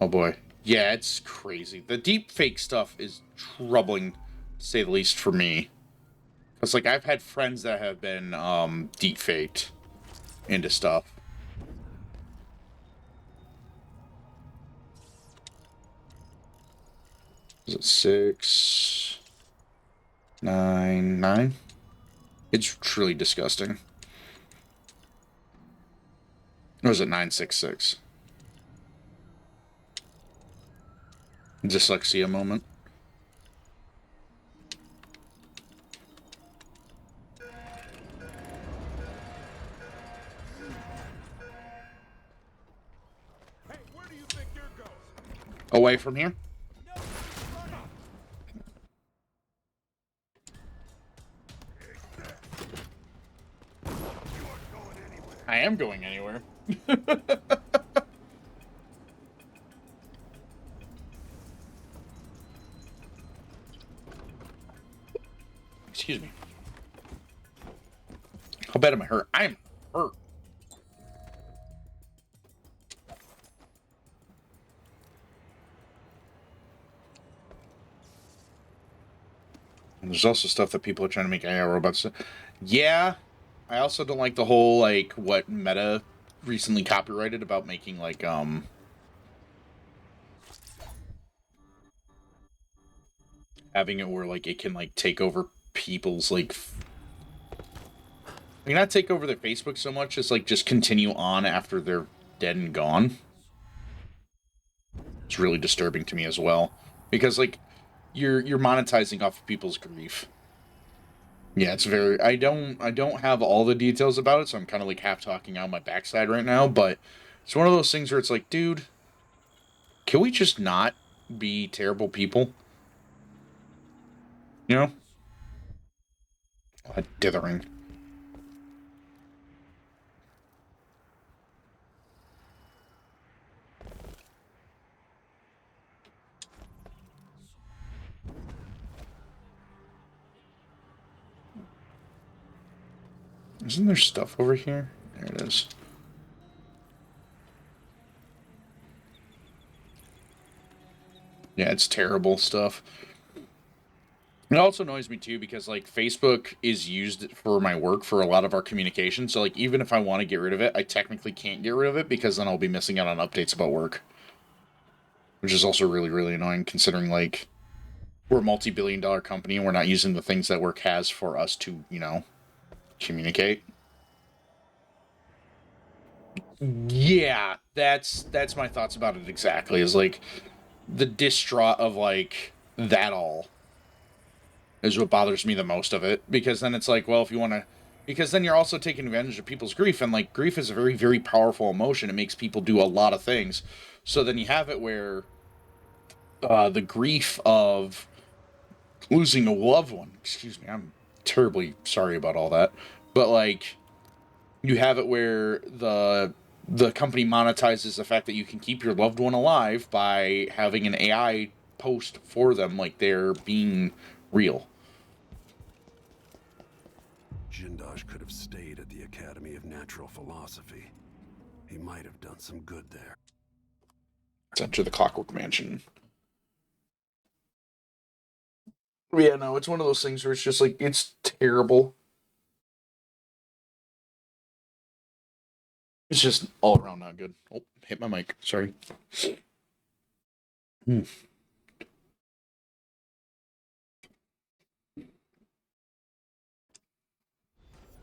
Oh boy. Yeah, it's crazy. The deep fake stuff is troubling, to say the least, for me. Because, like, I've had friends that have been deep faked into stuff. Is it 6, 9, 9? It's truly disgusting. Or is it 966? Dyslexia moment. Hey, where do you think you're going? Away from here? I am going anywhere. Excuse me. How bad am I hurt? I'm hurt. And there's also stuff that people are trying to make AI robots. Yeah, I also don't like the whole, like, what Meta recently copyrighted about making, like, having it where, like, it can, like, take over people's, like, I mean, not take over their Facebook so much as, like, just continue on after they're dead and gone. It's really disturbing to me as well. Because, like, you're monetizing off of people's grief. Yeah, it's very. I don't have all the details about it, so I'm kind of like half talking out my backside right now. But it's one of those things where it's like, dude, can we just not be terrible people? You know? Dithering. Isn't there stuff over here? There it is. Yeah, it's terrible stuff. It also annoys me too because like Facebook is used for my work for a lot of our communication. So like even if I want to get rid of it, I technically can't get rid of it because then I'll be missing out on updates about work. Which is also really, really annoying considering like we're a multi-billion-dollar company and we're not using the things that work has for us to, you know, communicate. Yeah, that's my thoughts about it exactly. Is like the distraught of like that all is what bothers me the most of it because then it's like, well, if you want to because then you're also taking advantage of people's grief and like grief is a very very powerful emotion. It makes people do a lot of things. So then you have it where the grief of losing a loved one, excuse me, I'm terribly sorry about all that. But like you have it where the company monetizes the fact that you can keep your loved one alive by having an AI post for them like they're being real. Jindosh could have stayed at the Academy of Natural Philosophy. He might have done some good there. Let's enter the Clockwork Mansion. Yeah, no, it's one of those things where it's just like it's terrible. It's just all around not good. Oh, hit my mic. Sorry. Hmm.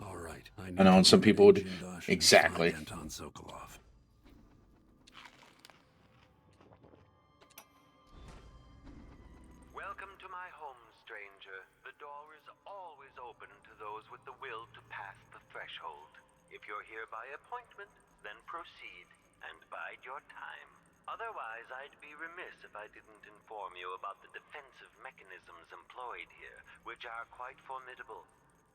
All right, I know, and some people would exactly. Anton Sokolov. Welcome to my home, stranger. The door is always open to those with the will to pass the threshold. If you're here by appointment, then proceed and bide your time. Otherwise, I'd be remiss if I didn't inform you about the defensive mechanisms employed here, which are quite formidable.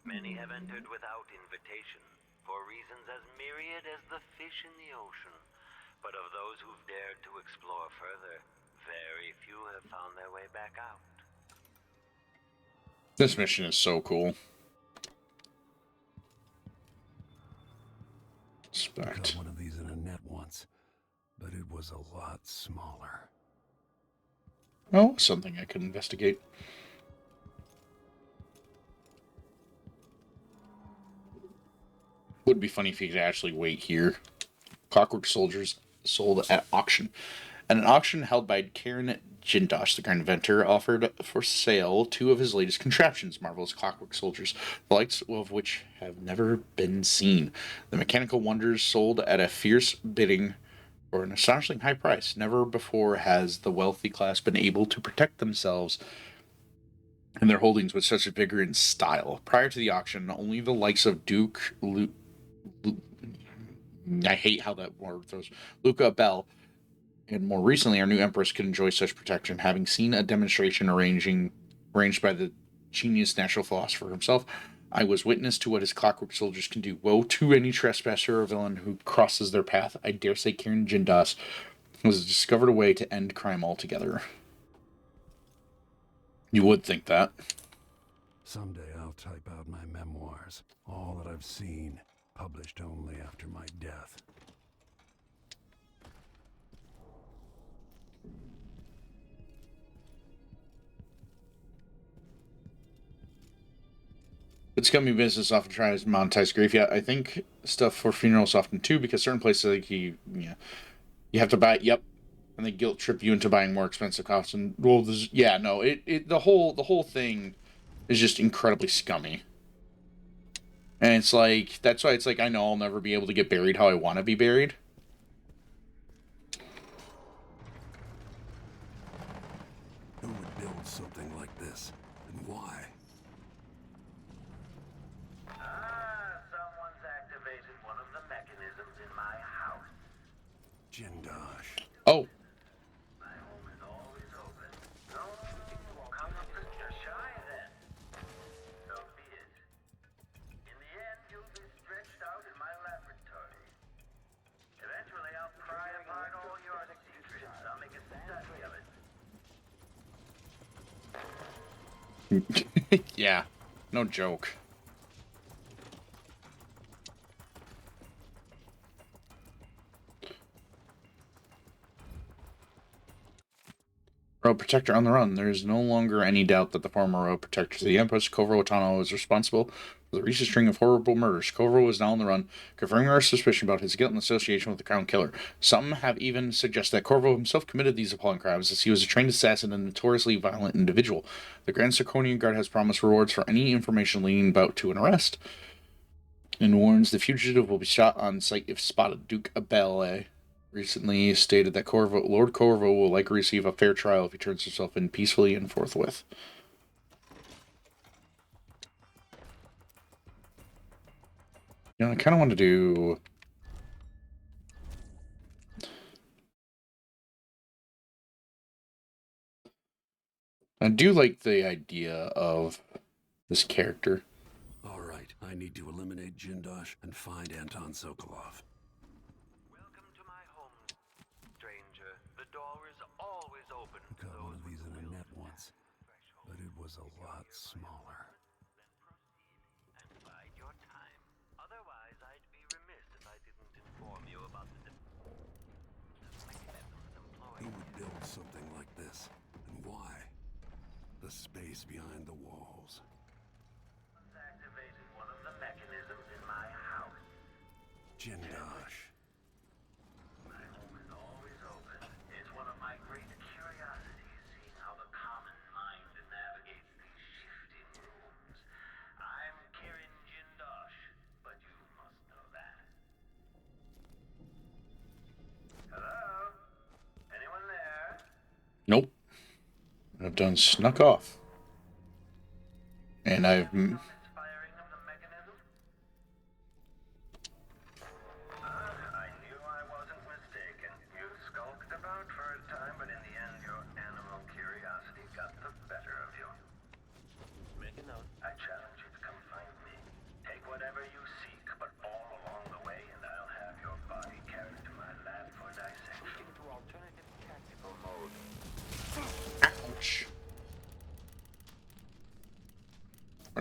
Many have entered without invitation, for reasons as myriad as the fish in the ocean. But of those who've dared to explore further, very few have found their way back out. This mission is so cool. Got one of these in a net once, but it was a lot smaller. Oh, something I could investigate. Would be funny if you could actually wait here. Clockwork Soldiers sold at auction. At an auction held by Karen Jindosh, the grand inventor, offered for sale 2 of his latest contraptions, marvelous clockwork soldiers, the likes of which have never been seen. The mechanical wonders sold at a fierce bidding for an astonishingly high price. Never before has the wealthy class been able to protect themselves and their holdings with such vigor and style. Prior to the auction, only the likes of I hate how that word throws, Luca Bell, and more recently, our new Empress could enjoy such protection. Having seen a demonstration arranged by the genius natural philosopher himself, I was witness to what his clockwork soldiers can do. Woe to any trespasser or villain who crosses their path. I dare say Kieran Jindas has discovered a way to end crime altogether. You would think that. Someday I'll type out my memoirs, all that I've seen, published only after my death. It's gummy business often tries to monetize grief. Yeah, I think stuff for funerals often too, because certain places like you have to buy. Yep, and they guilt trip you into buying more expensive costumes. Well, the whole thing is just incredibly scummy. And it's like, that's why it's like, I know I'll never be able to get buried how I want to be buried. Who would build something like this, and why? Someone's activated one of the mechanisms in my house. Jindosh. Oh. My home is always open. No, come up Mr. Shy then. So be it. In the end, you'll be stretched out in my laboratory. Eventually, I'll pry apart all your secrets. I'll make a study of it. Yeah, no joke. Road Protector on the run. There is no longer any doubt that the former Road Protector to the Empress, Kovro Otano, was responsible for the recent string of horrible murders. Kovro is now on the run, confirming our suspicion about his guilt in association with the Crown Killer. Some have even suggested that Kovro himself committed these appalling crimes, as he was a trained assassin and notoriously violent individual. The Grand Sarkonian Guard has promised rewards for any information leading about to an arrest, and warns the fugitive will be shot on sight if spotted. Duke Abele recently stated that Lord Corvo will likely receive a fair trial if he turns himself in peacefully and forthwith. You know, I kind of want to do... I do like the idea of this character. All right, I need to eliminate Jindosh and find Anton Sokolov. Welcome to my home, stranger. The door is always open. Got one of these in a net once, but it was a lot smaller. And bide your time. Otherwise, I'd be remiss if I didn't inform you about the mechanisms employed. Who would build something like this, and why? The space behind the walls. Activated one of the mechanisms in my house. Jindosh. My home is always open. It's one of my great curiosities, seeing how the common mind navigates these shifting rooms. I'm Kieran Jindosh, but you must know that. Hello? Anyone there? Nope. I've done snuck off. And I've...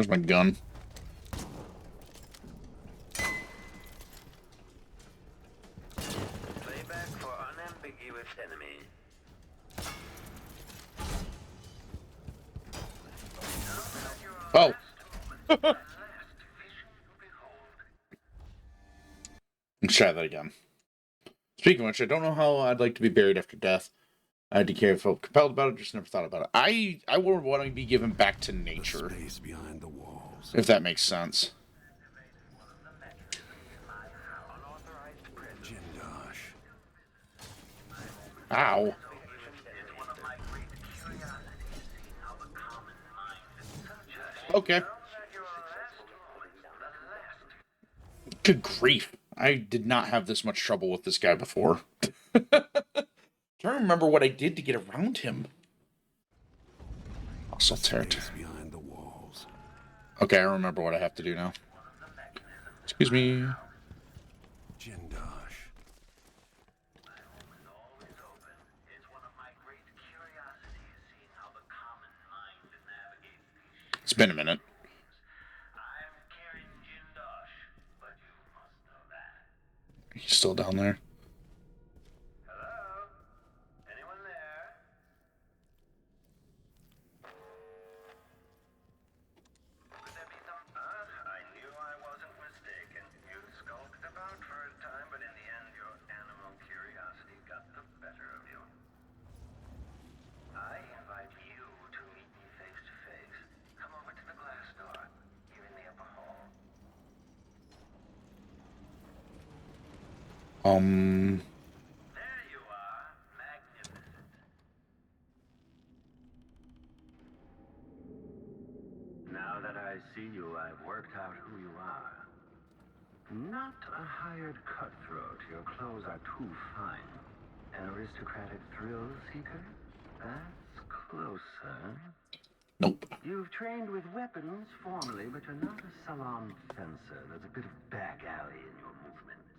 Where's my gun? Playback for unambiguous enemy. Oh. Let's try that again. Speaking of which, I don't know how I'd like to be buried after death. I had to care, felt compelled about it, just never thought about it. I would want to be given back to nature. The space behind the walls. If that makes sense. Jindosh. Ow. Okay. Good grief. I did not have this much trouble with this guy before. Trying to remember what I did to get around him. Also Behind the walls. Okay, I remember what I have to do now. Excuse me. Jindosh. It's been a minute. He's still down there. Now that I see you, I've worked out who you are. Not a hired cutthroat. Your clothes are too fine. An aristocratic thrill seeker? That's closer. Nope. You've trained with weapons formerly, but you're not a salon fencer. There's a bit of back alley in your movements.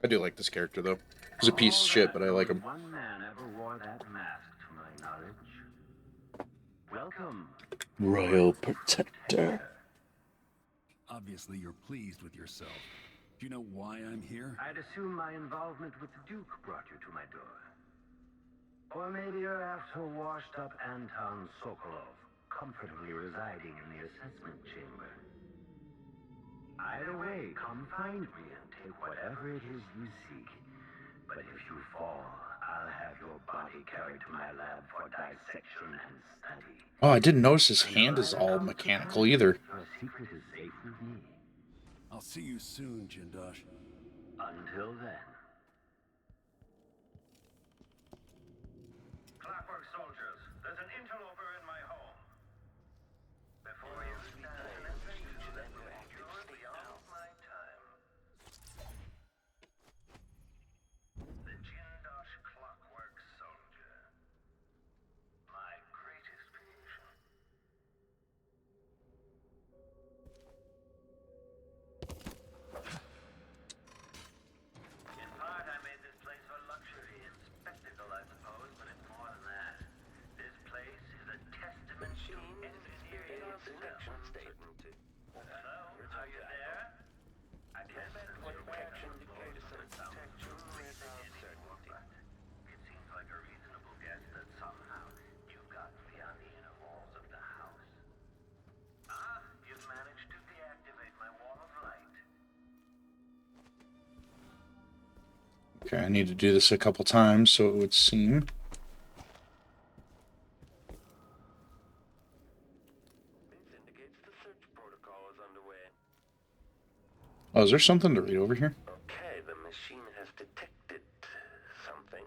I do like this character, though. He's a piece of shit, but I like him. One man ever wore that mask, to my knowledge. Welcome. Royal Protector. Obviously, you're pleased with yourself. Do you know why I'm here? I'd assume my involvement with the Duke brought you to my door. Or maybe you're after washed-up Anton Sokolov, comfortably residing in the assessment chamber. Either way, come find me and take whatever it is you seek. But if you fall, I'll have your body carried to my lab for dissection and study. Oh, I didn't notice his hand is all mechanical either. Your secret is safe with me. I'll see you soon, Jindosh. Until then. Clockwork soldiers, there's an interloper in my home. Before you stand an adventure that will endure beyond my time. The Jindosh Clockwork Soldier. My greatest creation. In part, I made this place for luxury and spectacle, I suppose, but it's more than that. This place is a testament to experience selection statement. Hello? Are you there? I can't protection dictates some protection without certainty. It seems like a reasonable guess that somehow you got beyond the inner walls of the house. Ah, you've managed to deactivate my wall of light. Okay, I need to do this a couple times, so it would seem. This indicates the search protocol is underway. Oh, is there something to read over here? Okay, the machine has detected something.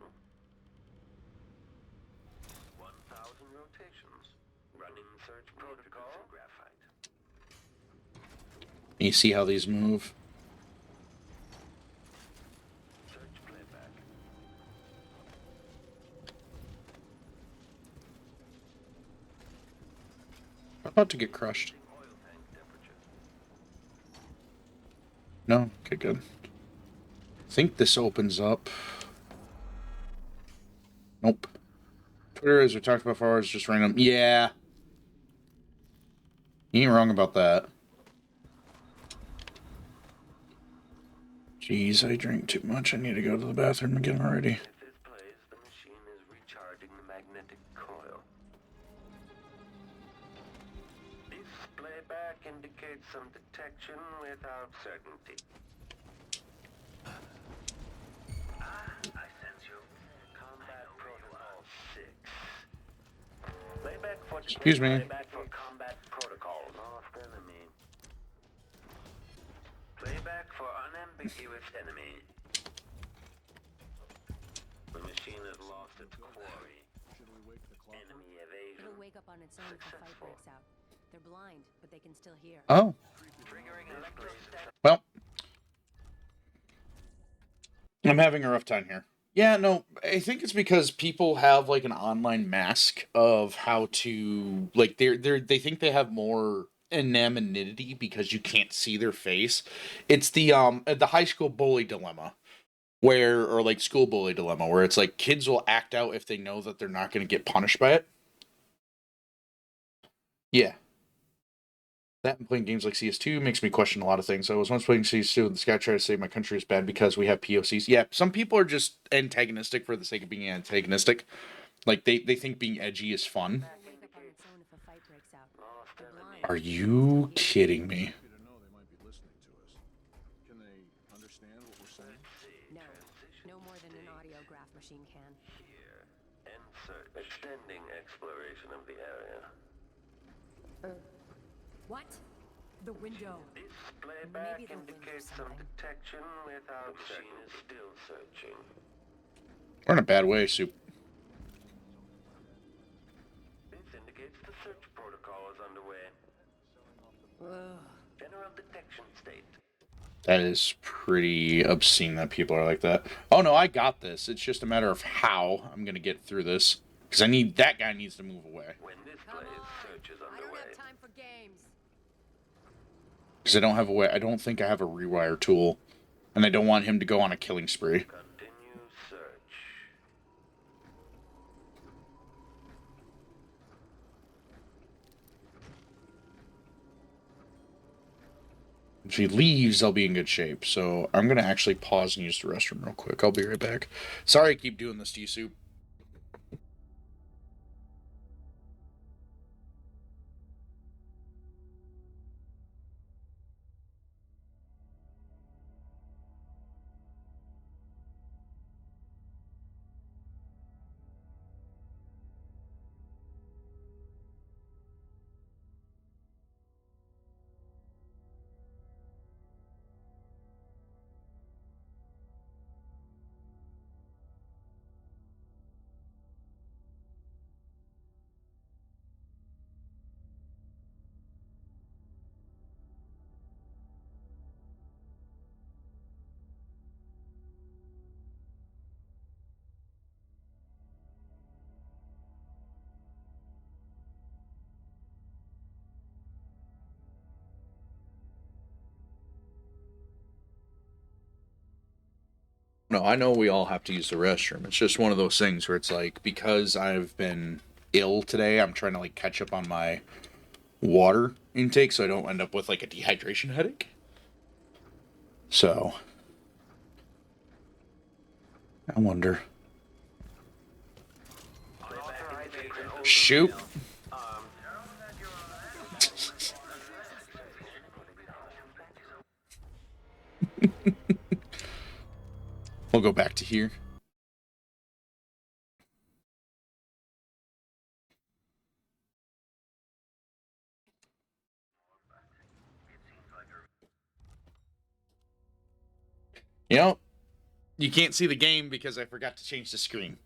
1,000 rotations. Running search protocol. Graphite. You see how these move? Search playback. I'm about to get crushed. No? Okay, good. I think this opens up. Nope. Twitter, as we talked about before, is just random. Yeah. You ain't wrong about that. Jeez, I drink too much. I need to go to the bathroom again already. At this place, the machine is recharging the magnetic coil. This playback indicates some detection without certainty. I sense you. Combat Protocol 6. Playback for Excuse me. Playback for combat protocol. Lost enemy. Playback for unambiguous enemy. The machine has lost its quarry. Enemy evasion. It'll wake up on its own if the fight breaks out. They're blind, but they can still hear. Oh. Triggering electrostatic. Well, I'm having a rough time here. Yeah, no, I think it's because people have like an online mask of how to like they think they have more anonymity because you can't see their face. It's the high school bully dilemma where or like school bully dilemma where it's like kids will act out if they know that they're not going to get punished by it. Yeah. That and playing games like CS2 makes me question a lot of things. I was once playing CS2 and this guy tried to say my country is bad because we have POCs. Yeah, some people are just antagonistic for the sake of being antagonistic. Like, they think being edgy is fun. Are you kidding me? No. No more than an audiograph machine can. Here. Insert. Extending exploration of the area. What? The window. This playback indicates some detection without machine is still searching. We're in a bad way, Soup. This indicates the search protocol is underway. General detection state. That is pretty obscene that people are like that. Oh no, I got this. It's just a matter of how I'm gonna get through this. Because that guy needs to move away. When this plays, search is underway. I don't have time for games. Because I don't have a way. I don't think I have a rewire tool. And I don't want him to go on a killing spree. Continue search. If he leaves, I'll be in good shape. So I'm going to actually pause and use the restroom real quick. I'll be right back. Sorry I keep doing this to you, Soup. No, I know we all have to use the restroom. It's just one of those things where it's like, because I've been ill today, I'm trying to like catch up on my water intake so I don't end up with like a dehydration headache. So, I wonder. Shoot. We'll go back to here. You know, you can't see the game because I forgot to change the screen.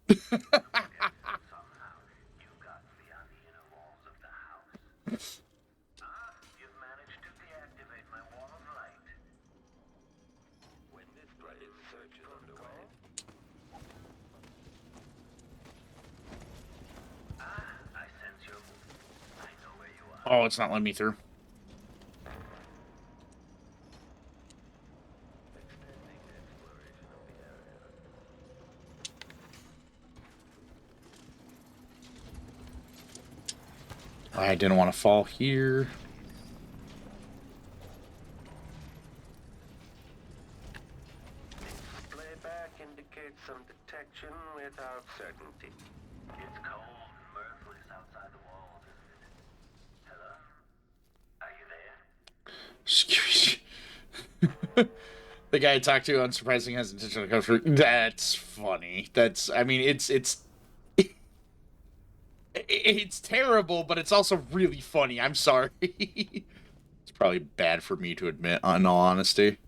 Oh, it's not letting me through. I didn't want to fall here. The guy I talked to, unsurprisingly, has intention to go through. That's funny. That's, I mean, it's terrible, but it's also really funny. I'm sorry. It's probably bad for me to admit, in all honesty.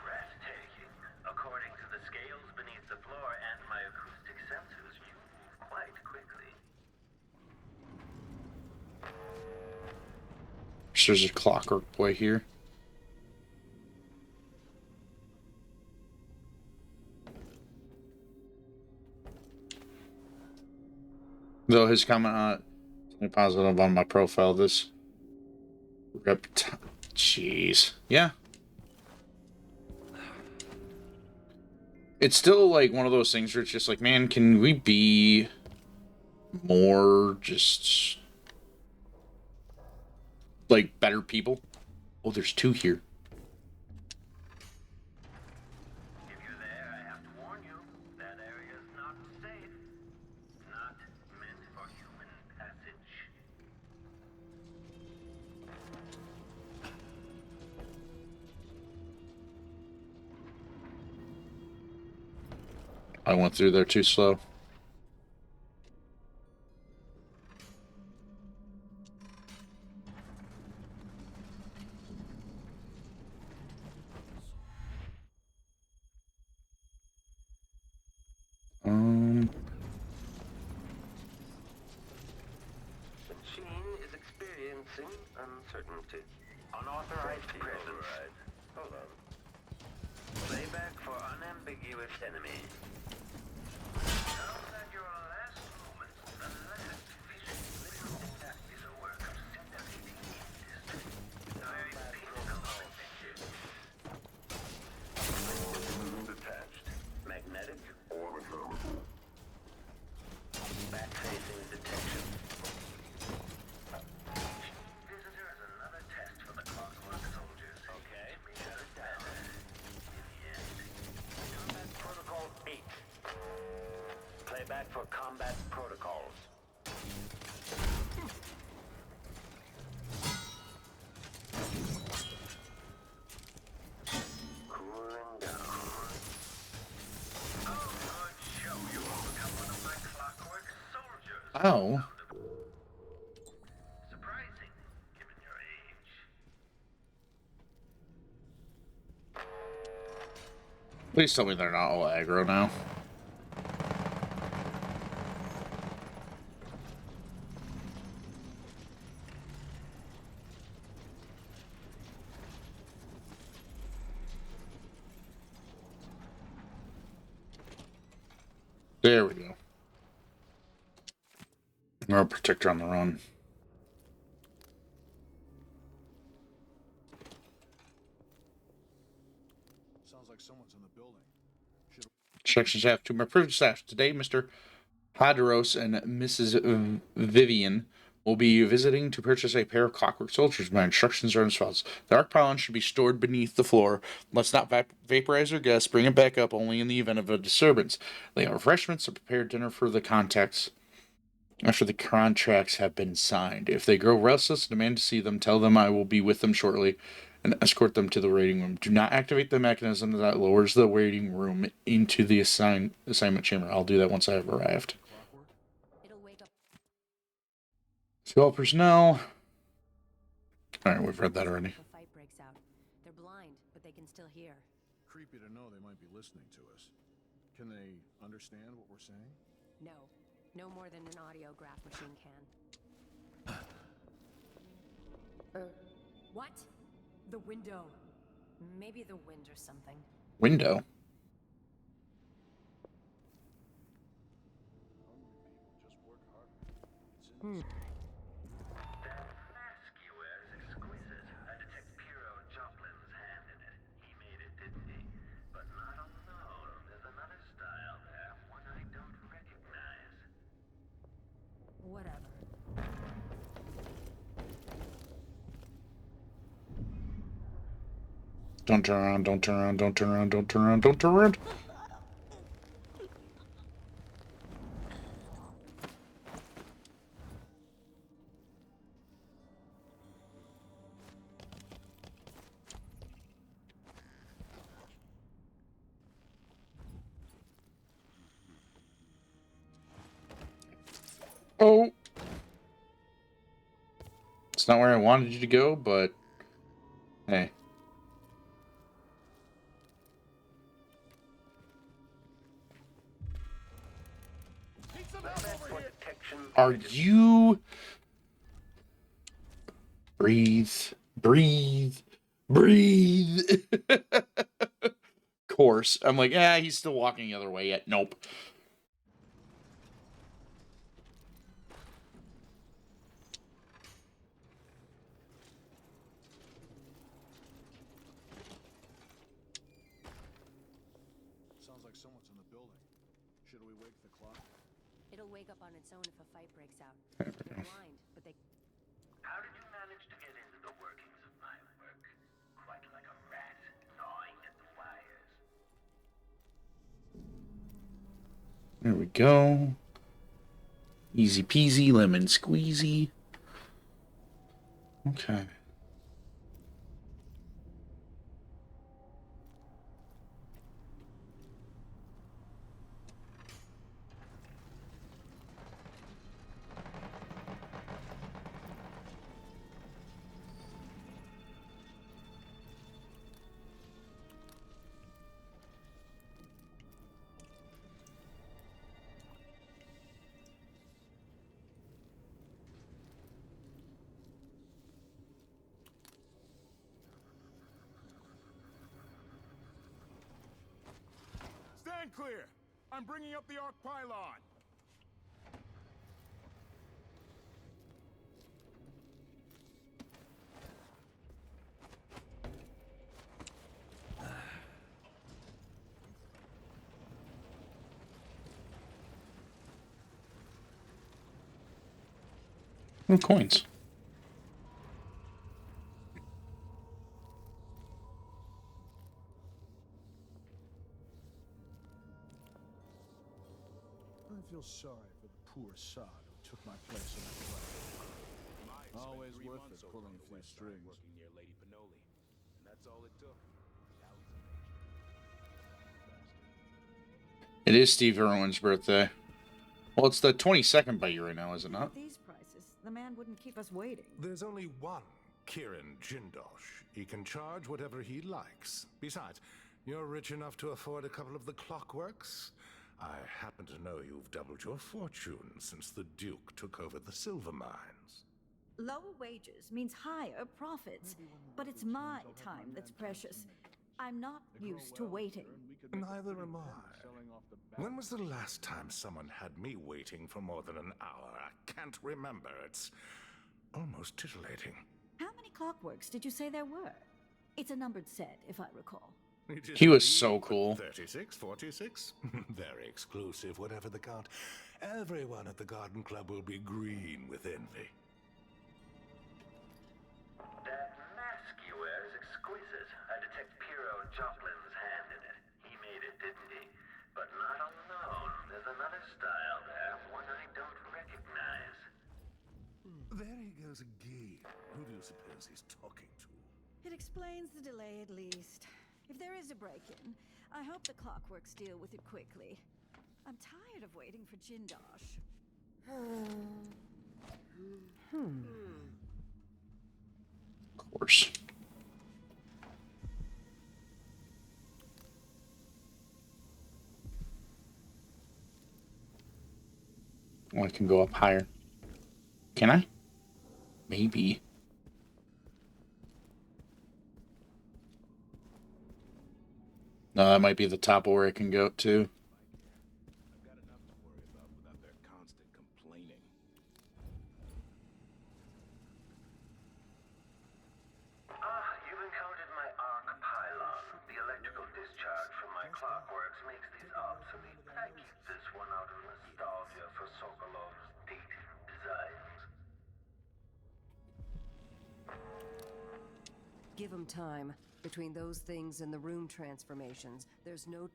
Breathtaking. According to the scales beneath the floor and my acoustic sensors, you move quite quickly. There's a clockwork boy here. Though his comment on something positive on my profile, this jeez, yeah. It's still like one of those things where it's just like, man, can we be more just like better people? Oh, there's two here. If you're there, I have to warn you, that area is not safe. Not meant for human passage. I went through there too slow. The machine is experiencing uncertainty. Unauthorized presence. Hold on. Playback for unambiguous enemy. Now that your last moment, the last vision will that is a work of scintillating industry. The very pinnacle of invention. Detached. Magnetic or mechanical. Back-facing detection. Visitor is another test for the clockwork soldiers. Okay. We got it better. In the end. Combat Protocol 8. Playback for combat protocols. Cooling down. Oh, good show. You all become one of my clockwork soldiers. Ow. Surprising, given your age. Please tell me they're not all aggro now. There we go. Our protector on the run. Sounds like someone's in the building. Instruction staff to my privileged staff. Today, Mr. Hadros and Mrs. Vivian will be visiting to purchase a pair of clockwork soldiers. My instructions are as follows. The arc pylon should be stored beneath the floor. Let's not vaporize our guests. Bring it back up only in the event of a disturbance. Lay out refreshments and prepare dinner for the contacts after the contracts have been signed. If they grow restless and demand to see them, tell them I will be with them shortly and escort them to the waiting room. Do not activate the mechanism that lowers the waiting room into the assignment chamber. I'll do that once I have arrived. To all personnel. Alright, we've read that already. A fight breaks out. They're blind, but they can still hear. Creepy to know they might be listening to us. Can they understand what we're saying? No. No more than an audiograph machine can. What? The window. Maybe the wind or something. Window? That mask you wear is exquisite. I detect Piero Joplin's hand in it. He made it, didn't he? But not alone. There's another style there, one I don't recognize. Whatever. Don't turn around, don't turn around, don't turn around, don't turn around, don't turn around. Oh! It's not where I wanted you to go, but hey. Are you... Breathe. Breathe. Breathe. Course. I'm like, he's still walking the other way yet. Nope. Sounds like someone's in the building. Should we wake the clock? It'll wake up on its own if a fight breaks out. They're blind, but they... How did you manage to get into the workings of my work? Quite like a rat gnawing at the wires. There we go. Easy peasy, lemon squeezy. Okay. Stand clear! I'm bringing up the arc pylon! And coins. I feel sorry for the poor sod who took my place in that fight. Always worth it pulling a few strings. Working near Lady Pinoli, and that's all it took. It is Steve Irwin's birthday. Well, it's the 22nd by year right now, is it not? At these prices, the man wouldn't keep us waiting. There's only one Kieran Jindosh. He can charge whatever he likes. Besides, you're rich enough to afford a couple of the clockworks. I happen to know you've doubled your fortune since the Duke took over the silver mines. Lower wages means higher profits, but it's my time that's precious. I'm not used to waiting. Neither am I. When was the last time someone had me waiting for more than an hour? I can't remember. It's almost titillating. How many clockworks did you say there were? It's a numbered set, if I recall. He was so cool. 36, 46? Very exclusive, whatever the count. Everyone at the Garden Club will be green with envy. That mask you wear is exquisite. I detect Piero Joplin's hand in it. He made it, didn't he? But not alone. There's another style there, one I don't recognize. There he goes again. Who do you suppose he's talking to? It explains the delay at least. If there is a break-in, I hope the clockworks deal with it quickly. I'm tired of waiting for Jindosh. Of course. Oh, I can go up higher. Can I? Maybe. No, that might be the top of where I can go to. I've got enough to worry about without their constant complaining. You've encountered my arc pylon. The electrical discharge from my clockworks makes these obsolete. I keep this one out of nostalgia for Sokolov's dated designs. Give him time. Between those things and the room transformations, there's no...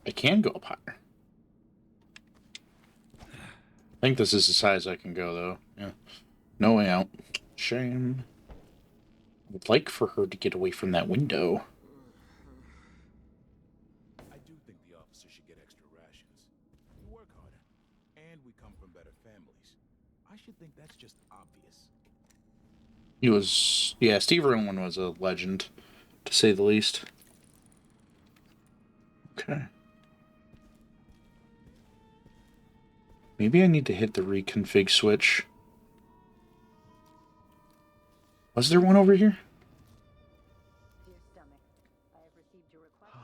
I can go up higher. I think this is as high as I can go, though. Yeah. No way out. Shame. I would like for her to get away from that window. I do think the officers should get extra rations. We work harder, and we come from better families. I should think that's just obvious. He was... Yeah, Steve Irwin was a legend, to say the least. Okay. Maybe I need to hit the reconfig switch. Was there one over here? Dear stomach, I have received your request.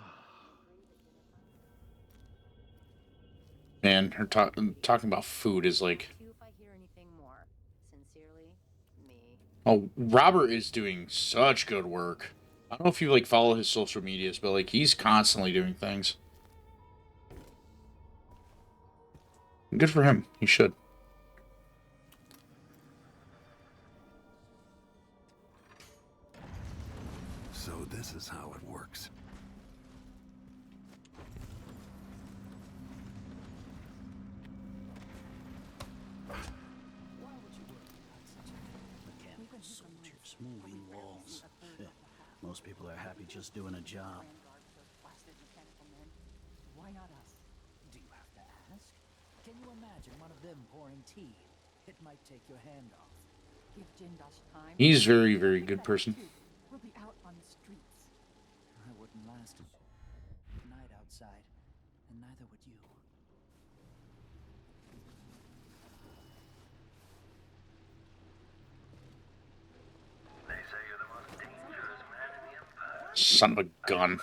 Man, her talking about food is like... If I hear anything more, sincerely, me. Oh, Robert is doing such good work. I don't know if you like follow his social medias, but like he's constantly doing things. Good for him. He should. So this is how it works. Mechanical soldiers, moving walls. Most people are happy just doing a job. Why not us? Do you have to ask? Can you imagine one of them pouring tea? It might take your hand off. Give Jindosh time. He's very, very good person. We'll be out on the streets. I wouldn't last a night outside, and neither would you. They say you're the most dangerous man in the Empire. Son of a gun.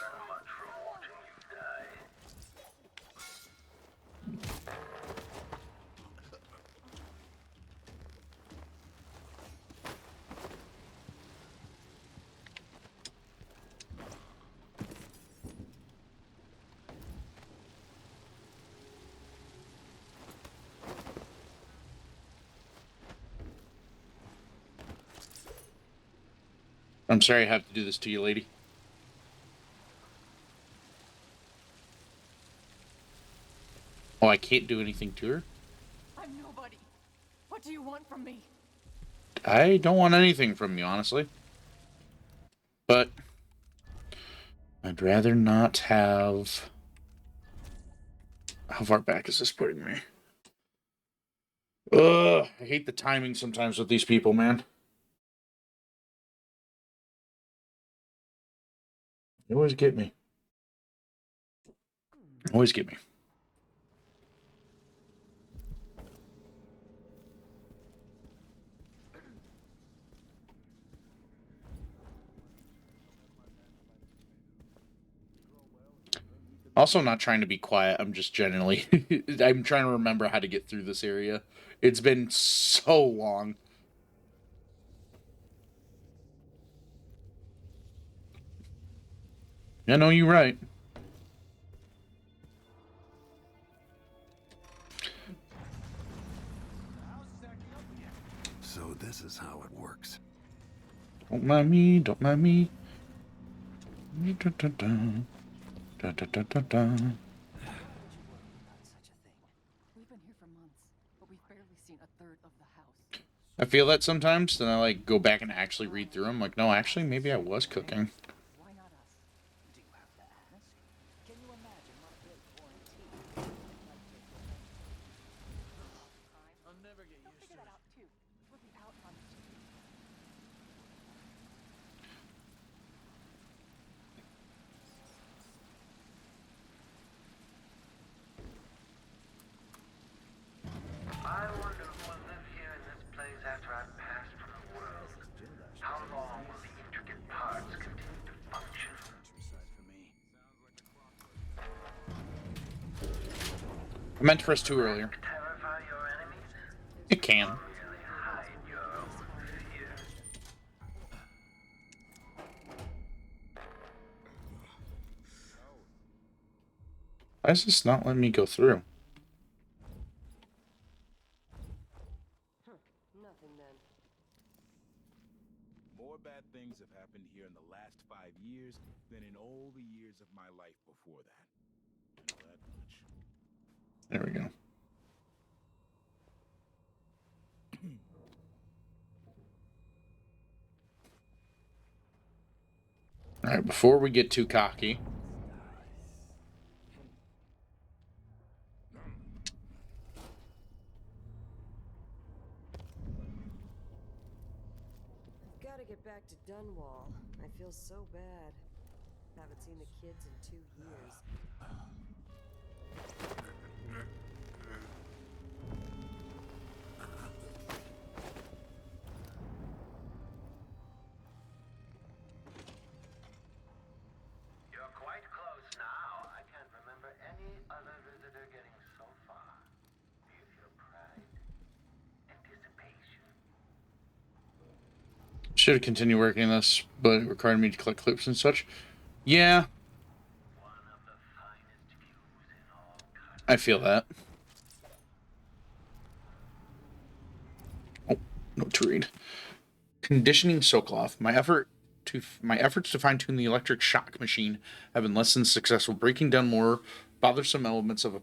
I'm sorry I have to do this to you, lady. Oh, I can't do anything to her? I'm nobody. What do you want from me? I don't want anything from you, honestly. But I'd rather not have... How far back is this putting me? Ugh, I hate the timing sometimes with these people, man. They always get me. Always get me. Also not trying to be quiet, I'm just generally... I'm trying to remember how to get through this area. It's been so long. I know you're right. So this is how it works. Don't mind me, don't mind me. Da, da, da. Da, da, da, da, da. We've been here for months, but we've barely seen a third of the house. I feel that sometimes, then I like go back and actually read through them. Like, no, actually, maybe I was cooking. Why not us? Do you have to ask? Can you imagine one of them pouring tea? It might take your hand off. I'll never get used to Figure that out too. We'll be out on the streets. I wonder who will live here in this place after I've passed from the world. How long will the intricate parts continue to function? I meant to press 2 earlier. Terrify your enemies? It can. Really hide your own fear. Why is this not letting me go through? the years of my life before that. I know that much. There we go. All right, before we get too cocky. I've got to get back to Dunwall. I feel so bad. Haven't seen the kids in 2 years. You're quite close now. I can't remember any other visitor getting so far. Do you feel pride? Anticipation? Should have continued working on this, but it required me to collect clips and such. Yeah. I feel that. Oh, note to read. Conditioning Sokolov. My efforts to fine-tune the electric shock machine have been less than successful, breaking down more bothersome elements of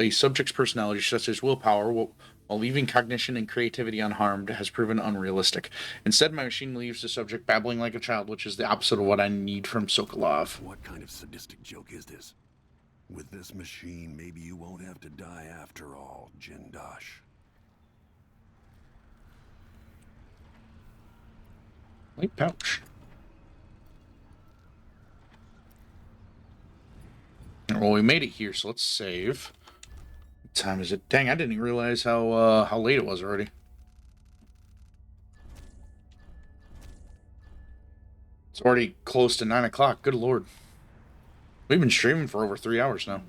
a subject's personality, such as willpower, while leaving cognition and creativity unharmed, has proven unrealistic. Instead, my machine leaves the subject babbling like a child, which is the opposite of what I need from Sokolov. What kind of sadistic joke is this? With this machine, maybe you won't have to die after all, Jindosh. Light pouch. Well, we made it here, so let's save. What time is it? Dang, I didn't even realize how late it was already. It's already close to 9 o'clock. Good lord. We've been streaming for over 3 hours now.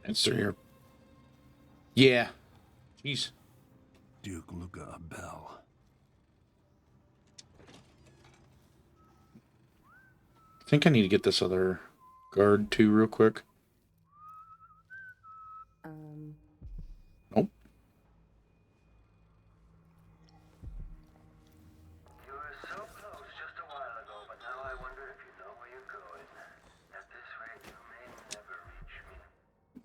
Answer here. Yeah. Jeez. Duke Luca Abel. I think I need to get this other guard too real quick. Nope. You were so close just a while ago, but now I wonder if you know where you're going. At this rate, you may never reach me.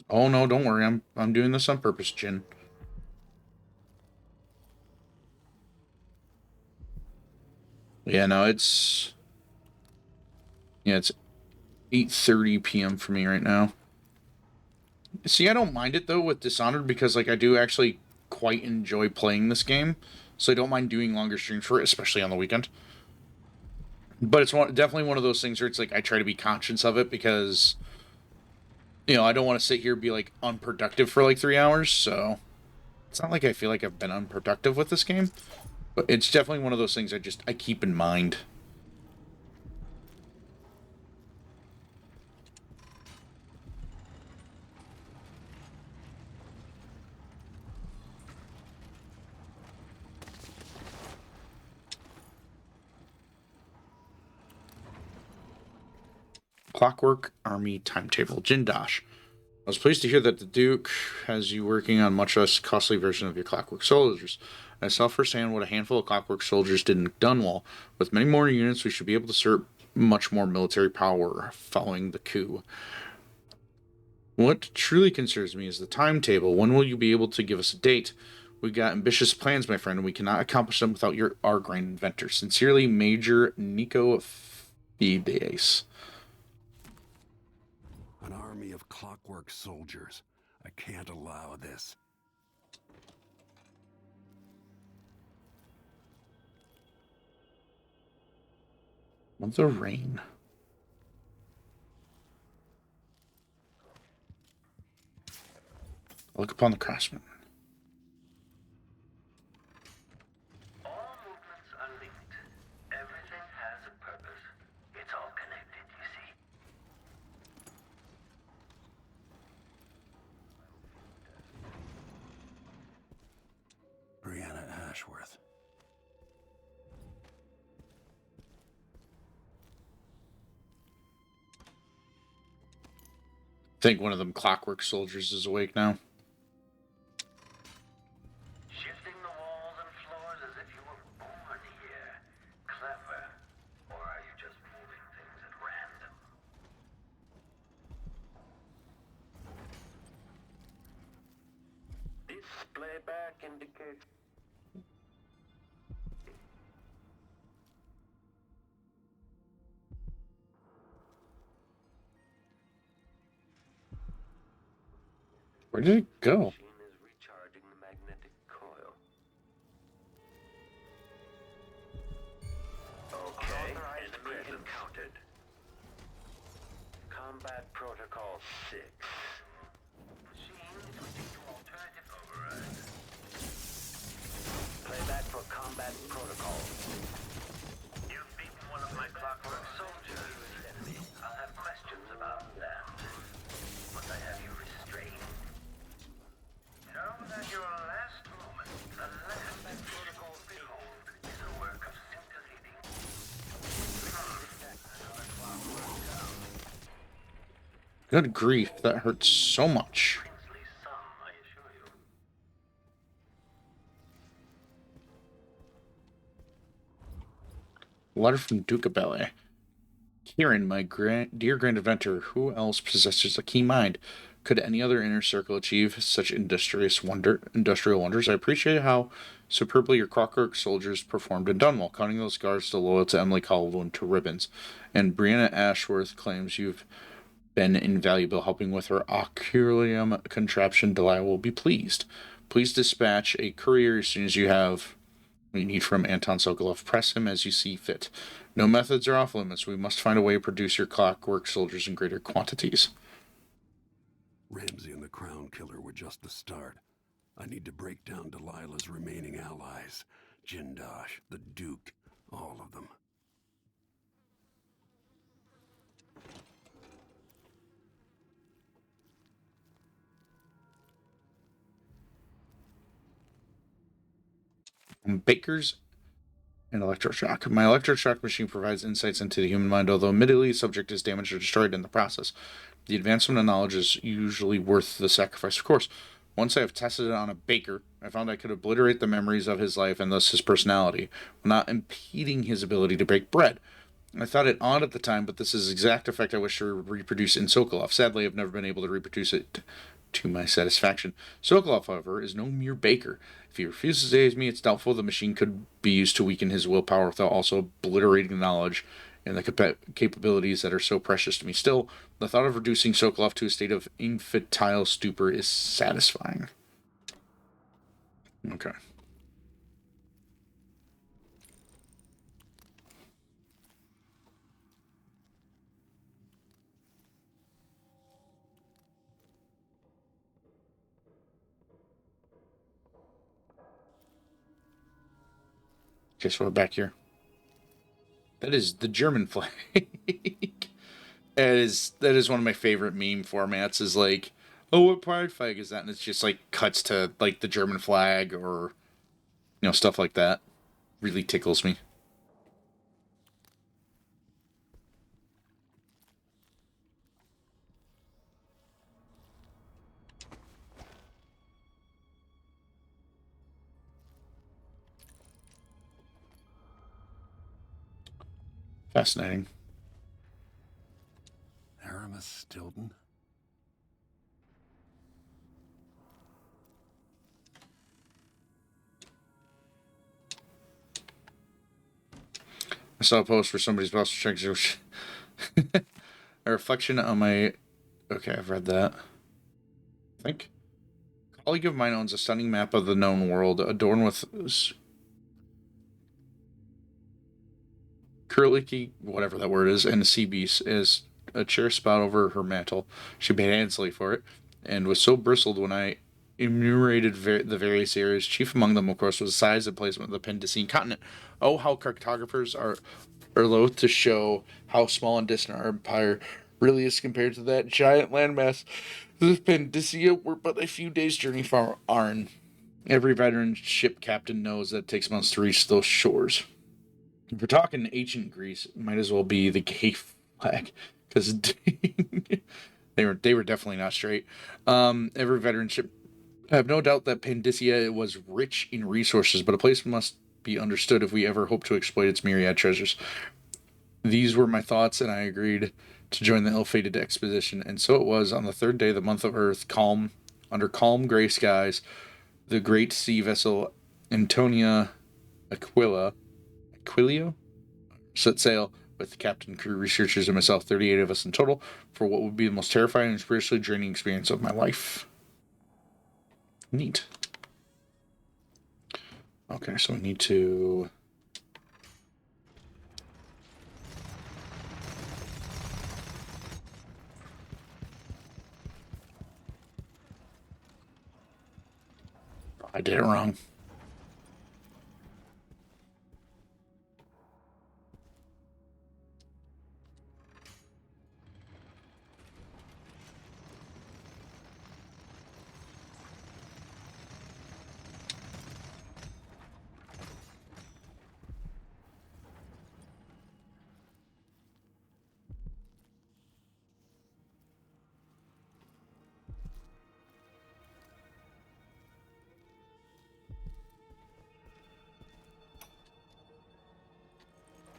Oh no, don't worry. I'm doing this on purpose, Jin. Yeah, no, it's 8:30 p.m. for me right now. See, I don't mind it though with Dishonored because like I do actually quite enjoy playing this game, so I don't mind doing longer streams for it, especially on the weekend. But it's definitely one of those things where it's like I try to be conscious of it because I don't want to sit here and be like unproductive for like 3 hours. So it's not like I feel like I've been unproductive with this game, but it's definitely one of those things I keep in mind. Clockwork Army Timetable. Jindosh. I was pleased to hear that the Duke has you working on much less costly version of your Clockwork Soldiers. I saw firsthand what a handful of Clockwork Soldiers did in Dunwall. With many more units, we should be able to assert much more military power following the coup. What truly concerns me is the timetable. When will you be able to give us a date? We've got ambitious plans, my friend, and we cannot accomplish them without our grand inventor. Sincerely, Major Nico Fides. An army of clockwork soldiers. I can't allow this. Month of Rain. Look upon the craftsman. All movements are linked. Everything has a purpose. It's all connected, you see. Brianna Ashworth. think one of them clockwork soldiers is awake now. Shifting the walls and floors as if you were born here. Clever. Or are you just moving things at random? Display back indicates... Where did it go? Machine is recharging the magnetic coil. Okay, enemy encountered. Combat Protocol 6. Machine switching to alternative override. Playback for Combat Protocol. You've beaten one of my clockwork soldiers. I'll have questions about that. Once I have you restrained. Know that your last moment, the last protocol behold, is a work of scintillating. Another clockwork down. Good grief, that hurts so much. Princely sum, I assure you. Letter from Duca Belle. Kieran, my dear grand inventor, who else possesses a keen mind? Could any other inner circle achieve such industrial wonders? I appreciate how superbly your clockwork soldiers performed in Dunwall, counting those guards still loyal to Emily Caldwell to ribbons. And Brianna Ashworth claims you've been invaluable helping with her oculium contraption. Delilah will be pleased. Please dispatch a courier as soon as you have what you need from Anton Sokolov. Press him as you see fit. No methods are off limits. We must find a way to produce your clockwork soldiers in greater quantities. Ramsey and the Crown Killer were just the start. I need to break down Delilah's remaining allies. Jindosh, the Duke, all of them. Baker's and electroshock. My electroshock machine provides insights into the human mind, although admittedly the subject is damaged or destroyed in the process. The advancement of knowledge is usually worth the sacrifice, of course. Once I have tested it on a baker, I found I could obliterate the memories of his life and thus his personality, while not impeding his ability to bake bread. I thought it odd at the time, but this is the exact effect I wish to reproduce in Sokolov. Sadly, I've never been able to reproduce it to my satisfaction. Sokolov, however, is no mere baker. If he refuses to aid me, it's doubtful the machine could be used to weaken his willpower without also obliterating the knowledge and the capabilities that are so precious to me. Still, the thought of reducing Sokolov to a state of infantile stupor is satisfying. Okay. Okay, so we're back here. That is the German flag. That is one of my favorite meme formats. Is like, oh, what pride flag is that? And it's just like cuts to like the German flag or stuff like that. Really tickles me. Fascinating. Aramis Stilton? I saw a post where somebody's about to check a reflection on my. Okay, I've read that. I think. A colleague of mine owns a stunning map of the known world, adorned with curly, whatever that word is, and a sea beast as a chair spout over her mantle. She paid handsomely for it, and was so bristled when I enumerated the various areas. Chief among them, of course, was the size and placement of the Pendicine continent. Oh, how cartographers are loath to show how small and distant our empire really is compared to that giant landmass. The Pendicia were but a few days' journey from Arn. Every veteran ship captain knows that it takes months to reach those shores. If we're talking ancient Greece, it might as well be the gay flag, because They were definitely not straight. Every veteran ship. I have no doubt that Pandysia was rich in resources, but a place must be understood if we ever hope to exploit its myriad treasures. These were my thoughts, and I agreed to join the ill-fated expedition. And so it was. On the third day, the month of Earth, under calm gray skies, the great sea vessel Antonia Aquilio set sail with the captain, crew, researchers, and myself, 38 of us in total, for what would be the most terrifying and spiritually draining experience of my life. Neat. Okay, so we need to... I did it wrong.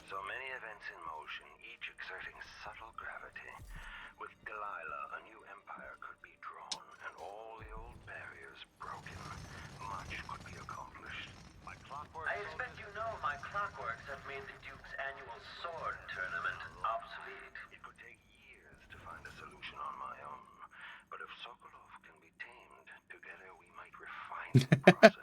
So many events in motion, each exerting subtle gravity. With Delilah, a new empire could be drawn, and all the old barriers broken. Much could be accomplished. My clockwork... I expect you know my clockworks have made the Duke's annual sword tournament obsolete. It could take years to find a solution on my own. But if Sokolov can be tamed, together we might refine the process.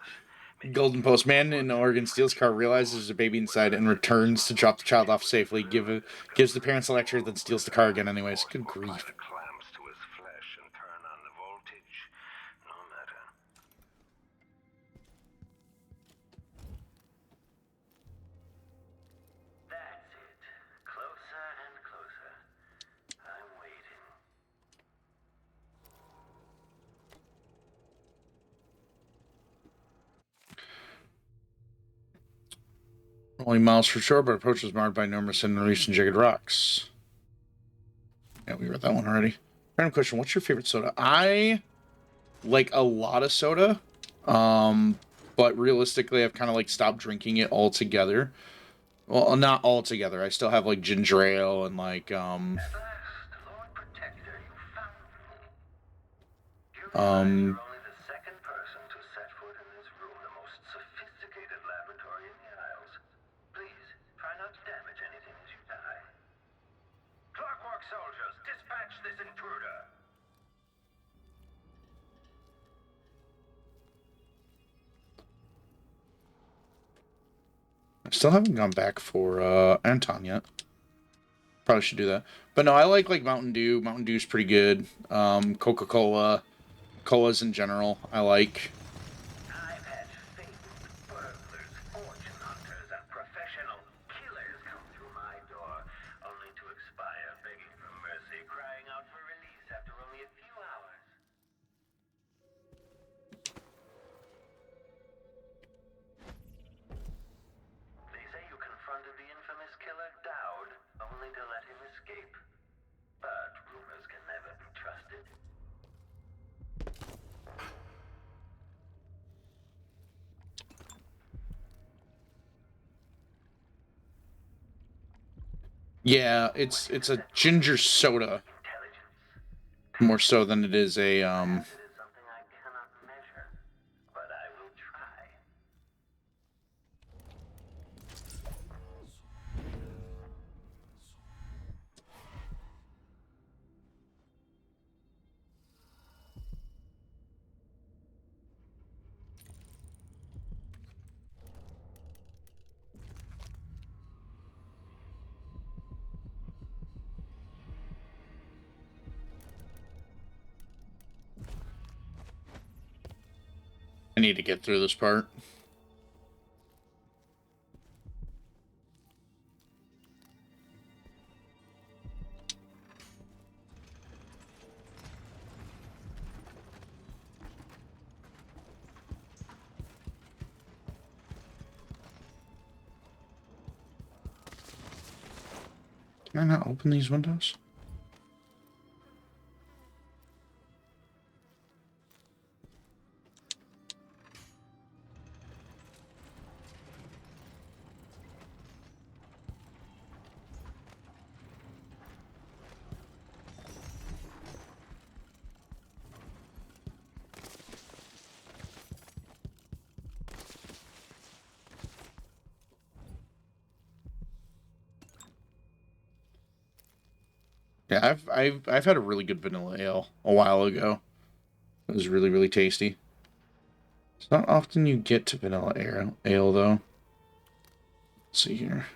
Golden Postman in Oregon steals car, realizes there's a baby inside, and returns to drop the child off safely. Gives the parents a lecture, then steals the car again anyways. Good grief. Clamps to his flesh and turn on the voltage. No matter. That's it. Closer and closer. I'm waiting. Only miles for shore, but approach was marred by numerous and recent jagged rocks. Yeah, we read that one already. Random question, what's your favorite soda? I like a lot of soda, but realistically, I've kind of like stopped drinking it altogether. Well, not altogether. I still have like ginger ale and like Second person to set foot in this room, the most sophisticated laboratory in the Isles. Please, try not to damage anything as you die. Clockwork soldiers, dispatch this intruder! I still haven't gone back for Anton yet. Probably should do that. But no, I like Mountain Dew. Mountain Dew's pretty good. Coca-Cola. Colas in general, I like. I've had famed burglars, fortune hunters, and professional killers come through my door, only to expire begging for mercy, crying out for release after only a few hours. They say you confronted the infamous killer Dowd, only to let him escape. But rumors can never be trusted. Yeah, it's a ginger soda. More so than it is a I need to get through this part. Can I not open these windows? Yeah, I've had a really good vanilla ale a while ago. It was really, really tasty. It's not often you get to vanilla ale though. Let's see here.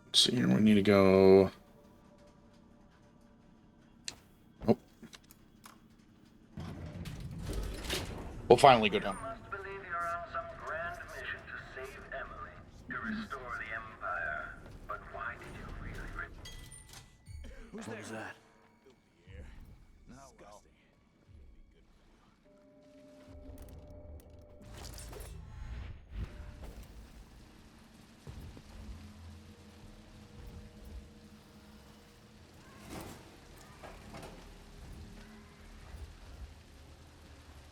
Let's see here. We need to go. Oh. We'll finally go down. What was that?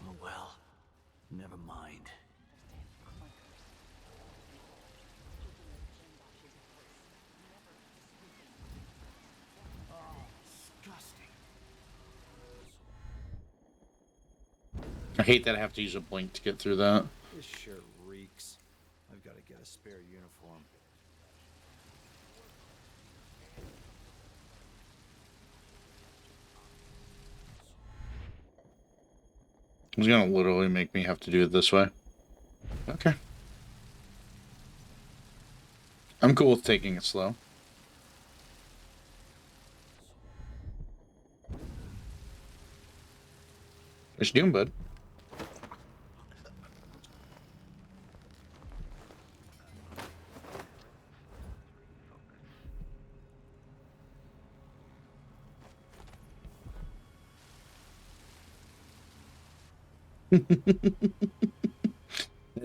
Oh well. Never mind. I hate that I have to use a blink to get through that. This shirt reeks. I've got to get a spare uniform. It's gonna literally make me have to do it this way. Okay. I'm cool with taking it slow. What you doing, bud? That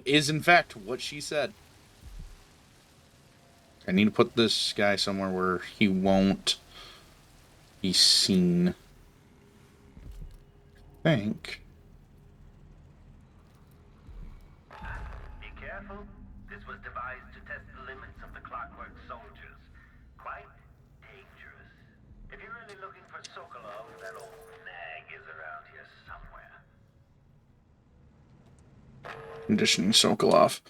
is, in fact, what she said. I need to put this guy somewhere where he won't be seen. I think. Be careful. This was devised to test the limits of the Clockwork Soldiers. Quite dangerous. If you're really looking for Sokolov, that old nag is around here somewhere. Conditioning Sokolov.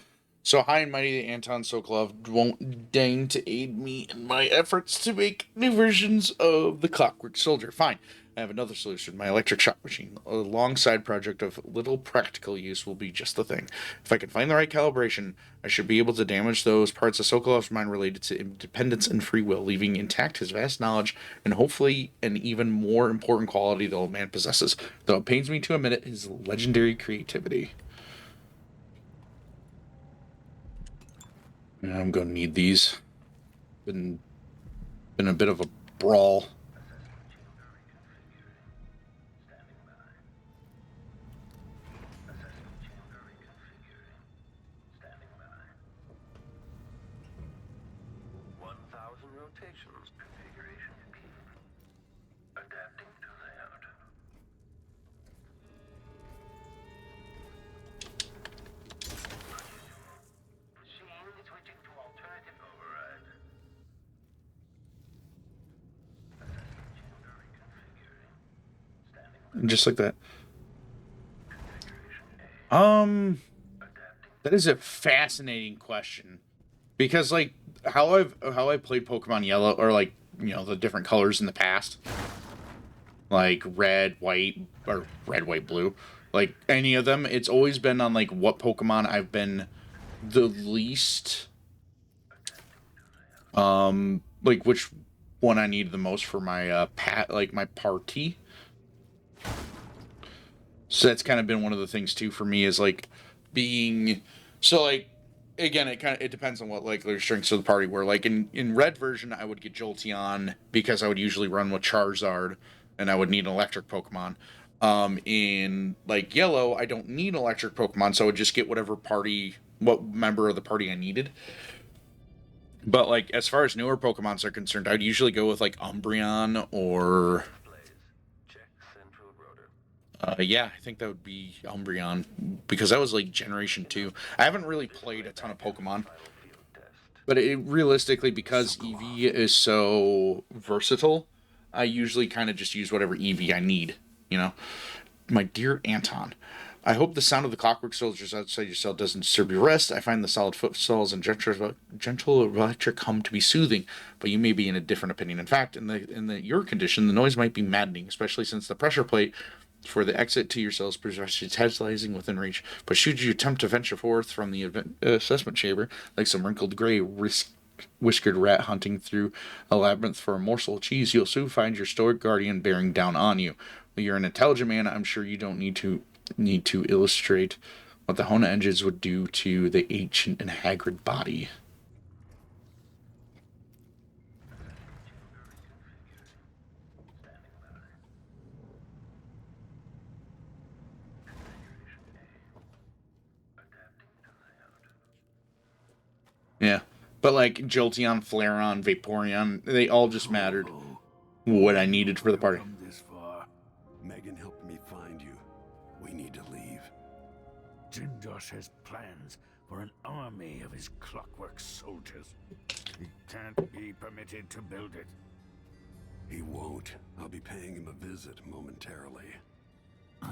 So high and mighty, the Anton Sokolov won't deign to aid me in my efforts to make new versions of the Clockwork Soldier. Fine. I have another solution. My electric shock machine, a long side project of little practical use, will be just the thing. If I can find the right calibration, I should be able to damage those parts of Sokolov's mind related to independence and free will, leaving intact his vast knowledge and hopefully an even more important quality the old man possesses, though it pains me to admit it, his legendary creativity. Yeah, I'm gonna need these. Been a bit of a brawl. Rotations. Configuration key. Adapting to layout. Machine switching to alternative override. And just like that. That is a fascinating question. Because like how I played Pokemon Yellow, or like, you know, the different colors in the past. Like red, white, or red, white, blue. Like any of them, it's always been on like what Pokemon I've been the least like which one I need the most for my my party. So that's kind of been one of the things too for me, is like being so like, again, it depends on what like their strengths of the party were. Like in red version I would get Jolteon because I would usually run with Charizard and I would need an electric Pokemon. In like yellow I don't need electric Pokemon, so I would just get what member of the party I needed. But like as far as newer Pokemons are concerned, I'd usually go with like Umbreon or yeah, I think that would be Umbreon, because that was like Generation 2. I haven't really played a ton of Pokemon, but realistically, because EV is so versatile, I usually kind of just use whatever EV I need, you know? My dear Anton. I hope the sound of the clockwork soldiers outside your cell doesn't disturb your rest. I find the solid footfalls and gentle electric hum to be soothing, but you may be in a different opinion. In fact, in your condition, the noise might be maddening, especially since the pressure plate for the exit to your cells tantalizing within reach. But should you attempt to venture forth from the assessment chamber, like some wrinkled gray whiskered rat hunting through a labyrinth for a morsel of cheese, you'll soon find your stoic guardian bearing down on you. Well, you're an intelligent man. I'm sure you don't need to illustrate what the Hona engines would do to the ancient and haggard body. Yeah. But like Jolteon, Flareon, Vaporeon, they all just mattered what I needed for the party. Come this far. Megan helped me find you. We need to leave. Jindosh has plans for an army of his clockwork soldiers. He can't be permitted to build it. He won't. I'll be paying him a visit momentarily. The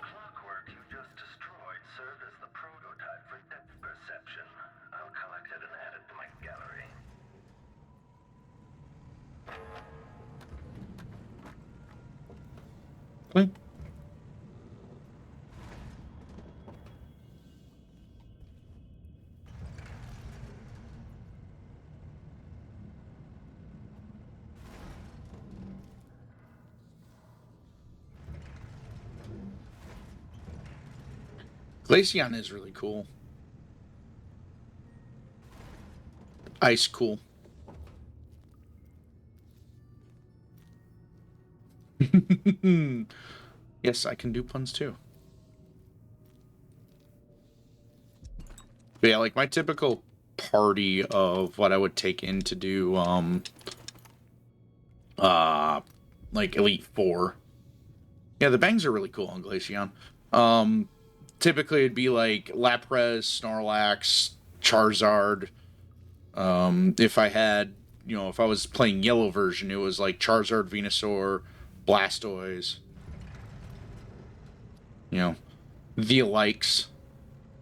clockwork you just destroyed served as the prototype for depth perception. I'll collect it and add it to my gallery. Okay. Glaceon is really cool. Ice cool. Yes, I can do puns too. But yeah, like my typical party of what I would take in to do like Elite Four. Yeah, the bangs are really cool on Glaceon. Typically it'd be like Lapras, Snorlax, Charizard. If I had, if I was playing yellow version, it was like Charizard, Venusaur, Blastoise. The likes.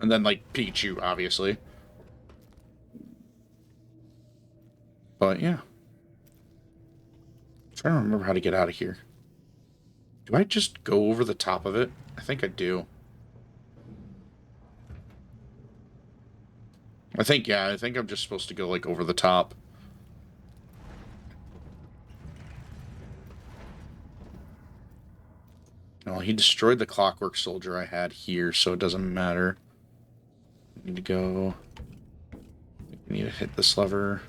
And then like Pikachu, obviously. But yeah. I'm trying to remember how to get out of here. Do I just go over the top of it? I think I do. I think I'm just supposed to go like over the top. Well, he destroyed the clockwork soldier I had here, so it doesn't matter. I need to go. I need to hit this lever.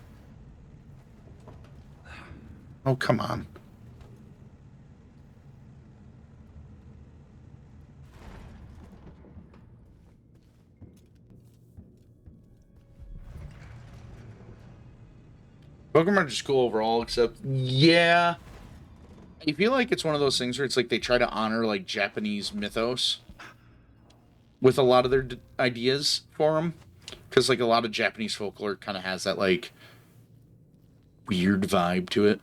Oh, come on. Pokemon are just cool overall, except, yeah. I feel like it's one of those things where it's like they try to honor, like, Japanese mythos with a lot of their ideas for them. Because, like, a lot of Japanese folklore kind of has that, like, weird vibe to it.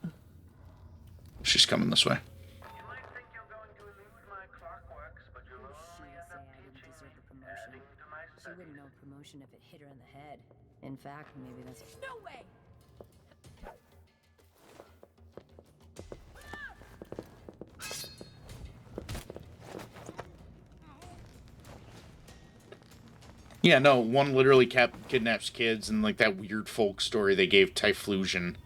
She's coming this way. She wouldn't know promotion if it hit her in the head. In fact, maybe that's... No way! Yeah, no, one literally kidnaps kids, and like that weird folk story they gave Typhlosion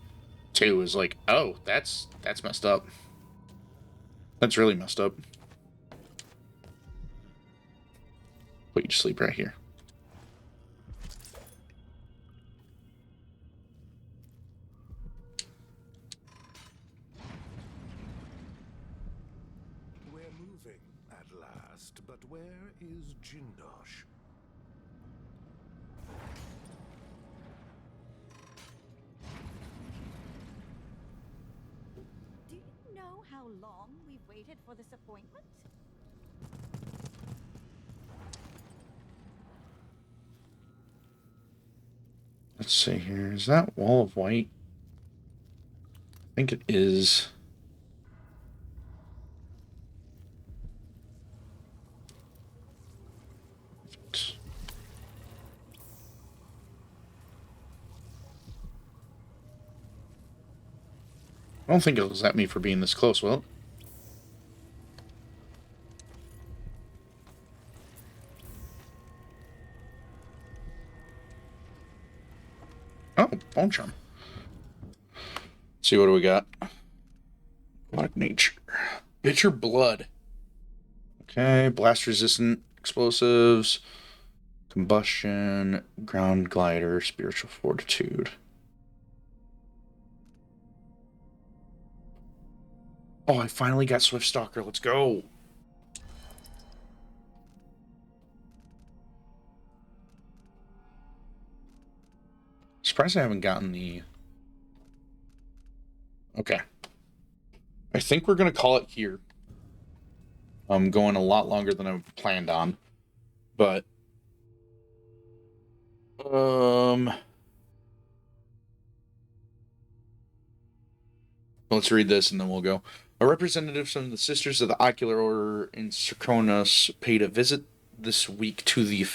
to is like, oh, that's messed up. That's really messed up. Put you to sleep right here. We're moving at last, but where is Jindosh? Do you know how long we've waited for this appointment? Let's see here. Is that wall of white? think it is. I don't think it'll zap me for being this close, will it? Oh, bone charm. Let's see, what do we got? Like nature. Bitter blood. Okay, blast resistant explosives, combustion, ground glider, spiritual fortitude. Oh, I finally got Swift Stalker. Let's go. Surprised I haven't gotten the... Okay. I think we're going to call it here. I'm going a lot longer than I planned on. But... let's read this and then we'll go. A representative from the Sisters of the Ocular Order in Serkonos paid a visit this week to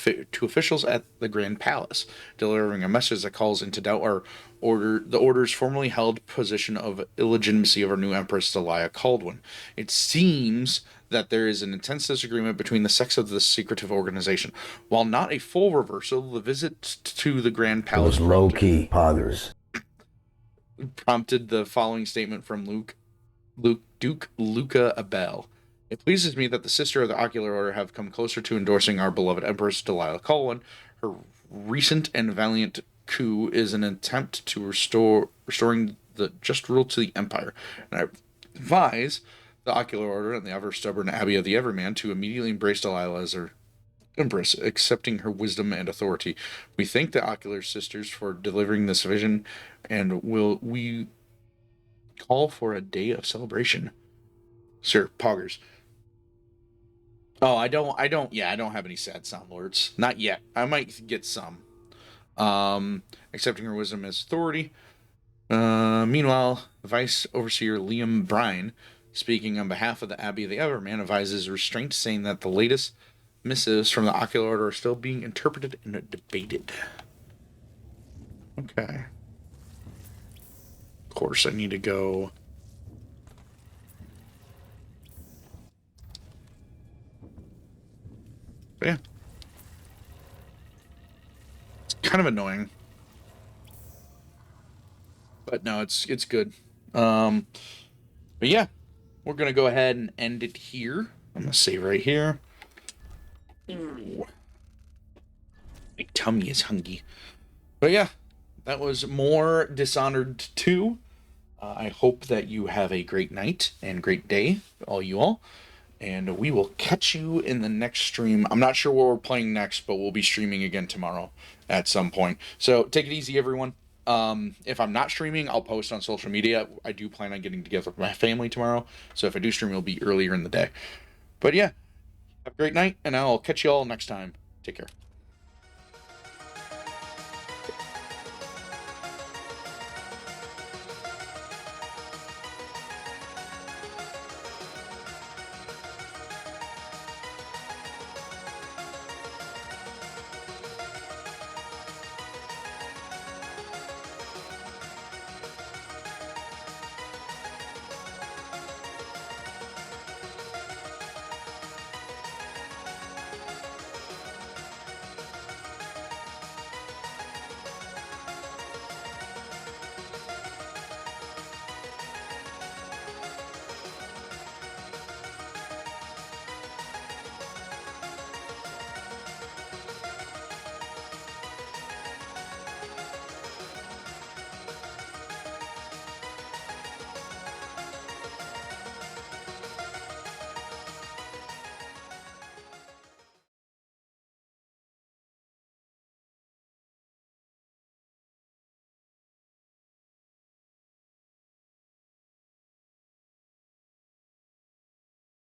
officials at the Grand Palace, delivering a message that calls into doubt the Order's formerly held position of illegitimacy of our new Empress, Delia Caldwin. It seems that there is an intense disagreement between the sects of this secretive organization. While not a full reversal, the visit to the Grand Palace low-key poggers. Prompted the following statement from Duke Luca Abel. It pleases me that the Sister of the Ocular Order have come closer to endorsing our beloved Empress Delia Caldwin. Her recent and valiant coup is an attempt to restoring the just rule to the Empire. And I advise the Ocular Order and the ever-stubborn Abbey of the Everyman to immediately embrace Delilah as their Empress, accepting her wisdom and authority. We thank the Ocular Sisters for delivering this vision, and we call for a day of celebration. Sir, poggers. Oh, I don't have any sad sound lords. Not yet. I might get some. Accepting her wisdom as authority. Meanwhile, Vice Overseer Liam Bryan, speaking on behalf of the Abbey of the Everman, advises restraint, saying that the latest missives from the Ocular Order are still being interpreted and debated. Okay. Of course, I need to go... But yeah. It's kind of annoying. But no, it's good. But yeah. We're going to go ahead and end it here. I'm going to save right here. Ooh. My tummy is hungry. But yeah, that was more Dishonored 2. I hope that you have a great night and great day, all you all. And we will catch you in the next stream. I'm not sure what we're playing next, but we'll be streaming again tomorrow at some point. So take it easy, everyone. If I'm not streaming, I'll post on social media. I do plan on getting together with my family tomorrow. So if I do stream, it'll be earlier in the day. But yeah, have a great night, and I'll catch you all next time. Take care.